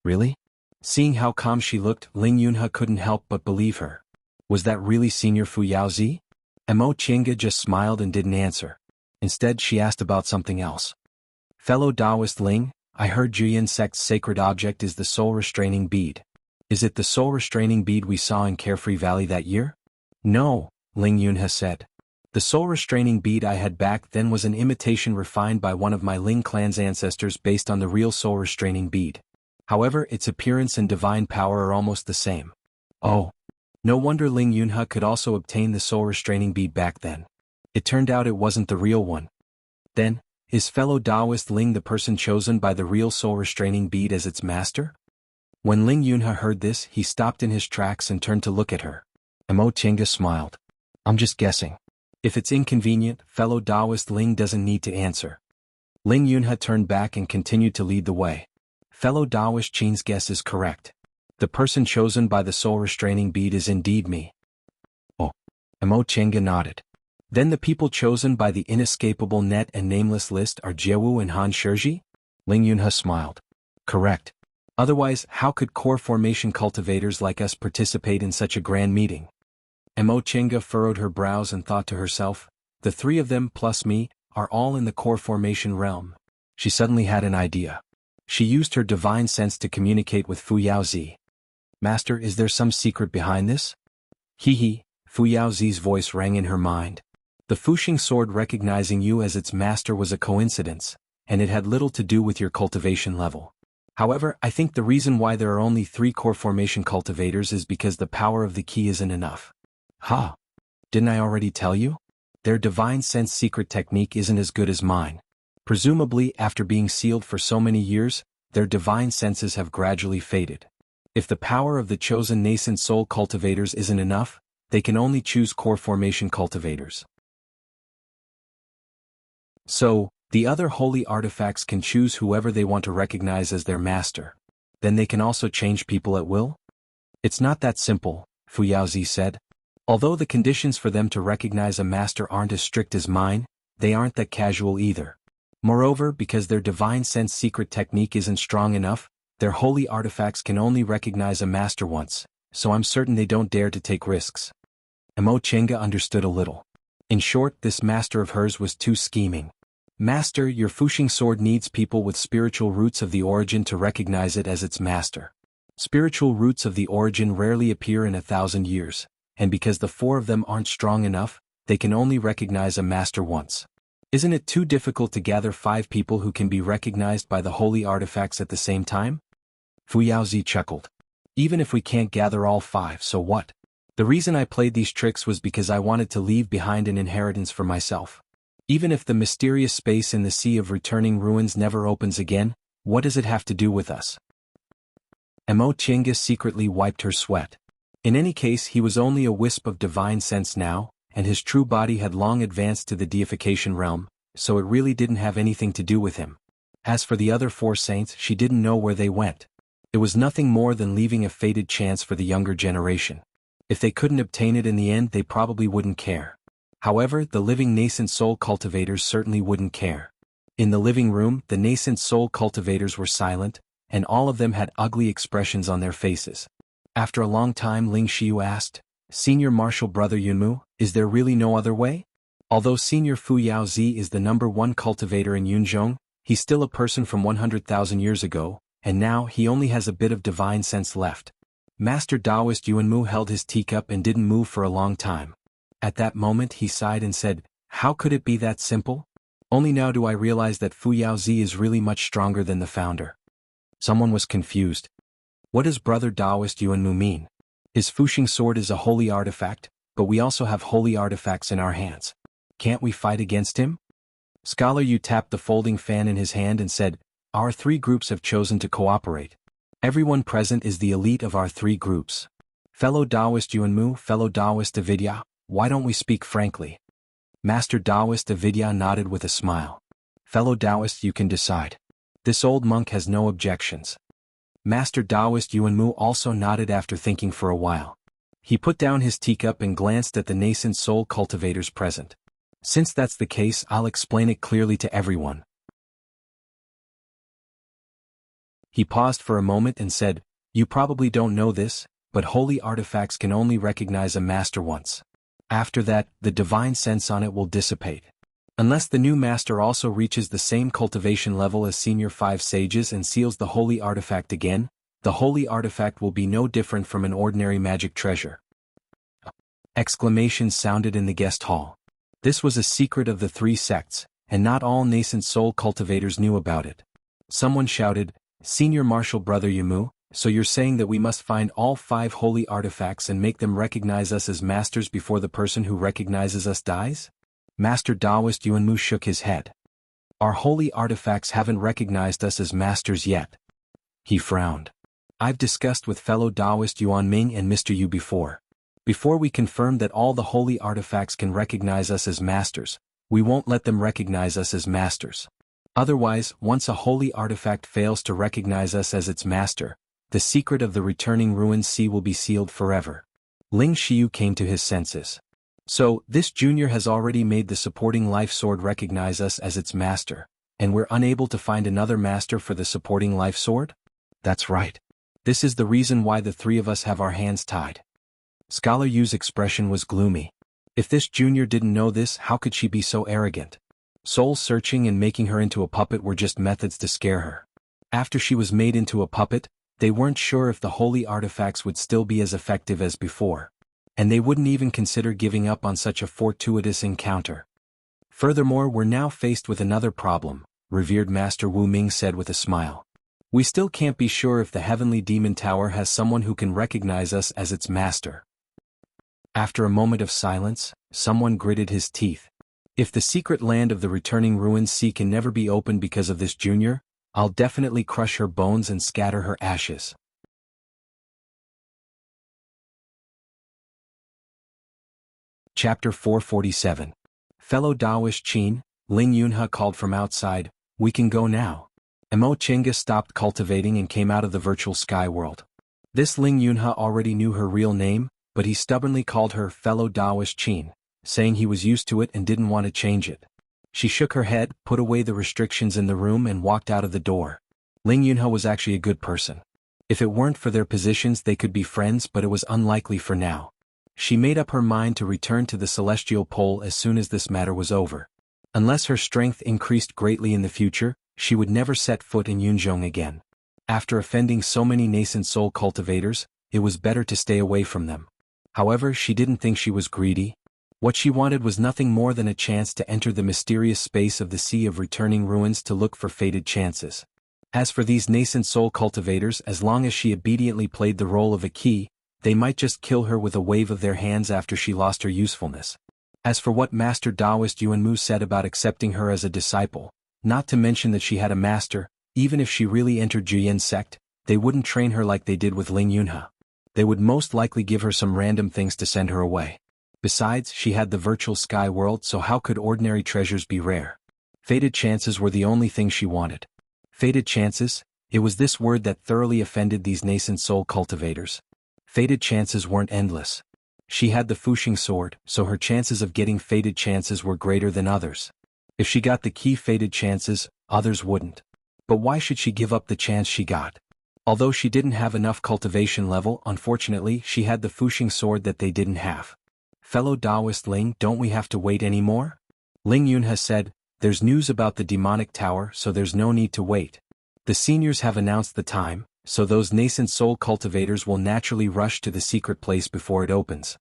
"Really?" Seeing how calm she looked, Ling Yunhe couldn't help but believe her. Was that really Senior Fu Yaozi? Mo Tiange just smiled and didn't answer. Instead, she asked about something else. "Fellow Taoist Ling, I heard Juyin sect's sacred object is the soul restraining bead. Is it the soul restraining bead we saw in Carefree Valley that year?" "No," Ling Yunhe said. "The soul restraining bead I had back then was an imitation refined by one of my Ling clan's ancestors based on the real soul restraining bead. However, its appearance and divine power are almost the same." "Oh. No wonder Ling Yunhe could also obtain the soul restraining bead back then. It turned out it wasn't the real one. Then, is fellow Taoist Ling the person chosen by the real soul restraining bead as its master?" When Ling Yunhe heard this, he stopped in his tracks and turned to look at her. Mo Tiange smiled. "I'm just guessing. If it's inconvenient, fellow Taoist Ling doesn't need to answer." Ling Yunhe turned back and continued to lead the way. "Fellow Taoist Qin's guess is correct. The person chosen by the soul restraining bead is indeed me." "Oh." Mo Tiange nodded. "Then the people chosen by the inescapable net and nameless list are Jiewu and Han Shizhi?" Ling Yunhe smiled. "Correct. Otherwise, how could core formation cultivators like us participate in such a grand meeting?" Mo Tiange furrowed her brows and thought to herself, "The three of them plus me are all in the core formation realm." She suddenly had an idea. She used her divine sense to communicate with Fu Yaozi. "Master, is there some secret behind this?" "Hee." Fu Yaozi's voice rang in her mind. "The Fuxing sword recognizing you as its master was a coincidence, and it had little to do with your cultivation level. However, I think the reason why there are only 3 core formation cultivators is because the power of the key isn't enough." "Ha! Didn't I already tell you? Their divine sense secret technique isn't as good as mine. Presumably, after being sealed for so many years, their divine senses have gradually faded. If the power of the chosen nascent soul cultivators isn't enough, they can only choose core formation cultivators. So, the other holy artifacts can choose whoever they want to recognize as their master. Then they can also change people at will?" "It's not that simple," Fu Yaozi said. "Although the conditions for them to recognize a master aren't as strict as mine, they aren't that casual either. Moreover, because their divine sense secret technique isn't strong enough, their holy artifacts can only recognize a master once, so I'm certain they don't dare to take risks." Mo Tiange understood a little. In short, this master of hers was too scheming. "Master, your Fuxing sword needs people with spiritual roots of the origin to recognize it as its master. Spiritual roots of the origin rarely appear in 1,000 years, and because the 4 of them aren't strong enough, they can only recognize a master once. Isn't it too difficult to gather 5 people who can be recognized by the holy artifacts at the same time?" Fu Yaozi chuckled. "Even if we can't gather all 5, so what? The reason I played these tricks was because I wanted to leave behind an inheritance for myself. Even if the mysterious space in the Sea of Returning Ruins never opens again, what does it have to do with us?" Mo Tiange secretly wiped her sweat. In any case, he was only a wisp of divine sense now, and his true body had long advanced to the deification realm, so it really didn't have anything to do with him. As for the other 4 saints, she didn't know where they went. It was nothing more than leaving a fated chance for the younger generation. If they couldn't obtain it in the end, they probably wouldn't care. However, the living nascent soul cultivators certainly wouldn't care. In the living room, the nascent soul cultivators were silent, and all of them had ugly expressions on their faces. After a long time, Ling Xiu asked, "Senior Martial Brother Yunmu, is there really no other way? Although Senior Fu Yaozi is the #1 cultivator in Yunzhong, He's still a person from 100,000 years ago, and now he only has a bit of divine sense left. Master Taoist Yuanmu held his teacup and didn't move for a long time. At that moment he sighed and said, "How could it be that simple? Only now do I realize that Fu Yaozi is really much stronger than the founder." Someone was confused. What does Brother Taoist Yuanmu mean? His Fuxing sword is a holy artifact, but we also have holy artifacts in our hands. Can't we fight against him? Scholar Yu tapped the folding fan in his hand and said, "Our three groups have chosen to cooperate. Everyone present is the elite of our three groups. Fellow Taoist Yuanmu, fellow Taoist Avidya, why don't we speak frankly?" Master Taoist Avidya nodded with a smile. "Fellow Taoist, you can decide. This old monk has no objections." Master Taoist Yuanmu also nodded after thinking for a while. He put down his teacup and glanced at the nascent soul cultivators present. "Since that's the case, I'll explain it clearly to everyone." He paused for a moment and said, "You probably don't know this, but holy artifacts can only recognize a master once. After that, the divine sense on it will dissipate. Unless the new master also reaches the same cultivation level as senior 5 sages and seals the holy artifact again, the holy artifact will be no different from an ordinary magic treasure." Exclamations sounded in the guest hall. This was a secret of the 3 sects, and not all nascent soul cultivators knew about it. Someone shouted, "Senior Martial Brother Yumu, so you're saying that we must find all 5 holy artifacts and make them recognize us as masters before the person who recognizes us dies?" Master Taoist Yuanmu shook his head. "Our holy artifacts haven't recognized us as masters yet." He frowned. "I've discussed with fellow Taoist Yuan Ming and Mr. Yu before. Before we confirm that all the holy artifacts can recognize us as masters, we won't let them recognize us as masters. Otherwise, once a holy artifact fails to recognize us as its master, the secret of the returning ruined sea will be sealed forever." Ling Xiu came to his senses. "So, this junior has already made the supporting life sword recognize us as its master, and we're unable to find another master for the supporting life sword?" "That's right. This is the reason why the 3 of us have our hands tied." Scholar Yu's expression was gloomy. If this junior didn't know this, how could she be so arrogant? Soul searching and making her into a puppet were just methods to scare her. After she was made into a puppet, they weren't sure if the holy artifacts would still be as effective as before. And they wouldn't even consider giving up on such a fortuitous encounter. "Furthermore, we're now faced with another problem," revered Master Wu Ming said with a smile. "We still can't be sure if the Heavenly Demon Tower has someone who can recognize us as its master." After a moment of silence, someone gritted his teeth. "If the secret land of the returning ruined sea can never be opened because of this junior, I'll definitely crush her bones and scatter her ashes." Chapter 447. Fellow Taoist Qin, Ling Yunhe called from outside, "We can go now." Mo Chinga stopped cultivating and came out of the virtual sky world. This Ling Yunhe already knew her real name, but he stubbornly called her Fellow Taoist Qin, saying he was used to it and didn't want to change it. She shook her head, put away the restrictions in the room and walked out of the door. Ling Yunhe was actually a good person. If it weren't for their positions they could be friends, but it was unlikely for now. She made up her mind to return to the celestial pole as soon as this matter was over. Unless her strength increased greatly in the future, she would never set foot in Yunzhong again. After offending so many nascent soul cultivators, it was better to stay away from them. However, she didn't think she was greedy. What she wanted was nothing more than a chance to enter the mysterious space of the Sea of Returning Ruins to look for fated chances. As for these nascent soul cultivators, as long as she obediently played the role of a key, they might just kill her with a wave of their hands after she lost her usefulness. As for what Master Taoist Yuanmu said about accepting her as a disciple, not to mention that she had a master, even if she really entered Juyin sect, they wouldn't train her like they did with Ling Yunhe. They would most likely give her some random things to send her away. Besides, she had the virtual sky world, so how could ordinary treasures be rare? Fated chances were the only thing she wanted. Fated chances? It was this word that thoroughly offended these nascent soul cultivators. Fated chances weren't endless. She had the Fuxing sword, so her chances of getting fated chances were greater than others. If she got the key fated chances, others wouldn't. But why should she give up the chance she got? Although she didn't have enough cultivation level, unfortunately she had the Fuxing sword that they didn't have. "Fellow Taoist Ling, don't we have to wait anymore?" Ling Yunhe said, There's news about the demonic tower, so there's no need to wait. The seniors have announced the time, so those nascent soul cultivators will naturally rush to the secret place before it opens.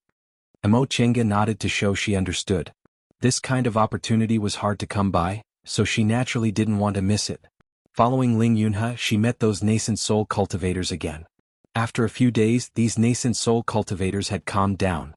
Emo Chenga nodded to show she understood. This kind of opportunity was hard to come by, so she naturally didn't want to miss it. Following Ling Yunhe, she met those nascent soul cultivators again. After a few days, these nascent soul cultivators had calmed down.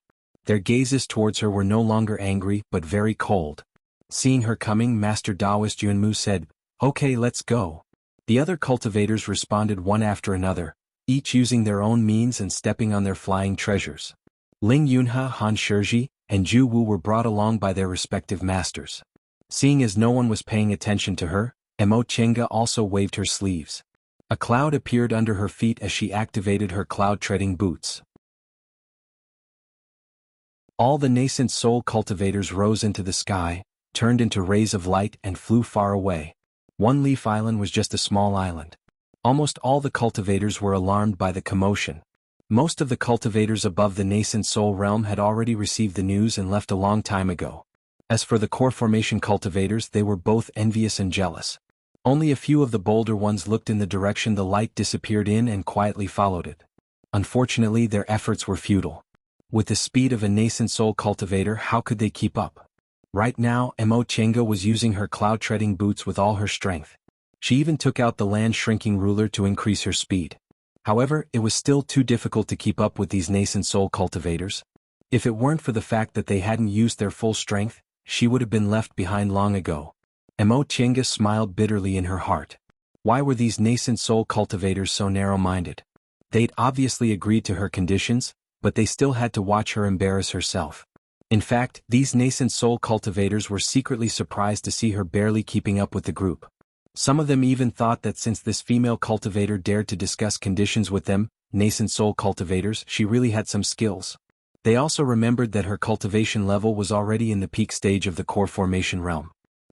Their gazes towards her were no longer angry but very cold. Seeing her coming, Master Taoist Yunmu said, "Okay, let's go." The other cultivators responded one after another, each using their own means and stepping on their flying treasures. Ling Yunhe, Han Shizhi, and Ju Wu were brought along by their respective masters. Seeing as no one was paying attention to her, Emo Chenga also waved her sleeves. A cloud appeared under her feet as she activated her cloud-treading boots. All the nascent soul cultivators rose into the sky, turned into rays of light and flew far away. One Leaf Island was just a small island. Almost all the cultivators were alarmed by the commotion. Most of the cultivators above the nascent soul realm had already received the news and left a long time ago. As for the core formation cultivators, they were both envious and jealous. Only a few of the bolder ones looked in the direction the light disappeared in and quietly followed it. Unfortunately, their efforts were futile. With the speed of a nascent soul cultivator, how could they keep up? Right now, Emo Chenga was using her cloud-treading boots with all her strength. She even took out the land-shrinking ruler to increase her speed. However, it was still too difficult to keep up with these nascent soul cultivators. If it weren't for the fact that they hadn't used their full strength, she would have been left behind long ago. Emo Chenga smiled bitterly in her heart. Why were these nascent soul cultivators so narrow-minded? They'd obviously agreed to her conditions, but they still had to watch her embarrass herself. In fact, these nascent soul cultivators were secretly surprised to see her barely keeping up with the group. Some of them even thought that since this female cultivator dared to discuss conditions with them, nascent soul cultivators, she really had some skills. They also remembered that her cultivation level was already in the peak stage of the core formation realm.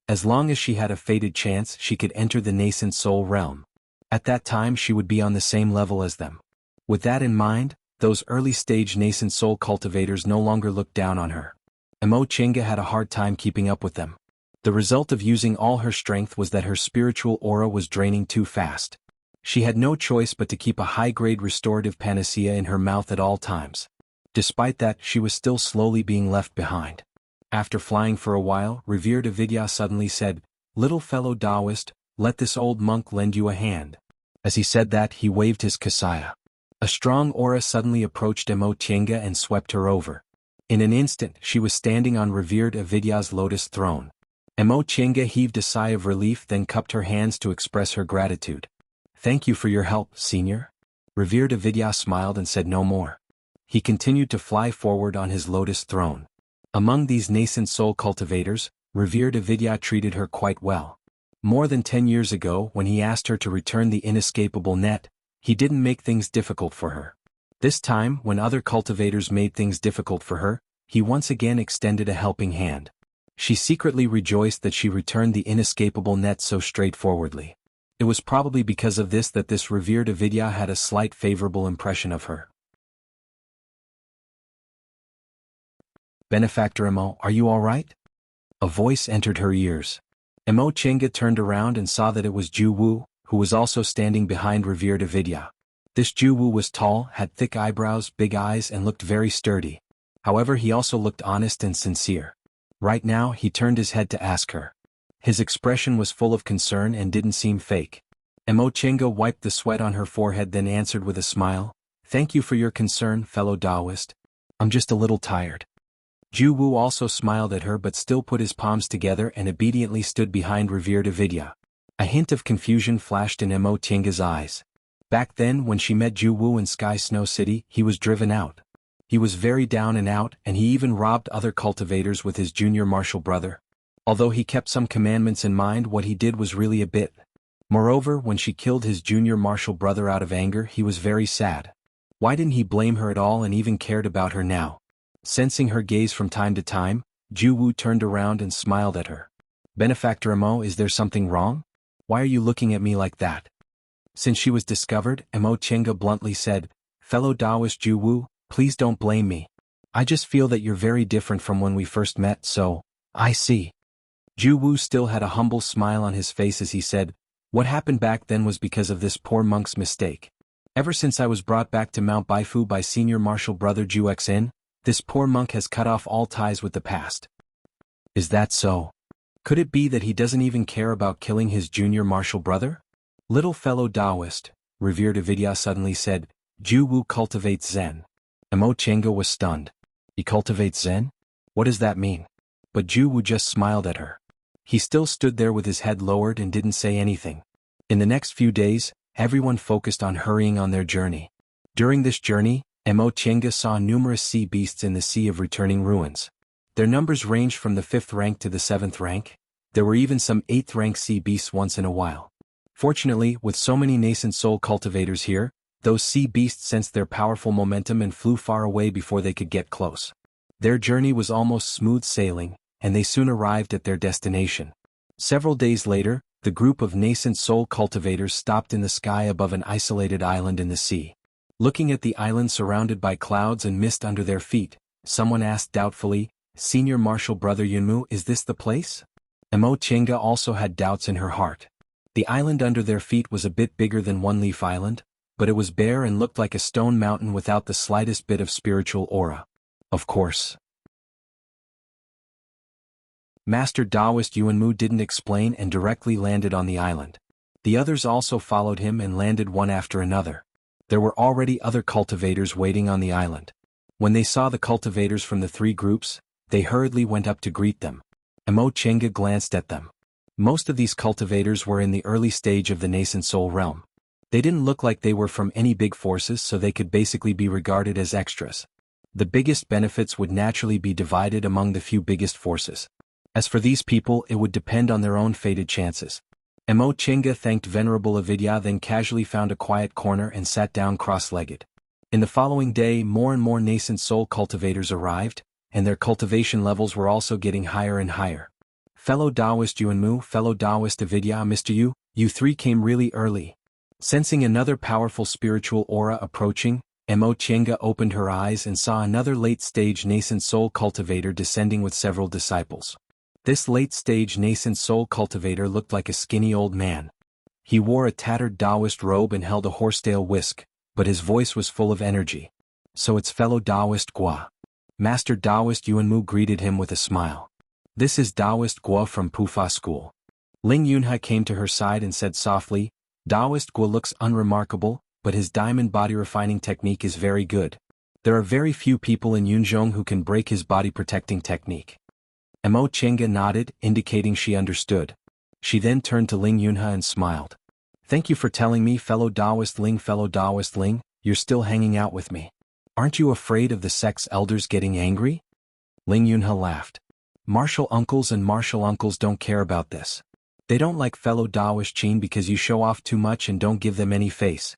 As long as she had a fated chance, she could enter the nascent soul realm. At that time, she would be on the same level as them. With that in mind, those early-stage nascent soul cultivators no longer looked down on her. Emo Chenga had a hard time keeping up with them. The result of using all her strength was that her spiritual aura was draining too fast. She had no choice but to keep a high-grade restorative panacea in her mouth at all times. Despite that, she was still slowly being left behind. After flying for a while, Revered Avidya suddenly said, "Little fellow Taoist, let this old monk lend you a hand." As he said that, he waved his kasaya. A strong aura suddenly approached Emo Chenga and swept her over. In an instant, she was standing on Revered Avidya's lotus throne. Emo Chenga heaved a sigh of relief, then cupped her hands to express her gratitude. "Thank you for your help, senior." Revered Avidya smiled and said no more. He continued to fly forward on his lotus throne. Among these nascent soul cultivators, Revered Avidya treated her quite well. More than 10 years ago, when he asked her to return the inescapable net, he didn't make things difficult for her. This time, when other cultivators made things difficult for her, he once again extended a helping hand. She secretly rejoiced that she returned the inescapable net so straightforwardly. It was probably because of this that this Revered Avidya had a slight favorable impression of her. "Benefactor Emo, are you all right?" A voice entered her ears. Emo Chenga turned around and saw that it was Ju Wu, who was also standing behind Revered Avidya. This Ju Wu was tall, had thick eyebrows, big eyes, and looked very sturdy. However, he also looked honest and sincere. Right now, he turned his head to ask her. His expression was full of concern and didn't seem fake. Emo Chenga wiped the sweat on her forehead, then answered with a smile, "Thank you for your concern, fellow Taoist. I'm just a little tired." Ju Wu also smiled at her but still put his palms together and obediently stood behind Revered Avidya. A hint of confusion flashed in Emo Chenga's eyes. Back then, when she met Ju Wu in Sky Snow City, he was driven out. He was very down and out, and he even robbed other cultivators with his junior martial brother. Although he kept some commandments in mind, what he did was really a bit. Moreover, when she killed his junior martial brother out of anger, he was very sad. Why didn't he blame her at all and even cared about her now? Sensing her gaze from time to time, Ju Wu turned around and smiled at her. "Benefactor Emo, is there something wrong? Why are you looking at me like that?" Since she was discovered, Emo Chenga bluntly said, "Fellow Taoist Ju Wu, please don't blame me. I just feel that you're very different from when we first met, so." "I see." Ju Wu still had a humble smile on his face as he said, "What happened back then was because of this poor monk's mistake. Ever since I was brought back to Mount Baifu by senior martial brother Ju Xin, this poor monk has cut off all ties with the past." Is that so? Could it be that he doesn't even care about killing his junior martial brother? Little fellow Taoist, revered Avidya suddenly said, "Ju Wu cultivates Zen." Emo Chenga was stunned. He cultivates Zen? What does that mean? But Ju Wu just smiled at her. He still stood there with his head lowered and didn't say anything. In the next few days, everyone focused on hurrying on their journey. During this journey, Emo Chenga saw numerous sea beasts in the Sea of Returning Ruins. Their numbers ranged from the 5th rank to the 7th rank. There were even some 8th rank sea beasts once in a while. Fortunately, with so many nascent soul cultivators here, those sea beasts sensed their powerful momentum and flew far away before they could get close. Their journey was almost smooth sailing, and they soon arrived at their destination. Several days later, the group of nascent soul cultivators stopped in the sky above an isolated island in the sea. Looking at the island surrounded by clouds and mist under their feet, someone asked doubtfully, "Senior Martial Brother Yunmu, is this the place?" Emo Chenga also had doubts in her heart. The island under their feet was a bit bigger than One Leaf Island, but it was bare and looked like a stone mountain without the slightest bit of spiritual aura. Of course. Master Taoist Yuanmu didn't explain and directly landed on the island. The others also followed him and landed one after another. There were already other cultivators waiting on the island. When they saw the cultivators from the 3 groups, they hurriedly went up to greet them. Emo Chenga glanced at them. Most of these cultivators were in the early stage of the nascent soul realm. They didn't look like they were from any big forces, so they could basically be regarded as extras. The biggest benefits would naturally be divided among the few biggest forces. As for these people, it would depend on their own fated chances. Emo Chenga thanked Venerable Avidya, then casually found a quiet corner and sat down cross-legged. In the following day, more and more nascent soul cultivators arrived, and their cultivation levels were also getting higher and higher. Fellow Taoist Yuanmu, fellow Taoist Avidya, Mr. Yu, you 3 came really early. Sensing another powerful spiritual aura approaching, Emo Chenga opened her eyes and saw another late-stage nascent soul cultivator descending with several disciples. This late-stage nascent soul cultivator looked like a skinny old man. He wore a tattered Taoist robe and held a horsetail whisk, but his voice was full of energy. "So it's fellow Taoist Gua." Master Taoist Yuanmu greeted him with a smile. "This is Taoist Gua from Pufa School." Ling Yunha came to her side and said softly, "Taoist Gua looks unremarkable, but his diamond body refining technique is very good. There are very few people in Yunzhong who can break his body protecting technique." Emo Chenga nodded, indicating she understood. She then turned to Ling Yunha and smiled. "Thank you for telling me, fellow Taoist Ling, you're still hanging out with me. Aren't you afraid of the sect's elders getting angry?" Ling Yunha laughed. "Martial uncles and martial uncles don't care about this. They don't like fellow Taoist Chin because you show off too much and don't give them any face."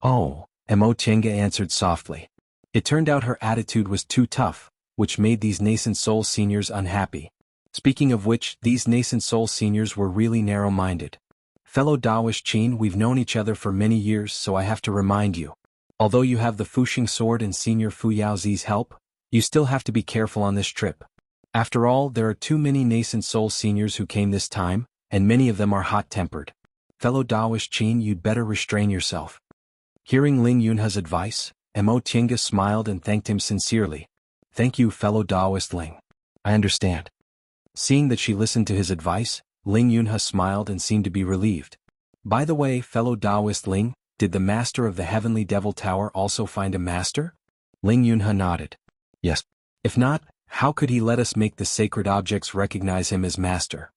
"Oh," Emo Chenga answered softly. It turned out her attitude was too tough, which made these nascent soul seniors unhappy. Speaking of which, these nascent soul seniors were really narrow-minded. "Fellow Taoist Chin, we've known each other for many years, so I have to remind you. Although you have the Fuxing sword and Senior Fu Yaozi's help, you still have to be careful on this trip. After all, there are too many nascent soul seniors who came this time, and many of them are hot-tempered. Fellow Taoist Chin, you'd better restrain yourself." Hearing Ling Yunha's advice, Emo Chenga smiled and thanked him sincerely. "Thank you, fellow Taoist Ling. I understand." Seeing that she listened to his advice, Ling Yunha smiled and seemed to be relieved. "By the way, fellow Taoist Ling, did the master of the Heavenly Devil Tower also find a master?" Ling Yunha nodded. "Yes. If not, how could he let us make the sacred objects recognize him as master?"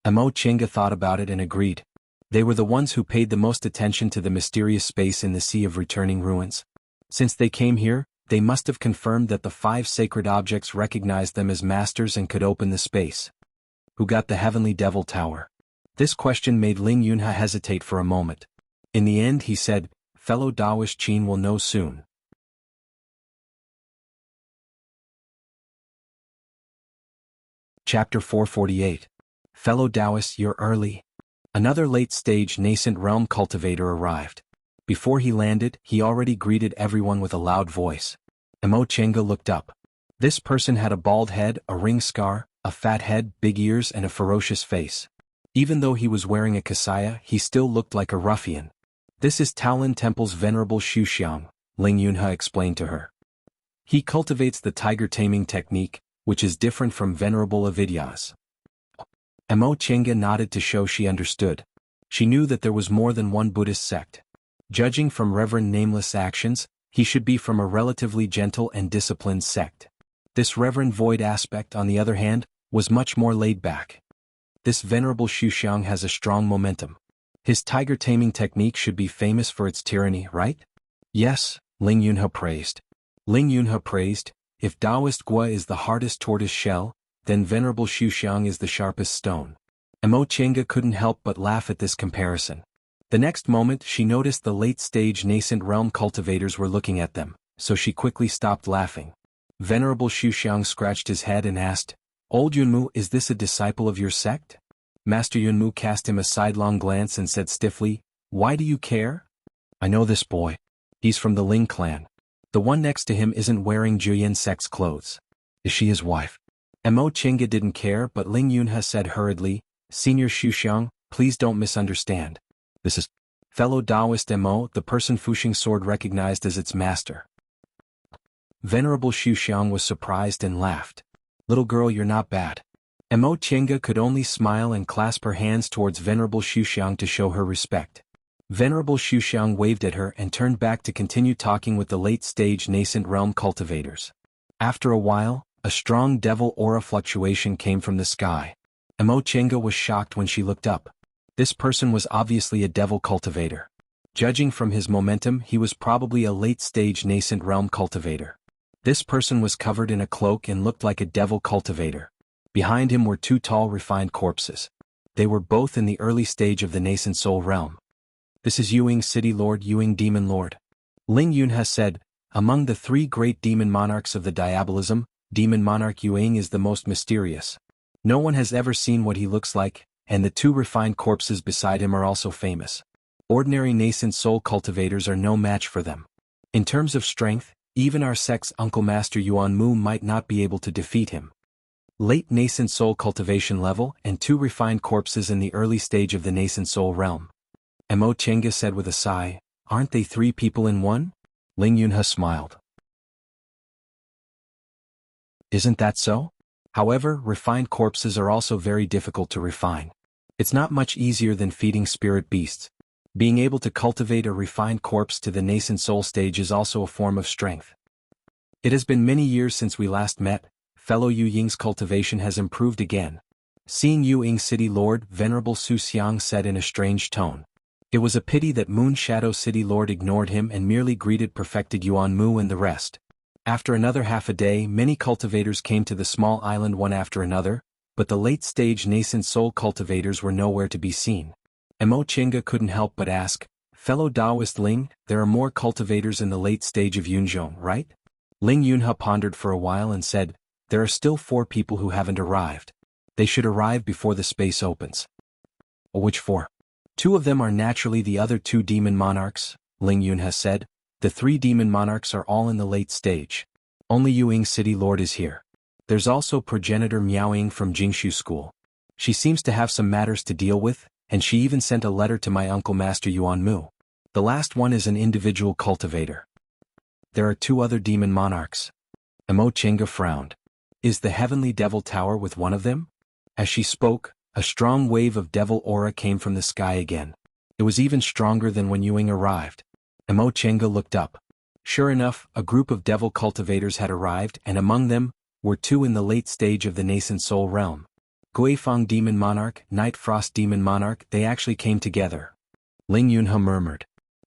Emo Chenga thought about it and agreed. They were the ones who paid the most attention to the mysterious space in the Sea of Returning Ruins. Since they came here, they must have confirmed that the 5 sacred objects recognized them as masters and could open the space. Who got the Heavenly Devil Tower? This question made Ling Yunha hesitate for a moment. In the end he said, "Fellow Taoist Chin will know soon." Chapter 448. Fellow Taoists, you're early. Another late-stage nascent realm cultivator arrived. Before he landed, he already greeted everyone with a loud voice. Emo Chenga looked up. This person had a bald head, a ring scar, a fat head, big ears and a ferocious face. Even though he was wearing a kasaya, he still looked like a ruffian. This is Taolin Temple's venerable Xuxiang, Ling Yunhe explained to her. He cultivates the tiger taming technique, which is different from venerable Avidyas. Mo Chenga nodded to show she understood. She knew that there was more than one Buddhist sect. Judging from Reverend Nameless actions, he should be from a relatively gentle and disciplined sect. This Reverend Void aspect, on the other hand, was much more laid back. This venerable Xuxiang has a strong momentum. His tiger taming technique should be famous for its tyranny, right? Yes, Ling Yunhe praised. Ling Yunhe praised, if Taoist Gua is the hardest tortoise shell, then venerable Xuxiang is the sharpest stone. Mo Chenga couldn't help but laugh at this comparison. The next moment she noticed the late-stage nascent realm cultivators were looking at them, so she quickly stopped laughing. Venerable Xuxiang scratched his head and asked, "Old Yunmu, is this a disciple of your sect?" Master Yunmu cast him a sidelong glance and said stiffly, "Why do you care? I know this boy. He's from the Ling clan. The one next to him isn't wearing Juyin sect's clothes. Is she his wife?" Mo Chenga didn't care, but Ling Yunhe said hurriedly, "Senior Xuxiang, please don't misunderstand. This is fellow Taoist Mo, the person Fuxing sword recognized as its master." Venerable Xuxiang was surprised and laughed. "Little girl, you're not bad." Mo Chenga could only smile and clasp her hands towards Venerable Xuxiang to show her respect. Venerable Xuxiang waved at her and turned back to continue talking with the late-stage nascent realm cultivators. After a while, a strong devil aura fluctuation came from the sky. Mo Chenga was shocked when she looked up. This person was obviously a devil cultivator. Judging from his momentum, he was probably a late-stage nascent realm cultivator. This person was covered in a cloak and looked like a devil cultivator. Behind him were two tall refined corpses. They were both in the early stage of the nascent soul realm. "This is Yuing City Lord, Yuing Demon Lord," Ling Yunhe said. "Among the three great demon monarchs of the diabolism, Demon Monarch Yuing is the most mysterious. No one has ever seen what he looks like, and the two refined corpses beside him are also famous. Ordinary nascent soul cultivators are no match for them. In terms of strength, even our sect's Uncle Master Yuan Mu might not be able to defeat him. Late nascent soul cultivation level and two refined corpses in the early stage of the nascent soul realm." Mo Chenga said with a sigh, "Aren't they three people in one?" Ling Yunhe smiled. "Isn't that so? However, refined corpses are also very difficult to refine. It's not much easier than feeding spirit beasts. Being able to cultivate a refined corpse to the nascent soul stage is also a form of strength. It has been many years since we last met. Fellow Yu Ying's cultivation has improved again." Seeing Yu Ying City Lord, Venerable Su Xiang said in a strange tone. It was a pity that Moon Shadow City Lord ignored him and merely greeted perfected Yuan Mu and the rest. After another half a day, many cultivators came to the small island one after another, but the late-stage nascent soul cultivators were nowhere to be seen. Mo Chenga couldn't help but ask, "Fellow Taoist Ling, there are more cultivators in the late stage of Yunzhong, right?" Ling Yunhe pondered for a while and said, "There are still 4 people who haven't arrived. They should arrive before the space opens." "Which 4? 2 of them are naturally the other 2 demon monarchs," Ling Yunhe said. "The 3 demon monarchs are all in the late stage. Only Yuing City Lord is here. There's also progenitor Miaoying from Jingshu School. She seems to have some matters to deal with, and she even sent a letter to my uncle Master Yuan Mu. The last one is an individual cultivator. There are 2 other demon monarchs." Mo Chenga frowned. "Is the Heavenly Devil Tower with one of them?" As she spoke, a strong wave of devil aura came from the sky again. It was even stronger than when Yuing arrived. Mo Chenga looked up. Sure enough, a group of devil cultivators had arrived, and among them were 2 in the late stage of the nascent soul realm. Guifang Demon Monarch, Night Frost Demon Monarch, they actually came together. Ling Yunhe murmured.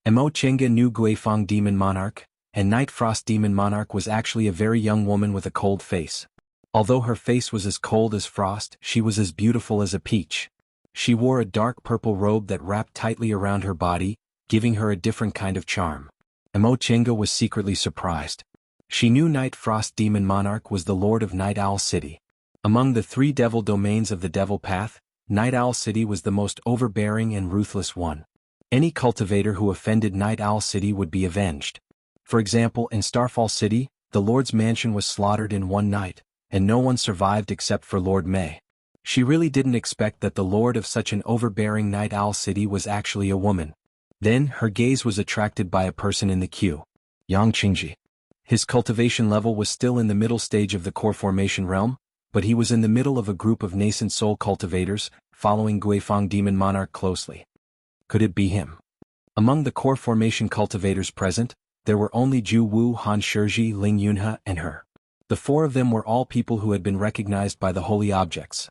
Mo Chenga knew Guifang Demon Monarch, and Night Frost Demon Monarch was actually a very young woman with a cold face. Although her face was as cold as frost, she was as beautiful as a peach. She wore a dark purple robe that wrapped tightly around her body, giving her a different kind of charm. Mo Chenga was secretly surprised. She knew Night Frost Demon Monarch was the Lord of Night Owl City. Among the 3 devil domains of the Devil Path, Night Owl City was the most overbearing and ruthless one. Any cultivator who offended Night Owl City would be avenged. For example, in Starfall City, the Lord's mansion was slaughtered in one night, and no one survived except for Lord Mei. She really didn't expect that the lord of such an overbearing night owl city was actually a woman. Then, her gaze was attracted by a person in the queue. Yang Qingji. His cultivation level was still in the middle stage of the core formation realm, but he was in the middle of a group of nascent soul cultivators, following Guifang Demon Monarch closely. Could it be him? Among the core formation cultivators present, there were only Ju Wu, Han Shizhi, Ling Yunhe, and her. The four of them were all people who had been recognized by the holy objects.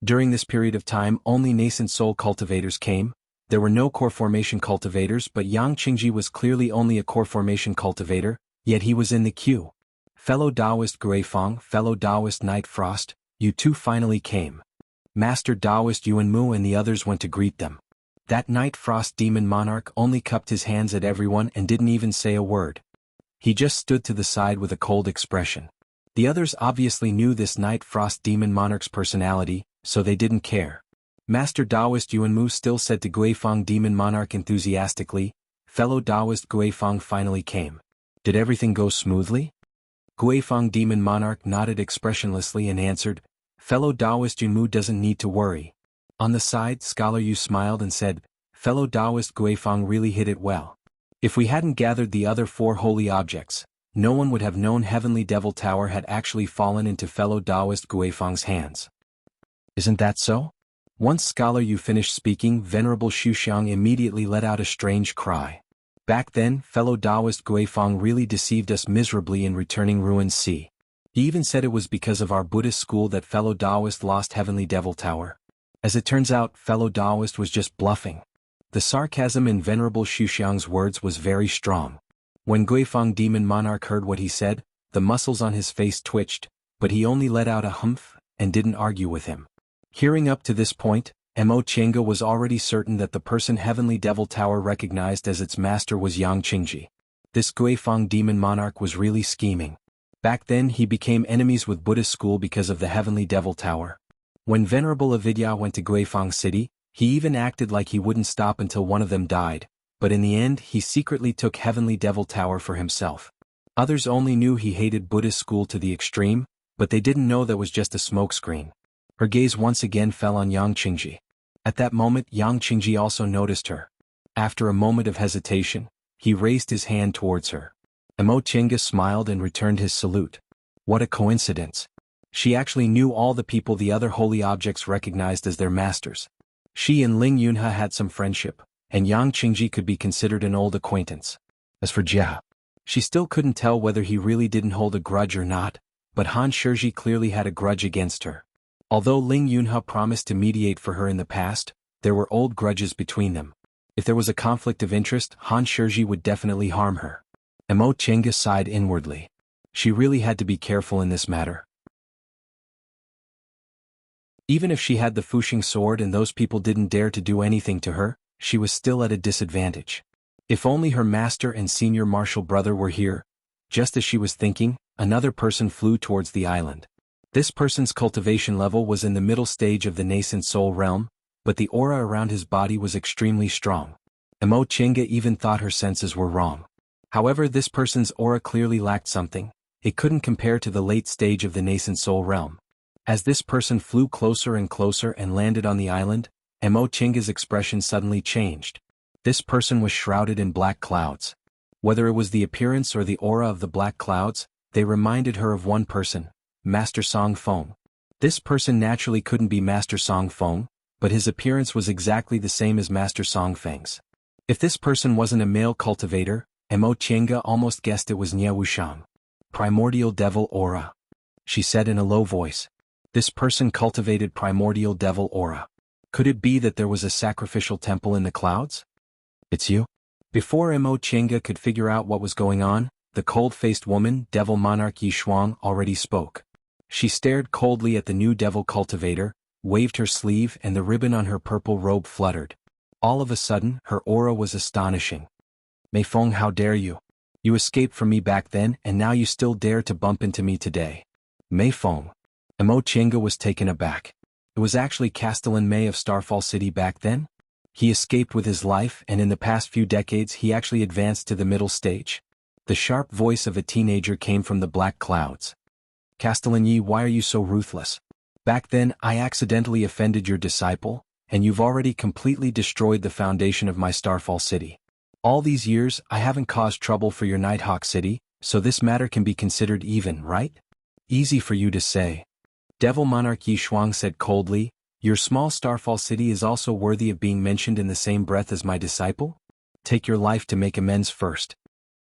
During this period of time, only nascent soul cultivators came. There were no core formation cultivators, but Yang Qingji was clearly only a core formation cultivator, yet he was in the queue. Fellow Taoist Guifang, fellow Taoist Night Frost, you two finally came. Master Taoist Yuanmu and the others went to greet them. That Night Frost Demon Monarch only cupped his hands at everyone and didn't even say a word. He just stood to the side with a cold expression. The others obviously knew this Night Frost Demon Monarch's personality, so they didn't care. Master Taoist Yuanmu still said to Guifang Demon Monarch enthusiastically, fellow Taoist Guifang finally came. Did everything go smoothly? Guifang Demon Monarch nodded expressionlessly and answered, fellow Taoist Yuanmu doesn't need to worry. On the side, Scholar Yu smiled and said, fellow Taoist Guifang really hit it well. If we hadn't gathered the other four holy objects, no one would have known Heavenly Devil Tower had actually fallen into fellow Taoist Guifang's hands. Isn't that so? Once Scholar Yu finished speaking, Venerable Xuxiang immediately let out a strange cry. Back then, fellow Taoist Guifang really deceived us miserably in returning Ruins C. He even said it was because of our Buddhist school that fellow Taoist lost Heavenly Devil Tower. As it turns out, fellow Taoist was just bluffing. The sarcasm in Venerable Xuxiang's words was very strong. When Guifang Demon Monarch heard what he said, the muscles on his face twitched, but he only let out a humph and didn't argue with him. Hearing up to this point, Mo Chenga was already certain that the person Heavenly Devil Tower recognized as its master was Yang Qingji. This Guifang Demon Monarch was really scheming. Back then he became enemies with Buddhist school because of the Heavenly Devil Tower. When Venerable Avidya went to Guifang City, he even acted like he wouldn't stop until one of them died, but in the end he secretly took Heavenly Devil Tower for himself. Others only knew he hated Buddhist school to the extreme, but they didn't know that was just a smokescreen. Her gaze once again fell on Yang Qingji. At that moment Yang Qingji also noticed her. After a moment of hesitation, he raised his hand towards her. Mo Chenga smiled and returned his salute. What a coincidence. She actually knew all the people the other holy objects recognized as their masters. She and Ling Yunhe had some friendship, and Yang Qingji could be considered an old acquaintance. As for Jia, she still couldn't tell whether he really didn't hold a grudge or not, but Han Shizhi clearly had a grudge against her. Although Ling Yunhe promised to mediate for her in the past, there were old grudges between them. If there was a conflict of interest, Han Shizhi would definitely harm her. Mo Chenga sighed inwardly. She really had to be careful in this matter. Even if she had the Fuxing sword and those people didn't dare to do anything to her, she was still at a disadvantage. If only her master and senior martial brother were here. Just as she was thinking, another person flew towards the island. This person's cultivation level was in the middle stage of the nascent soul realm, but the aura around his body was extremely strong. Mo Chenga even thought her senses were wrong. However, this person's aura clearly lacked something. It couldn't compare to the late stage of the nascent soul realm. As this person flew closer and closer and landed on the island, Mo Chenga's expression suddenly changed. This person was shrouded in black clouds. Whether it was the appearance or the aura of the black clouds, they reminded her of one person, Master Song Feng. This person naturally couldn't be Master Song Feng, but his appearance was exactly the same as Master Song Feng's. If this person wasn't a male cultivator, Mo Chenga almost guessed it was Nie Wuxiang. Primordial Devil Aura. She said in a low voice. This person cultivated Primordial Devil Aura. Could it be that there was a sacrificial temple in the clouds? It's you? Before Mo Chenga could figure out what was going on, the cold-faced woman, Devil Monarch Yi Shuang, already spoke. She stared coldly at the new devil cultivator, waved her sleeve and the ribbon on her purple robe fluttered. All of a sudden, her aura was astonishing. Mei Feng, how dare you? You escaped from me back then and now you still dare to bump into me today. Mei Feng. Mo Chenga was taken aback. It was actually Castellan Mei of Starfall City back then? He escaped with his life and in the past few decades he actually advanced to the middle stage. The sharp voice of a teenager came from the black clouds. Castellani, why are you so ruthless? Back then, I accidentally offended your disciple, and you've already completely destroyed the foundation of my Starfall City. All these years, I haven't caused trouble for your Nighthawk City, so this matter can be considered even, right? Easy for you to say. Devil Monarch Yi Shuang said coldly, your small Starfall City is also worthy of being mentioned in the same breath as my disciple? Take your life to make amends first.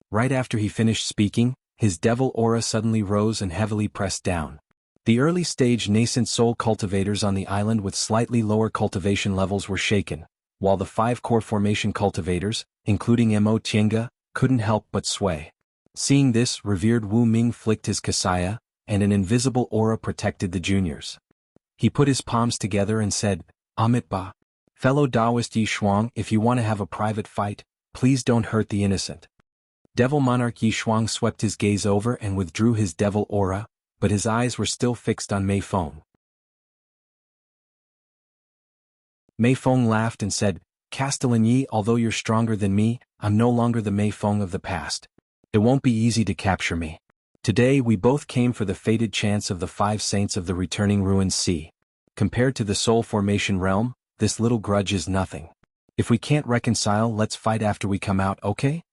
Right after he finished speaking, his devil aura suddenly rose and heavily pressed down. The early-stage nascent soul cultivators on the island with slightly lower cultivation levels were shaken, while the 5 core formation cultivators, including Mo Tienga, couldn't help but sway. Seeing this, revered Wu Ming flicked his kasaya, and an invisible aura protected the juniors. He put his palms together and said, Amitba. Fellow Taoist Yi Shuang, if you want to have a private fight, please don't hurt the innocent. Devil Monarch Yi Shuang swept his gaze over and withdrew his devil aura, but his eyes were still fixed on Mei Feng. Mei Feng laughed and said, Castellani, although you're stronger than me, I'm no longer the Mei Feng of the past. It won't be easy to capture me. Today we both came for the fated chance of the 5 saints of the returning ruined sea. Compared to the soul formation realm, this little grudge is nothing. If we can't reconcile, let's fight after we come out, okay?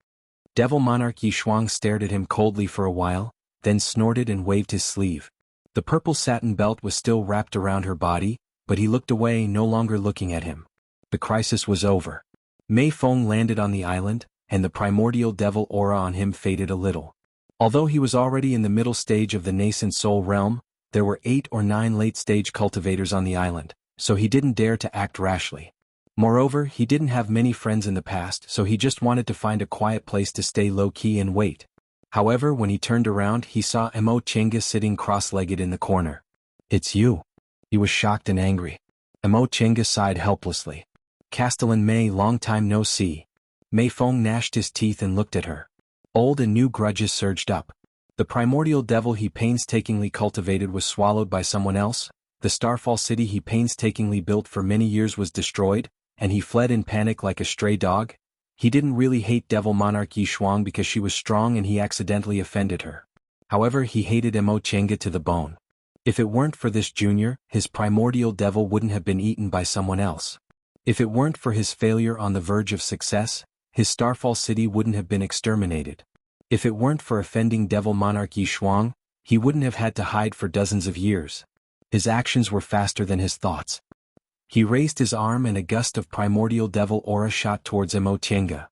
Devil Monarch Yi Shuang stared at him coldly for a while, then snorted and waved his sleeve. The purple satin belt was still wrapped around her body, but he looked away, no longer looking at him. The crisis was over. Mei Feng landed on the island, and the primordial devil aura on him faded a little. Although he was already in the middle stage of the nascent soul realm, there were 8 or 9 late-stage cultivators on the island, so he didn't dare to act rashly. Moreover, he didn't have many friends in the past, so he just wanted to find a quiet place to stay low-key and wait. However, when he turned around, he saw Mo Chenga sitting cross-legged in the corner. It's you. He was shocked and angry. Mo Chenga sighed helplessly. Castellan Mei, long time no see. Mei Feng gnashed his teeth and looked at her. Old and new grudges surged up. The primordial devil he painstakingly cultivated was swallowed by someone else, the Starfall City he painstakingly built for many years was destroyed, and he fled in panic like a stray dog. He didn't really hate Devil Monarch Yi Shuang because she was strong and he accidentally offended her. However, he hated Mo Chenga to the bone. If it weren't for this junior, his primordial devil wouldn't have been eaten by someone else. If it weren't for his failure on the verge of success, his Starfall City wouldn't have been exterminated. If it weren't for offending Devil Monarch Yi Shuang, he wouldn't have had to hide for dozens of years. His actions were faster than his thoughts. He raised his arm and a gust of primordial devil aura shot towards Mo Chenga.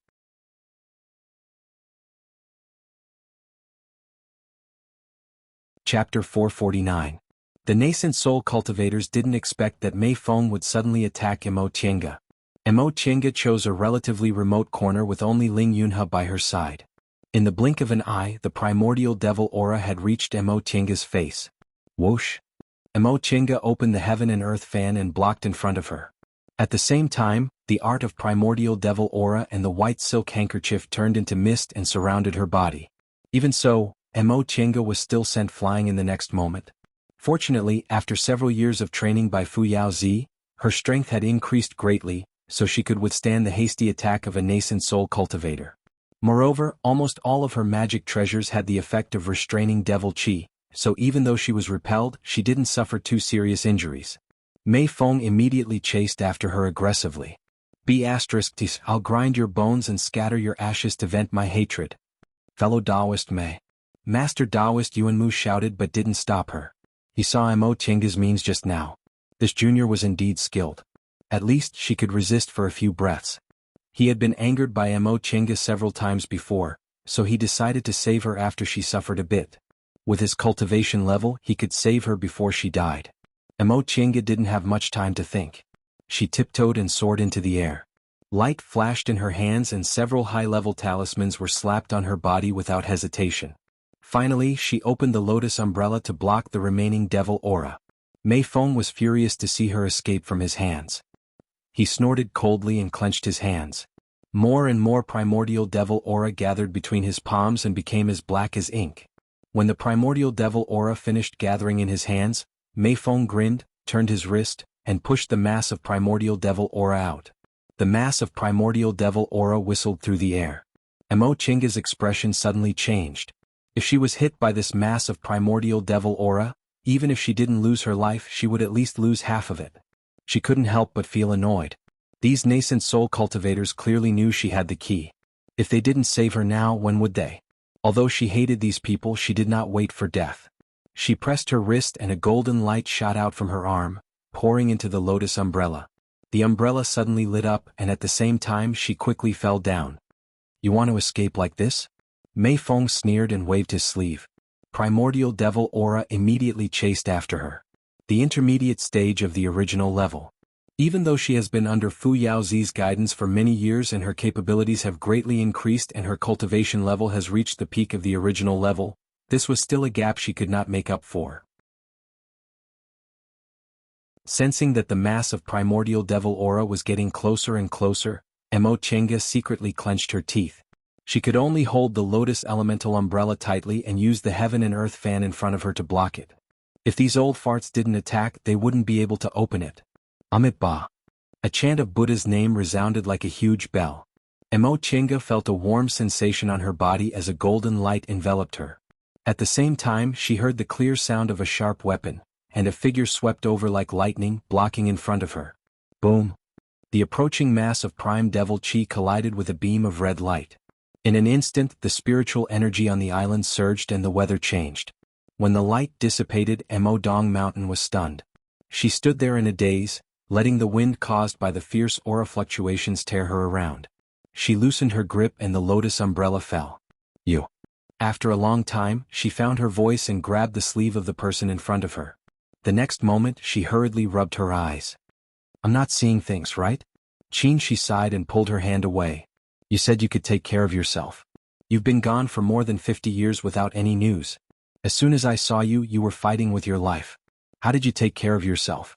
Chapter 449. The nascent soul cultivators didn't expect that Mei Feng would suddenly attack Mo Chenga. Mo Chenga chose a relatively remote corner with only Ling Yunhe by her side. In the blink of an eye, the primordial devil aura had reached Mo Chenga's face. Whoosh! Mo Chenga opened the heaven and earth fan and blocked in front of her. At the same time, the art of primordial devil aura and the white silk handkerchief turned into mist and surrounded her body. Even so, Mo Chenga was still sent flying in the next moment. Fortunately, after several years of training by Fu Yaozi, her strength had increased greatly, so she could withstand the hasty attack of a nascent soul cultivator. Moreover, almost all of her magic treasures had the effect of restraining devil chi, so even though she was repelled, she didn't suffer too serious injuries. Mei Feng immediately chased after her aggressively. I'll grind your bones and scatter your ashes to vent my hatred. Fellow Taoist Mei. Master Taoist Yuanmu shouted but didn't stop her. He saw Mo Chenga's means just now. This junior was indeed skilled. At least she could resist for a few breaths. He had been angered by Mo Chenga several times before, so he decided to save her after she suffered a bit. With his cultivation level, he could save her before she died. Mo Chenga didn't have much time to think. She tiptoed and soared into the air. Light flashed in her hands and several high-level talismans were slapped on her body without hesitation. Finally, she opened the lotus umbrella to block the remaining devil aura. Mei Feng was furious to see her escape from his hands. He snorted coldly and clenched his hands. More and more primordial devil aura gathered between his palms and became as black as ink. When the primordial devil aura finished gathering in his hands, Mei Feng grinned, turned his wrist, and pushed the mass of primordial devil aura out. The mass of primordial devil aura whistled through the air. Mo Chinga's expression suddenly changed. If she was hit by this mass of primordial devil aura, even if she didn't lose her life, she would at least lose half of it. She couldn't help but feel annoyed. These nascent soul cultivators clearly knew she had the key. If they didn't save her now, when would they? Although she hated these people, she did not wait for death. She pressed her wrist and a golden light shot out from her arm, pouring into the lotus umbrella. The umbrella suddenly lit up, and at the same time she quickly fell down. You want to escape like this? Mei Feng sneered and waved his sleeve. Primordial devil aura immediately chased after her. The intermediate stage of the original level. Even though she has been under Fu Yaozi's guidance for many years and her capabilities have greatly increased and her cultivation level has reached the peak of the original level, this was still a gap she could not make up for. Sensing that the mass of primordial devil aura was getting closer and closer, Mo Chinga secretly clenched her teeth. She could only hold the lotus elemental umbrella tightly and use the heaven and earth fan in front of her to block it. If these old farts didn't attack, they wouldn't be able to open it. Amit Ba. A chant of Buddha's name resounded like a huge bell. Mo Chinga felt a warm sensation on her body as a golden light enveloped her. At the same time, she heard the clear sound of a sharp weapon, and a figure swept over like lightning, blocking in front of her. Boom! The approaching mass of prime devil chi collided with a beam of red light. In an instant, the spiritual energy on the island surged and the weather changed. When the light dissipated, Mo Dong Mountain was stunned. She stood there in a daze, letting the wind caused by the fierce aura fluctuations tear her around. She loosened her grip and the lotus umbrella fell. You. After a long time, she found her voice and grabbed the sleeve of the person in front of her. The next moment, she hurriedly rubbed her eyes. I'm not seeing things right? Chin, she sighed and pulled her hand away. You said you could take care of yourself. You've been gone for more than 50 years without any news. As soon as I saw you, you were fighting with your life. How did you take care of yourself?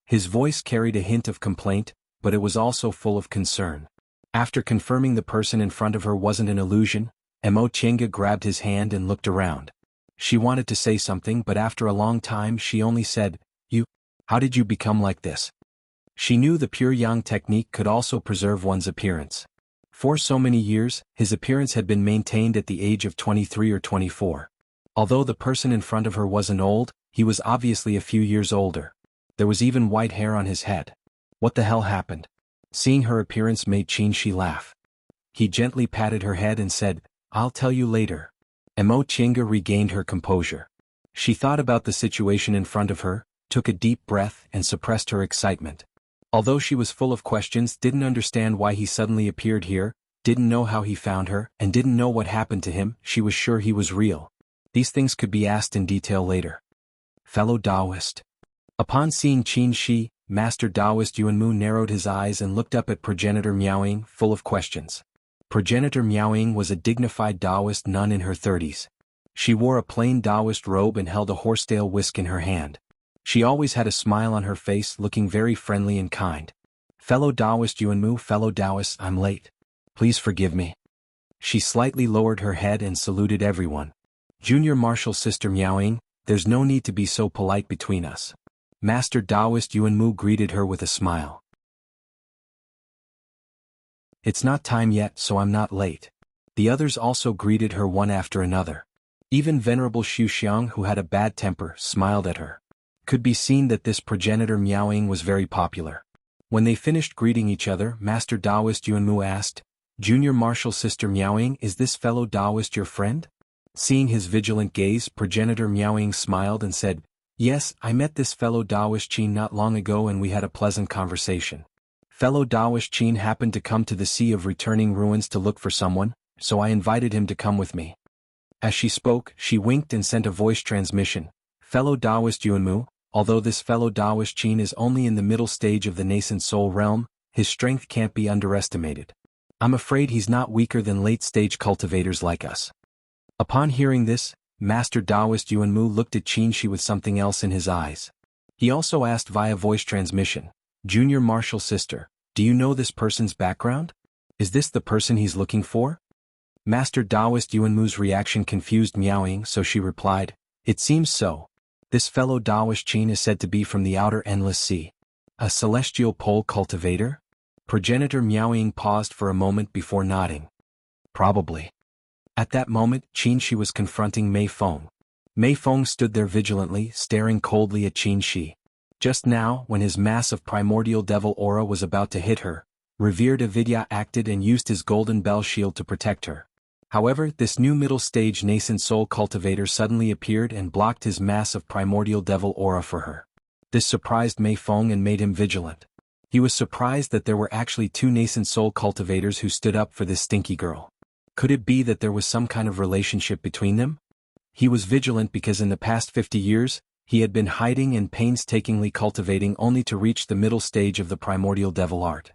His voice carried a hint of complaint, but it was also full of concern. After confirming the person in front of her wasn't an illusion, Mo Chinga grabbed his hand and looked around. She wanted to say something, but after a long time she only said, how did you become like this? She knew the pure yang technique could also preserve one's appearance. For so many years, his appearance had been maintained at the age of 23 or 24. Although the person in front of her wasn't old, he was obviously a few years older. There was even white hair on his head. What the hell happened? Seeing her appearance made Chin-shi laugh. He gently patted her head and said, I'll tell you later. Mo Chinga regained her composure. She thought about the situation in front of her, took a deep breath and suppressed her excitement. Although she was full of questions, didn't understand why he suddenly appeared here, didn't know how he found her, and didn't know what happened to him, she was sure he was real. These things could be asked in detail later. Fellow Taoist. Upon seeing Chin-shi, Master Taoist Yuanmu narrowed his eyes and looked up at Progenitor Miaoying, full of questions. Progenitor Miaoying was a dignified Taoist nun in her 30s. She wore a plain Taoist robe and held a horsetail whisk in her hand. She always had a smile on her face, looking very friendly and kind. Fellow Taoist Yuanmu, fellow Taoists, I'm late. Please forgive me. She slightly lowered her head and saluted everyone. Junior Martial Sister Miaoying, there's no need to be so polite between us. Master Taoist Yuanmu greeted her with a smile. It's not time yet, so I'm not late. The others also greeted her one after another. Even Venerable Xu Xiang, who had a bad temper, smiled at her. Could be seen that this Progenitor Miaoying was very popular. When they finished greeting each other, Master Taoist Yuanmu asked, Junior Martial Sister Miaoying, is this fellow Taoist your friend? Seeing his vigilant gaze, Progenitor Miaoying smiled and said, Yes, I met this fellow Taoist Qin not long ago and we had a pleasant conversation. Fellow Taoist Qin happened to come to the Sea of Returning Ruins to look for someone, so I invited him to come with me. As she spoke, she winked and sent a voice transmission. Fellow Taoist Yuanmu, although this fellow Taoist Qin is only in the middle stage of the nascent soul realm, his strength can't be underestimated. I'm afraid he's not weaker than late-stage cultivators like us. Upon hearing this, Master Taoist Yuanmu looked at Qin-shi with something else in his eyes. He also asked via voice transmission, Junior Martial Sister, do you know this person's background? Is this the person he's looking for? Master Taoist Yuanmu's reaction confused Miaoying, so she replied, It seems so. This fellow Taoist Qin is said to be from the outer endless sea. A celestial pole cultivator? Progenitor Miaoying paused for a moment before nodding. Probably. At that moment, Qin Shi was confronting Mei Feng. Mei Feng stood there vigilantly, staring coldly at Qin Shi. Just now, when his mass of primordial devil aura was about to hit her, revered Avidya acted and used his golden bell shield to protect her. However, this new middle-stage nascent soul cultivator suddenly appeared and blocked his mass of primordial devil aura for her. This surprised Mei Feng and made him vigilant. He was surprised that there were actually two nascent soul cultivators who stood up for this stinky girl. Could it be that there was some kind of relationship between them? He was vigilant because in the past 50 years, he had been hiding and painstakingly cultivating only to reach the middle stage of the primordial devil art.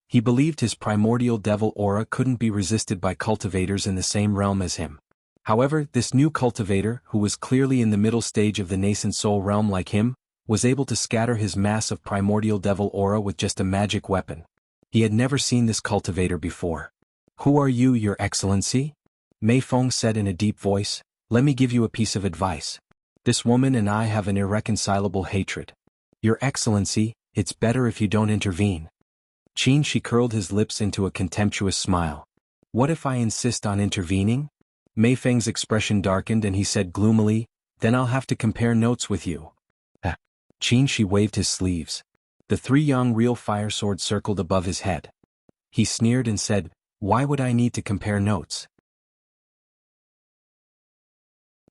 He believed his primordial devil aura couldn't be resisted by cultivators in the same realm as him. However, this new cultivator, who was clearly in the middle stage of the nascent soul realm like him, was able to scatter his mass of primordial devil aura with just a magic weapon. He had never seen this cultivator before. "Who are you, Your Excellency?" Mei Feng said in a deep voice. "Let me give you a piece of advice. This woman and I have an irreconcilable hatred. Your Excellency, it's better if you don't intervene." Qin Shi curled his lips into a contemptuous smile. "What if I insist on intervening?" Mei Feng's expression darkened and he said gloomily, "Then I'll have to compare notes with you." Qin Shi waved his sleeves. The three young real fire swords circled above his head. He sneered and said, "Why would I need to compare notes?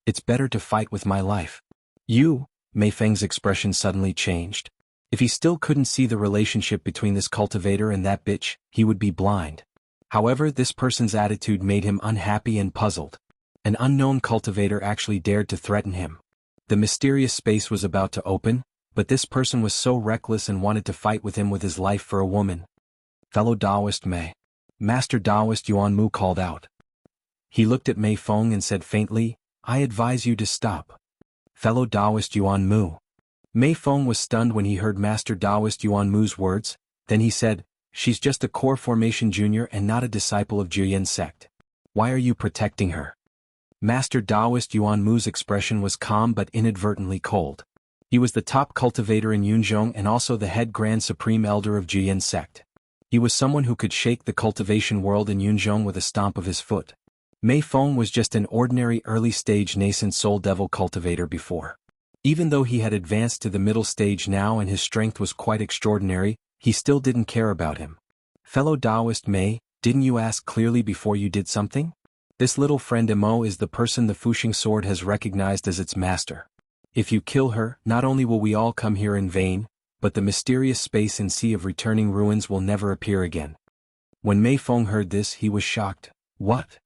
It's better to fight with my life." "You?" Mei Feng's expression suddenly changed. If he still couldn't see the relationship between this cultivator and that bitch, he would be blind. However, this person's attitude made him unhappy and puzzled. An unknown cultivator actually dared to threaten him. The mysterious space was about to open, but this person was so reckless and wanted to fight with him with his life for a woman. "Fellow Taoist Mei." Master Taoist Yuan Mu called out. He looked at Mei Feng and said faintly, "I advise you to stop." "Fellow Taoist Yuan Mu." Mei Feng was stunned when he heard Master Taoist Yuan Mu's words, then he said, "She's just a core formation junior and not a disciple of Juyin sect. Why are you protecting her?" Master Taoist Yuan Mu's expression was calm but inadvertently cold. He was the top cultivator in Yunzhong and also the head Grand Supreme Elder of Juyin sect. He was someone who could shake the cultivation world in Yunzhong with a stomp of his foot. Mei Feng was just an ordinary early-stage nascent soul devil cultivator before. Even though he had advanced to the middle stage now and his strength was quite extraordinary, he still didn't care about him. "Fellow Taoist Mei, didn't you ask clearly before you did something? This little friend Emo is the person the Fuxing sword has recognized as its master. If you kill her, not only will we all come here in vain, but the mysterious space and sea of returning ruins will never appear again." When Mei Feng heard this, he was shocked. "What?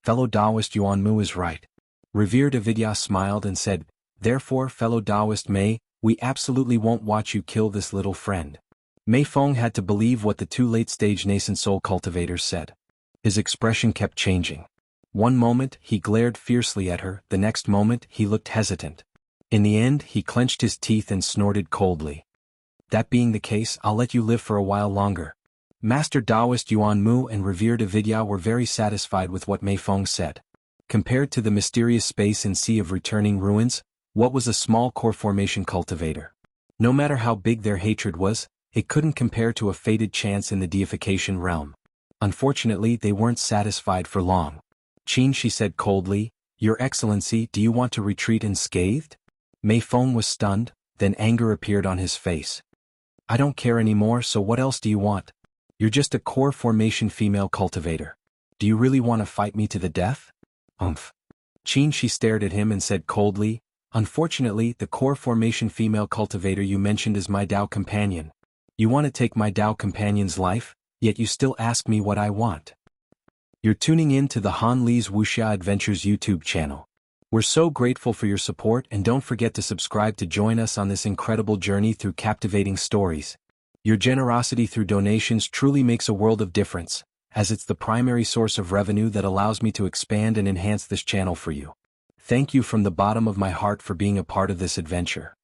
Fellow Taoist Yuan Mu is right." Revered Avidya smiled and said, "Therefore, fellow Taoist Mei, we absolutely won't watch you kill this little friend." Mei Feng had to believe what the two late-stage nascent soul cultivators said. His expression kept changing. One moment, he glared fiercely at her, the next moment, he looked hesitant. In the end, he clenched his teeth and snorted coldly. "That being the case, I'll let you live for a while longer." Master Taoist Yuan Mu and revered Avidya were very satisfied with what Mei Feng said. Compared to the mysterious space and sea of returning ruins, what was a small core formation cultivator? No matter how big their hatred was, it couldn't compare to a fated chance in the deification realm. Unfortunately, they weren't satisfied for long. Qin Shi said coldly, "Your Excellency, do you want to retreat unscathed?" Mei Feng was stunned, then anger appeared on his face. "I don't care anymore, so what else do you want? You're just a core formation female cultivator. Do you really want to fight me to the death?" Qin Shi stared at him and said coldly, "Unfortunately, the core formation female cultivator you mentioned is my Dao companion. You want to take my Dao companion's life, yet you still ask me what I want." You're tuning in to the Han Li's Wuxia Adventures YouTube channel. We're so grateful for your support and don't forget to subscribe to join us on this incredible journey through captivating stories. Your generosity through donations truly makes a world of difference, as it's the primary source of revenue that allows me to expand and enhance this channel for you. Thank you from the bottom of my heart for being a part of this adventure.